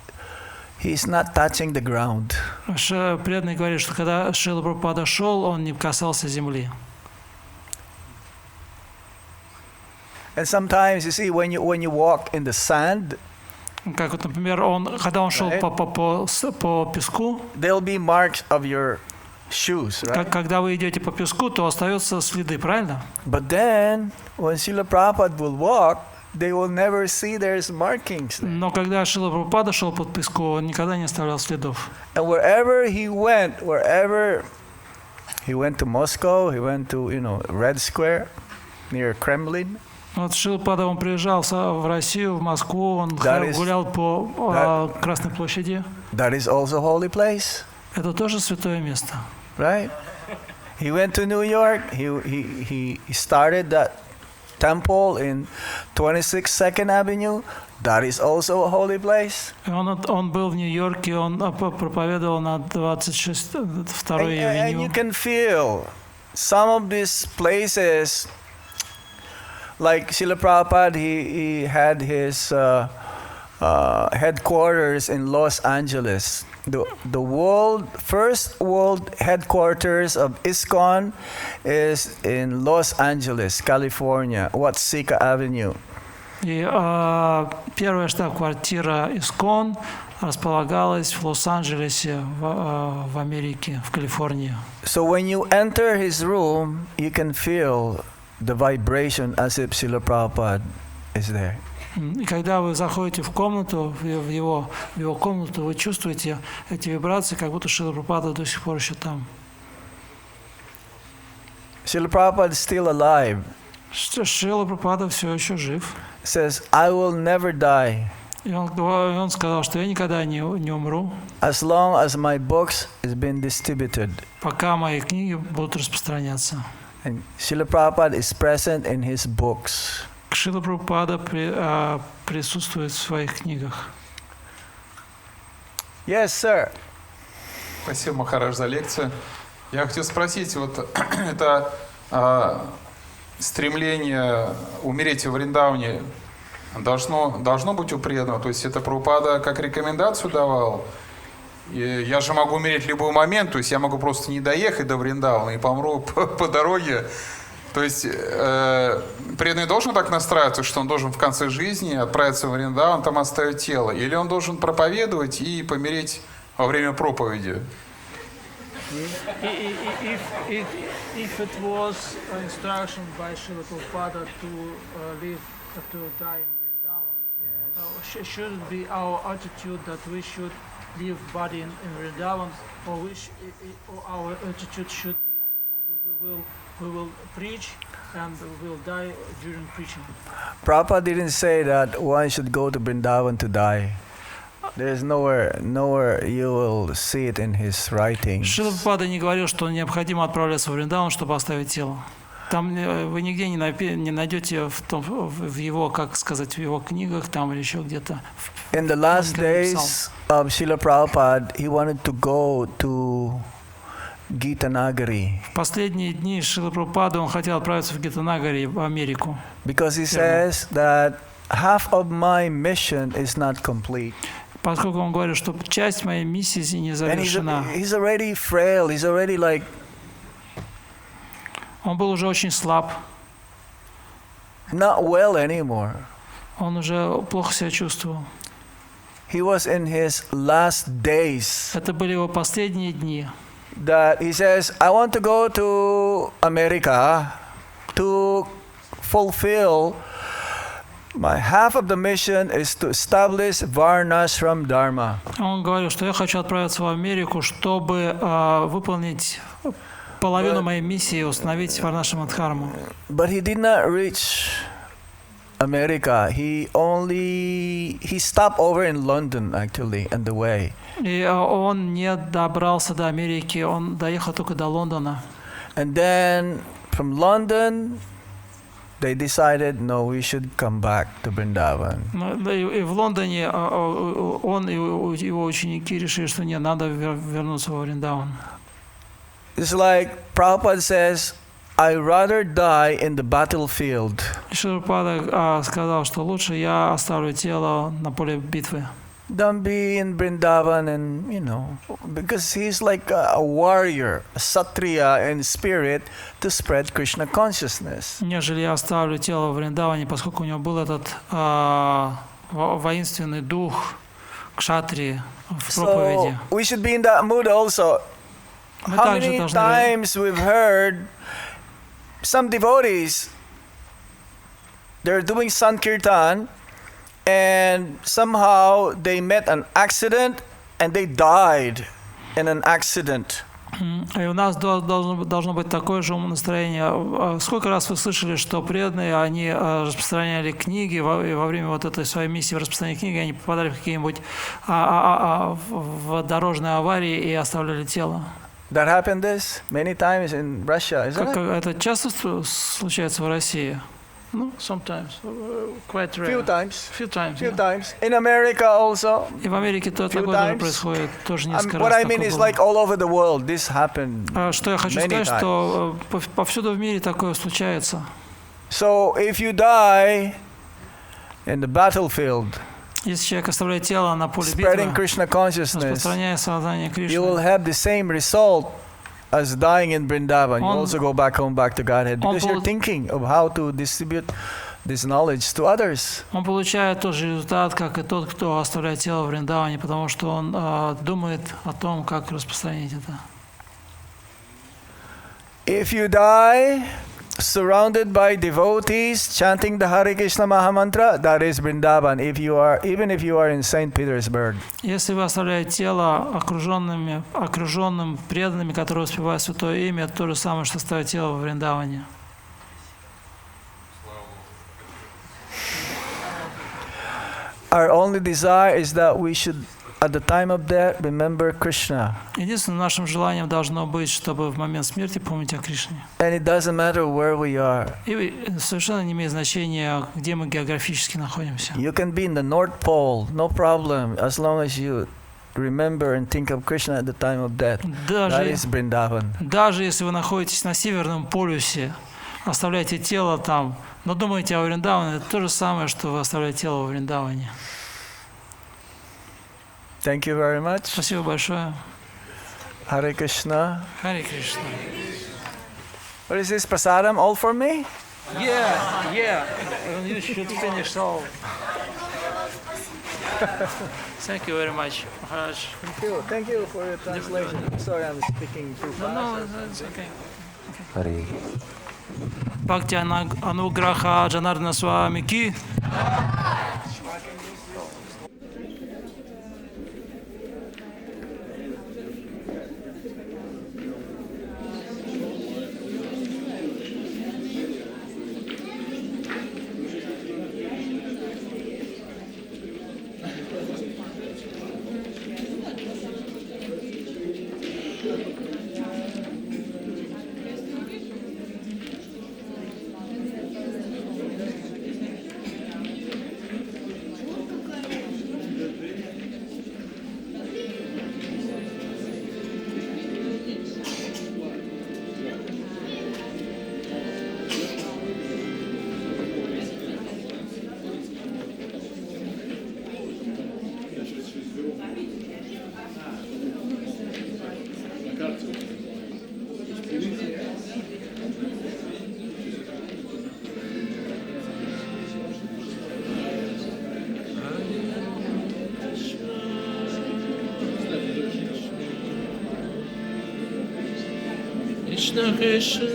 he's not touching the ground. Преданные говорят, что когда Шрила Прабхупада шел, он не касался земли. And sometimes, you see, when you walk in the sand, как вот, например, когда он шел по песку, there'll be marks of your shoes, right? Когда вы идете по песку, то остаются следы, правильно? But then, when Srila Prabhupada will walk, they will never see there's markings there. Но когда Шрила Прабхупада шел по песку, он никогда не оставлял следов. And wherever he went to Moscow, he went to, Red Square near Kremlin. Вот Шрила Прабхупада, он приезжал в Россию, в Москву, он гулял по Красной площади. That is also holy place. Это тоже святое место. Right? He went to New York. He started that temple in 26 Second Avenue. That is also a holy place. Он был в Нью-Йорке, он проповедовал на 26-й And you авеню. can feel some of these places, like Srila Prabhupada, he had his headquarters in Los Angeles. The first world headquarters of ISKCON is in Los Angeles, California, Watsika Avenue. И первая штаб-квартира ИСККОН располагалась в Лос-Анджелесе, в Америке, в Калифорнии. So when you enter his room, you can feel the vibration as if Srila Prabhupada is there. И когда вы заходите в комнату, в его комнату, вы чувствуете эти вибрации, как будто Шрила Прабхупада до сих пор еще там. Srila Prabhupada is still alive. Шрила Прабхупада все еще жив. Says, I will never die И он сказал, что я никогда не умру, as long as my books has been distributed. пока мои книги будут распространяться. And Srila Prabhupada is present in his books. Шрила Прабхупада присутствует в своих книгах. Yes, sir. Спасибо, Махарадж, за лекцию. Я хотел спросить, вот это стремление умереть в Вриндаване должно быть у преданного? То есть это Прабхупада как рекомендацию давал? И я же могу умереть в любой момент, то есть я могу просто не доехать до Вриндавана и помру по дороге. То есть преданный должен так настраиваться, что он должен в конце жизни отправиться в Вриндаван, там оставить тело? Или он должен проповедовать и помереть во время проповеди? If it was an instruction by Srila Prabhupada to die in Vrindavan, should it be our attitude that we should leave body in Vrindavan, or our attitude should be we will preach and we will die during preaching? Prabhupada didn't say that one should go to Vrindavan to die. There's nowhere you will see it in his writings. Шрила Прабхупада не говорил, что необходимо отправляться в Вриндаван, чтобы оставить тело. Там вы нигде не найдете в его, как сказать, в его книгах там или еще где-то. In the last days of Srila Prabhupada, he wanted to go to Gitanagari. В последние дни Шрила Прабхупады он хотел отправиться в Гитанагари, в Америку. Because he says that half of my mission is not complete. Поскольку он говорит, что часть моей миссии не завершена. He's already frail. He's already like. Он был уже очень слаб. Not well anymore. Он уже плохо себя чувствовал. He was in his last days. Это были его последние дни. That he says, I want to go to America to fulfill my half of the mission is to establish Varnashram Dharma. Он говорил, что я хочу отправиться в Америку, чтобы выполнить половину моей миссии, установить Варнашрам-дхарму. But he did not reach America. He stopped over in London actually on the way. И он не добрался до Америки, он доехал только до Лондона. And then from London they decided, no, we should come back to Vrindavan. И в Лондоне он и его ученики решили, что не надо вернуться во Вриндаван. It's like Prabhupada says, I rather die in the battlefield. Шрила Прабхупада сказал, что лучше я оставлю тело на поле битвы. Don't be in Vrindavan and, because he's like a warrior, a Kshatriya in spirit to spread Krishna consciousness. Нежели я оставлю тело в Вриндаване, поскольку у него был этот воинственный дух кшатрии в проповеди. So we should be in that mood also. How many times we've heard some devotees, they're doing Sankirtan, and somehow they met an accident, and they died in an accident. И у нас должно быть такое же настроение. Сколько раз вы слышали, что преданные, они распространяли книги, и во время вот этой своей миссии в распространении книги они попадали в какие-нибудь в дорожные аварии и оставляли тело. That happened this many times in Russia, isn't it? Это часто случается в России? No, sometimes, quite rare. Few times. Few times. Few times. In America also. И в Америке такое тоже происходит, тоже несколько раз. What I mean is like all over the world, this happened. Что я хочу сказать, что повсюду в мире такое случается. So if you die in the battlefield, если человек оставляет тело на поле spreading битвы, Krishna consciousness, распространяя сознание Кришны, you will have the same result as dying in Vrindavan. You also go back home, back to Godhead, because you're thinking of how to distribute this knowledge to others. Он получает тот же результат, как и тот, кто оставляет тело в Вриндаване, потому что он думает о том, как распространить это. If you die surrounded by devotees chanting the Hare Krishna Mahamantra, that is Vrindavan. Even if you are in Saint Petersburg. Если вы оставляете тело окруженным преданными, которые воспевают святое имя, это то же самое, что оставить тело во Вриндаване. Our only desire is that we should, at the time of death, remember Krishna. Единственным нашим желанием должно быть, чтобы в момент смерти помнить о Кришне. And it doesn't matter where we are. И совершенно не имеет значения, где мы географически находимся. You can be in the North Pole, no problem, as long as you remember and think of Krishna at the time of death. That is Vrindavan. Даже если вы находитесь на Северном полюсе, оставляете тело там, но думаете о Вриндаване, это то же самое, что вы оставляете тело во Вриндаване. Thank you very much. Спасибо большое. Hare Krishna. Hare Krishna. What is this, prasadam? All for me? Yeah. You should finish all. Thank you very much, Maharaj. Thank you for your translation. Sorry, I'm speaking too fast. No, it's okay. Hare. Bhakti Ануграха Джанардана Свами Ки. Krishna Krishna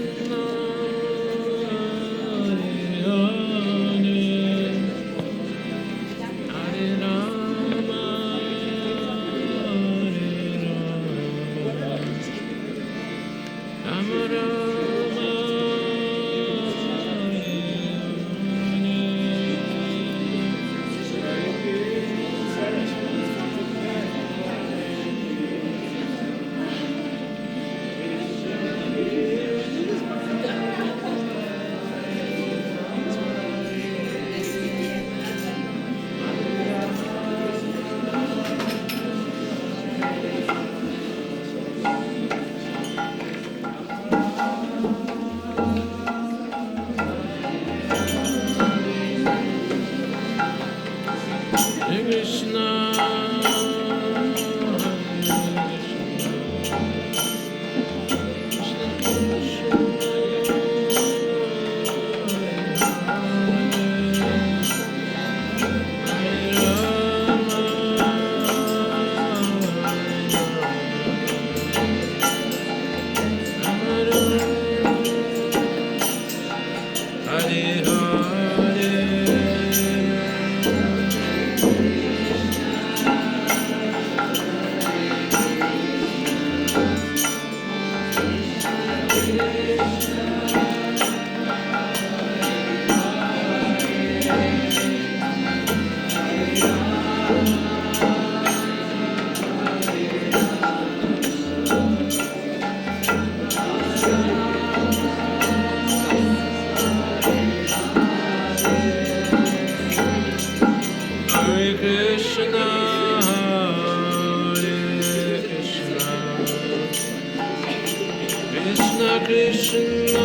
Krishna,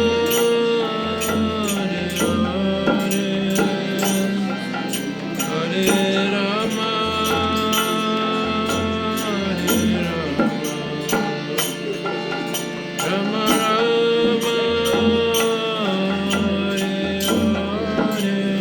Hare Rama, Rama Rama, Hare Hare.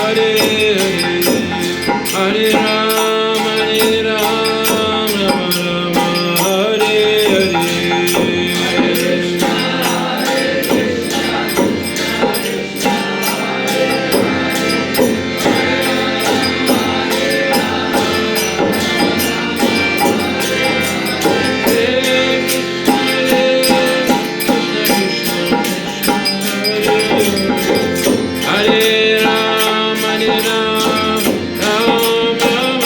Hare Ram, Hare Ram, Ram Ram, Hare Hare. Hare Ram, Hare Ram, Ram Ram.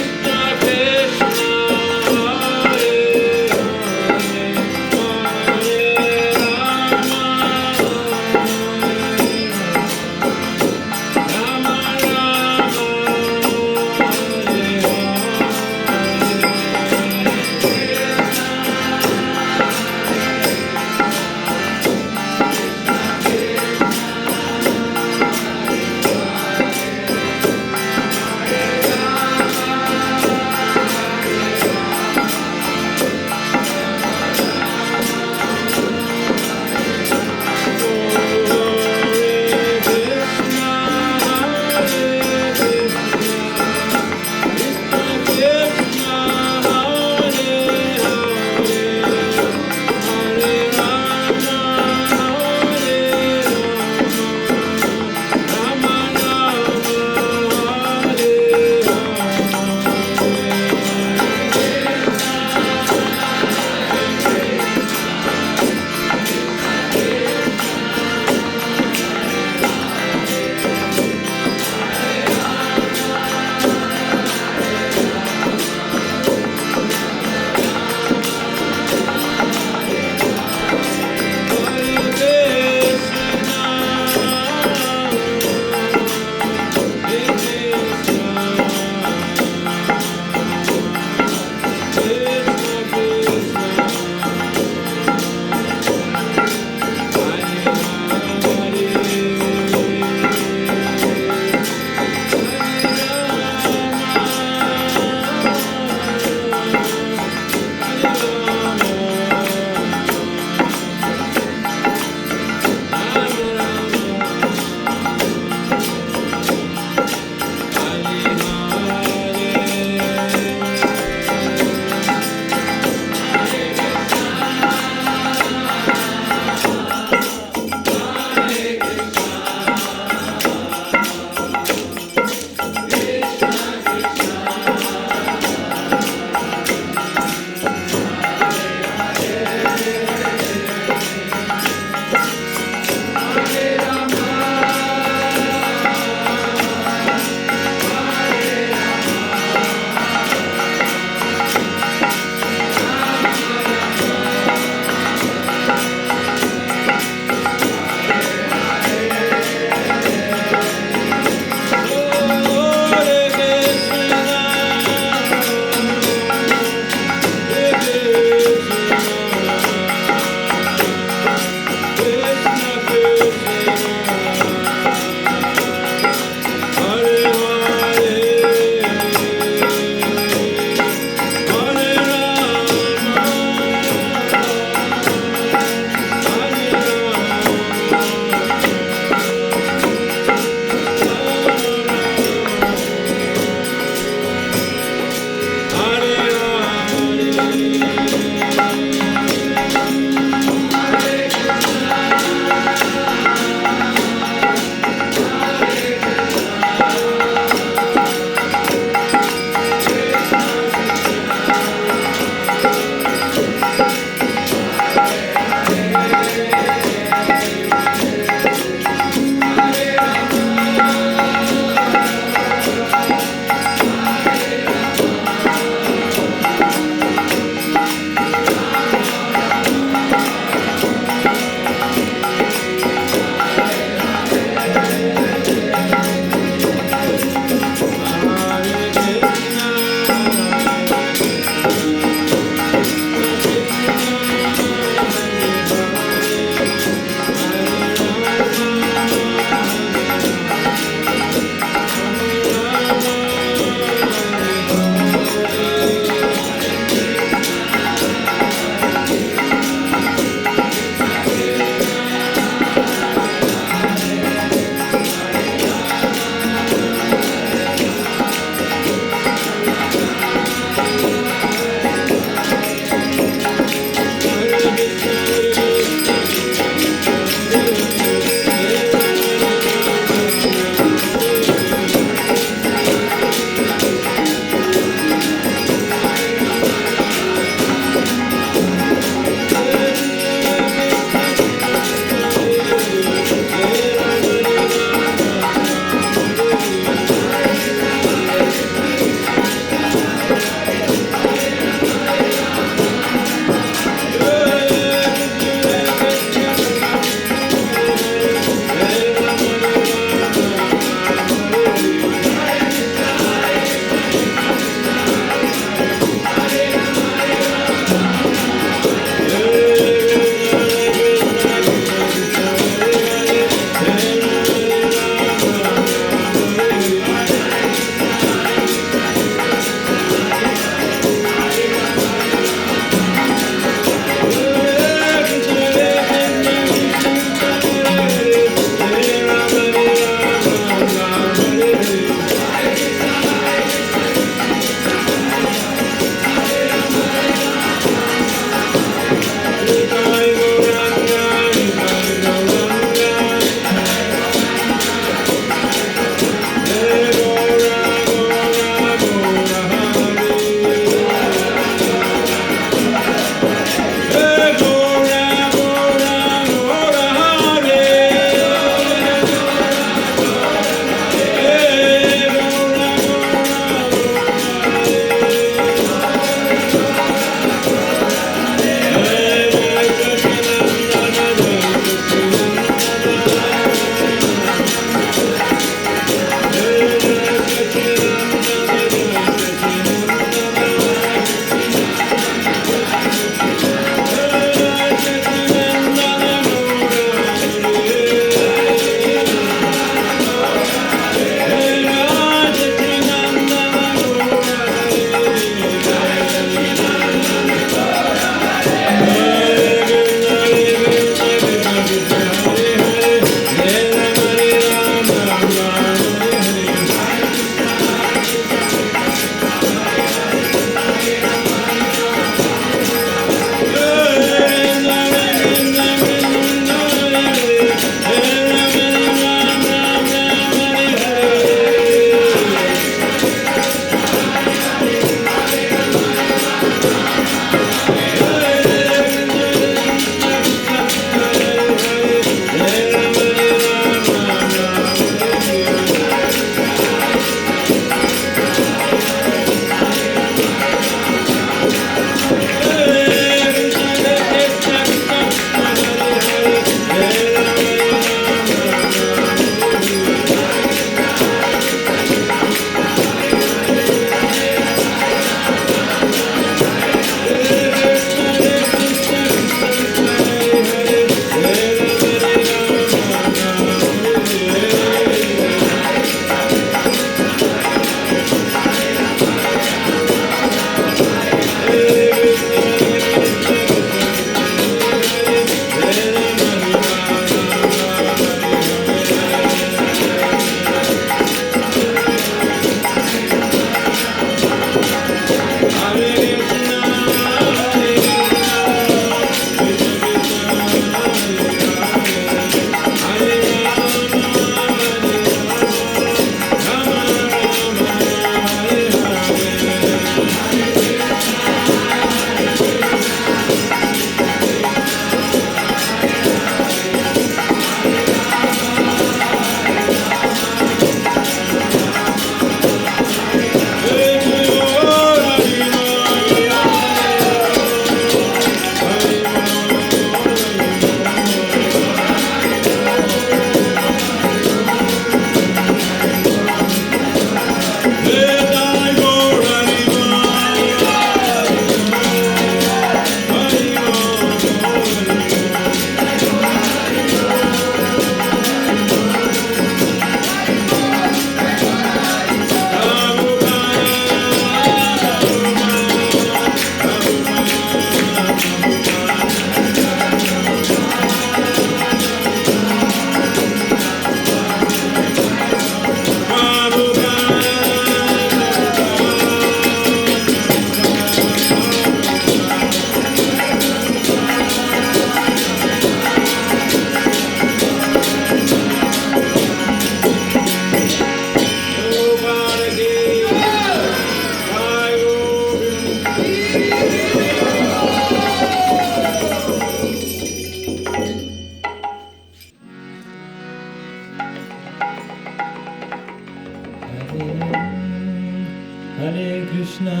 Hare Krishna,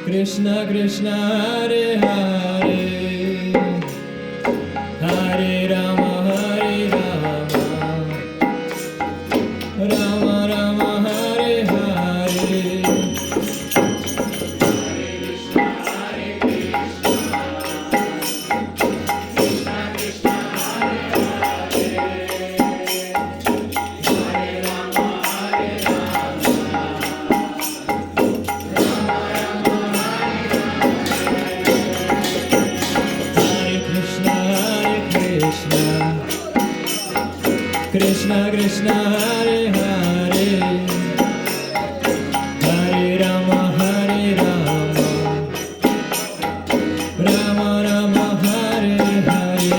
Krishna Krishna, Hare Hare, Hare Rama, Rama Rama, Hare Hare. Krishna Krishna, Hare Hare, Hare Rama, Rama Rama, Hare Hare.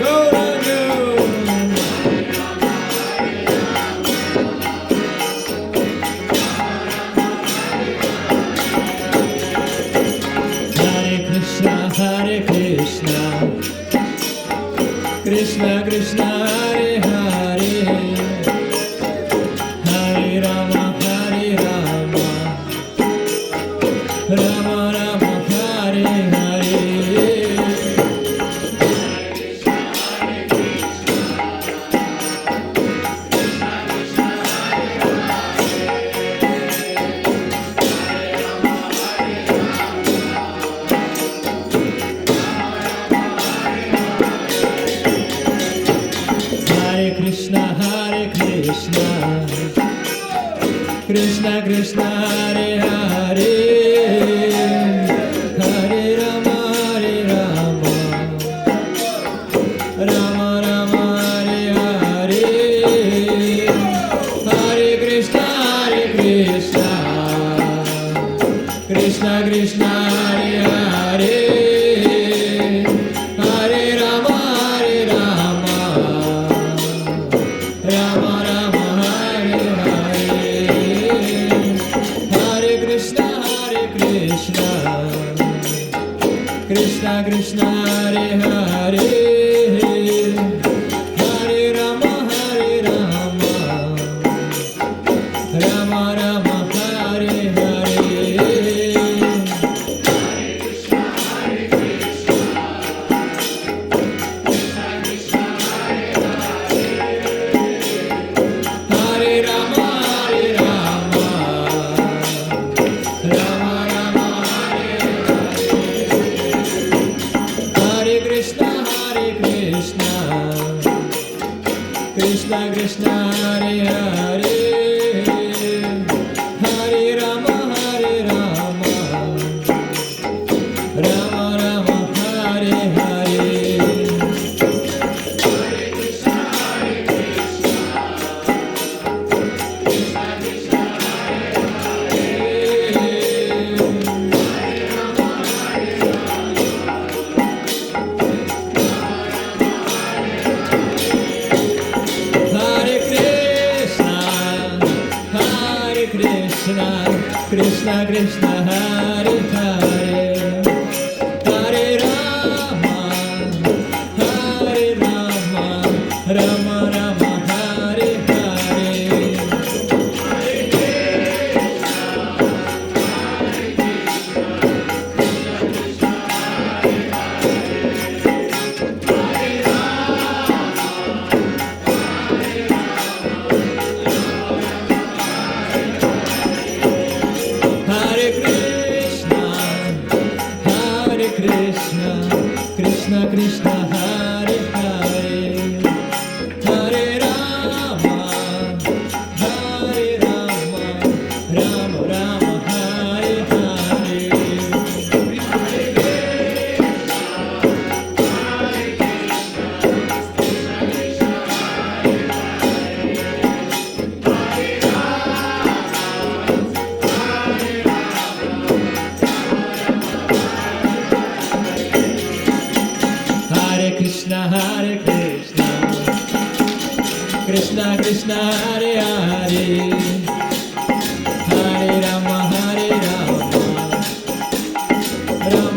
Gaura Hare Krishna, Krishna Krishna, Hare Hare, Hare Rama, Rama Rama, Hare Hare. Hare Krishna, Krishna Krishna, Hare Hare, Hare Rama, Rama Rama, Hare Hare, Hare Krishna, Krishna Krishna, Hare Hare, Hare Rama, Rama Rama, Hare Hare, Hare Krishna, Krishna Krishna, Hare Hare, Hare Rama, Rama Rama, Hare Hare. Hare Rama, Rama Rama, Hare Krishna, Krishna Krishna, Hare Hare, Hare Rama, Rama Rama, Hare Hare. Krishna Krishna, Hare Hare, Hare Rama, Rama Rama, Hare Hare. Krishna Krishna, Hare Hare, Hare Rama, Rama Rama, Hare Hare. Hare Krishna, Krishna Krishna, Hare Hare, Hare Rama, Rama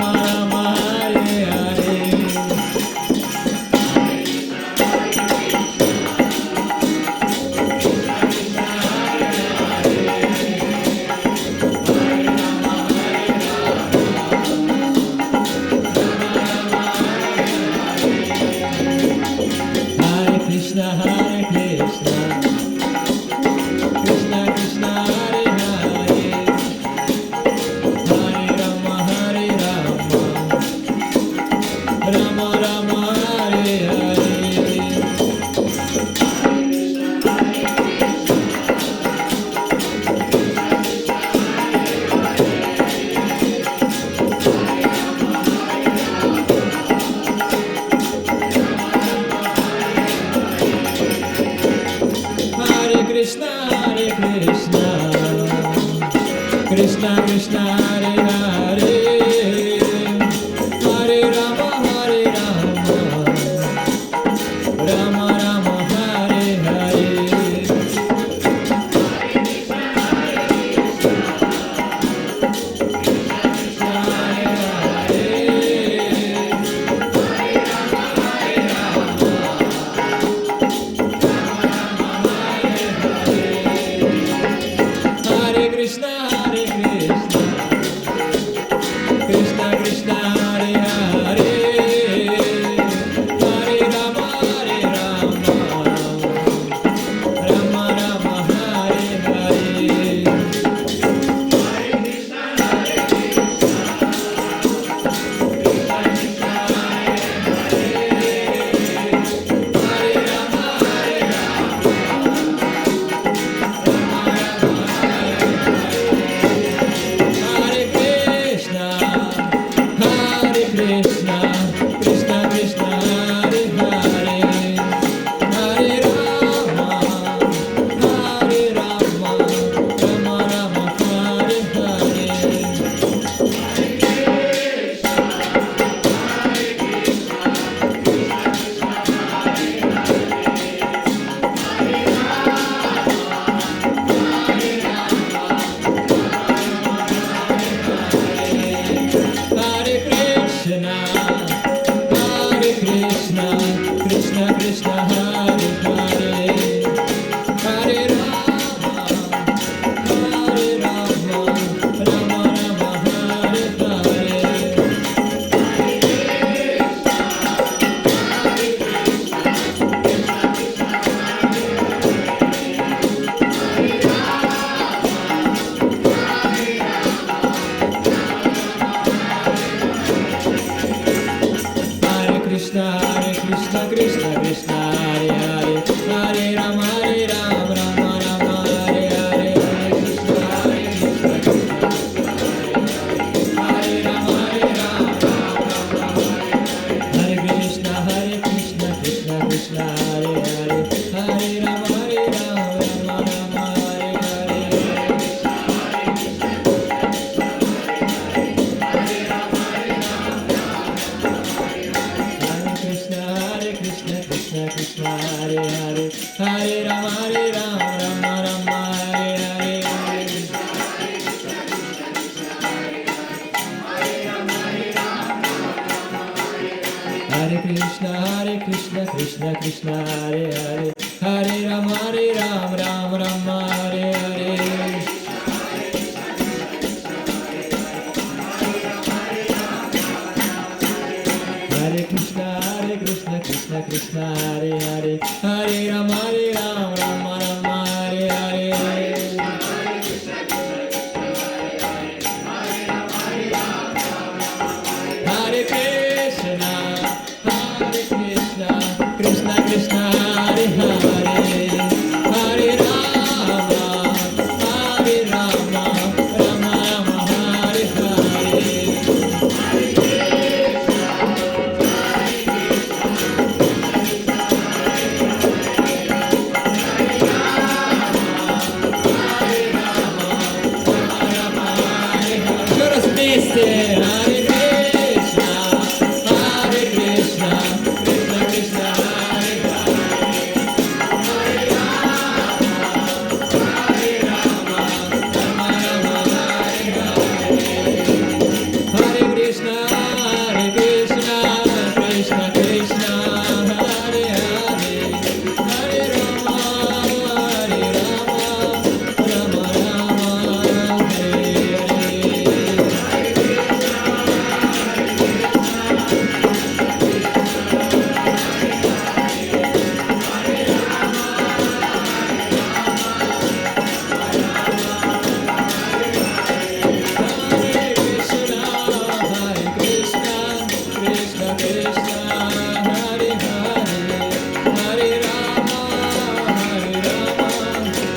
Krishna Krishna Hare Hare Hare Rama Rama Rama Hare Hare Hare Krishna, Hare Krishna, Krishna Krishna, Hare Hare, Hare Rama, Rama Rama, Hare Hare. Hare Krishna, Krishna Krishna, Hare Hare, Hare Rama, Rama Rama, Hare Hare. Hare Krishna, Krishna Krishna, Hare Hare, Hare Rama, Rama Rama, Hare Hare, Hare Krishna, Hare Rama, Hare Krishna, Krishna Krishna, Hare Hare, Hare Rama, Rama Rama, Hare Hare. Hare Krishna, Krishna Krishna, Hare Hare, Hare Rama, Rama Rama, Hare Hare. Hare Krishna, Krishna Krishna, Hare Hare, Hare Rama, Rama Rama, Hare Hare. Hare Krishna, Krishna Krishna, Hare Hare, Hare Rama, Rama Rama, Hare Hare. Hare Krishna, Krishna Krishna, Hare Hare, Hare Rama, Rama Rama, Hare Hare. Еще раз вместе. Hare Krishna, Krishna Krishna, Hare Hare, Hare Rama, Rama Rama, Hare Hare. Hare Krishna, Krishna Krishna, Hare Hare, Hare Rama,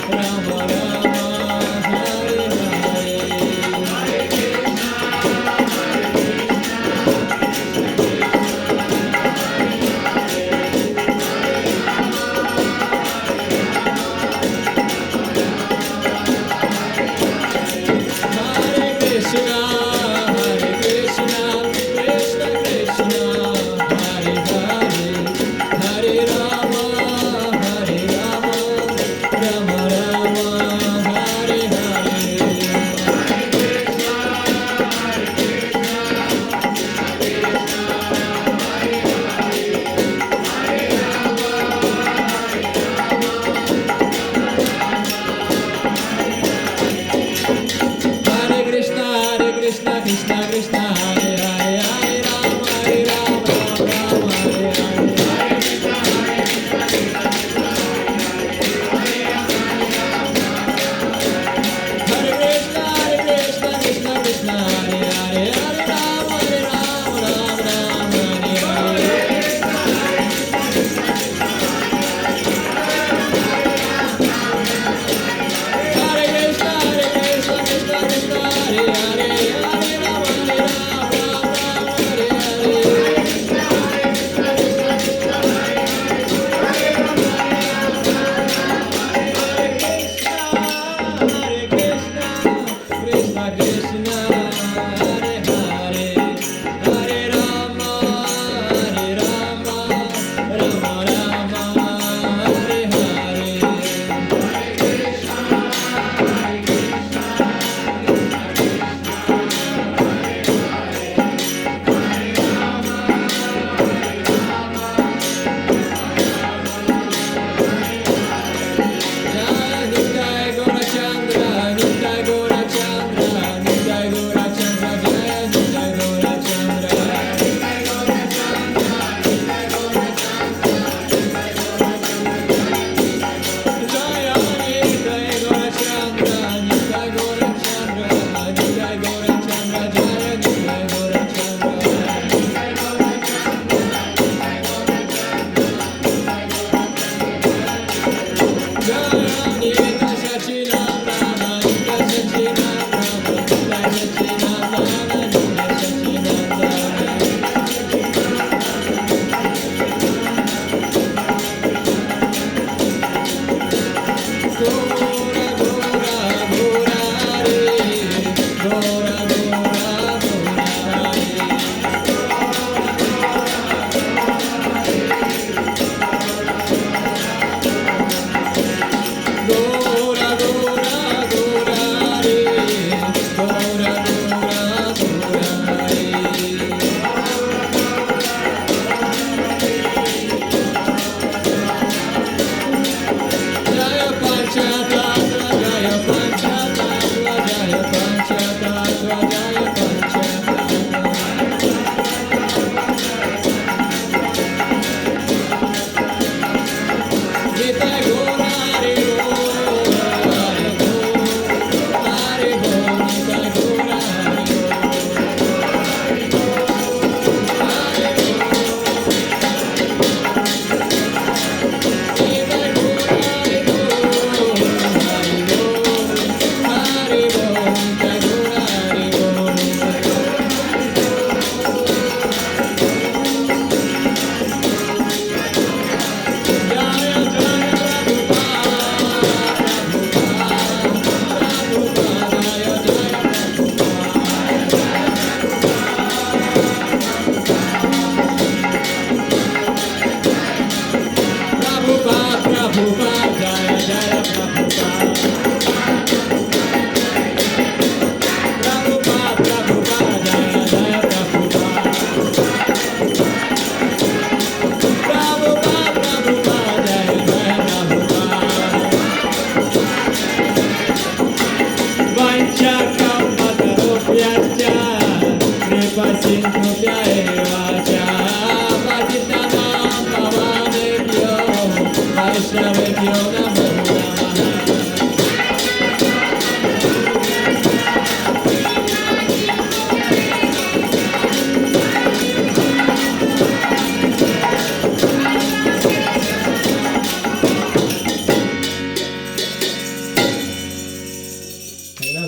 Rama Rama, Hare Krishna, Krishna Krishna,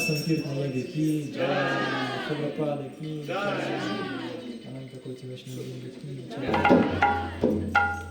Санкиртана Йоги ки джай, Прабхупада ки джай, Ананта Коти Вайшнава Вринда ки джай.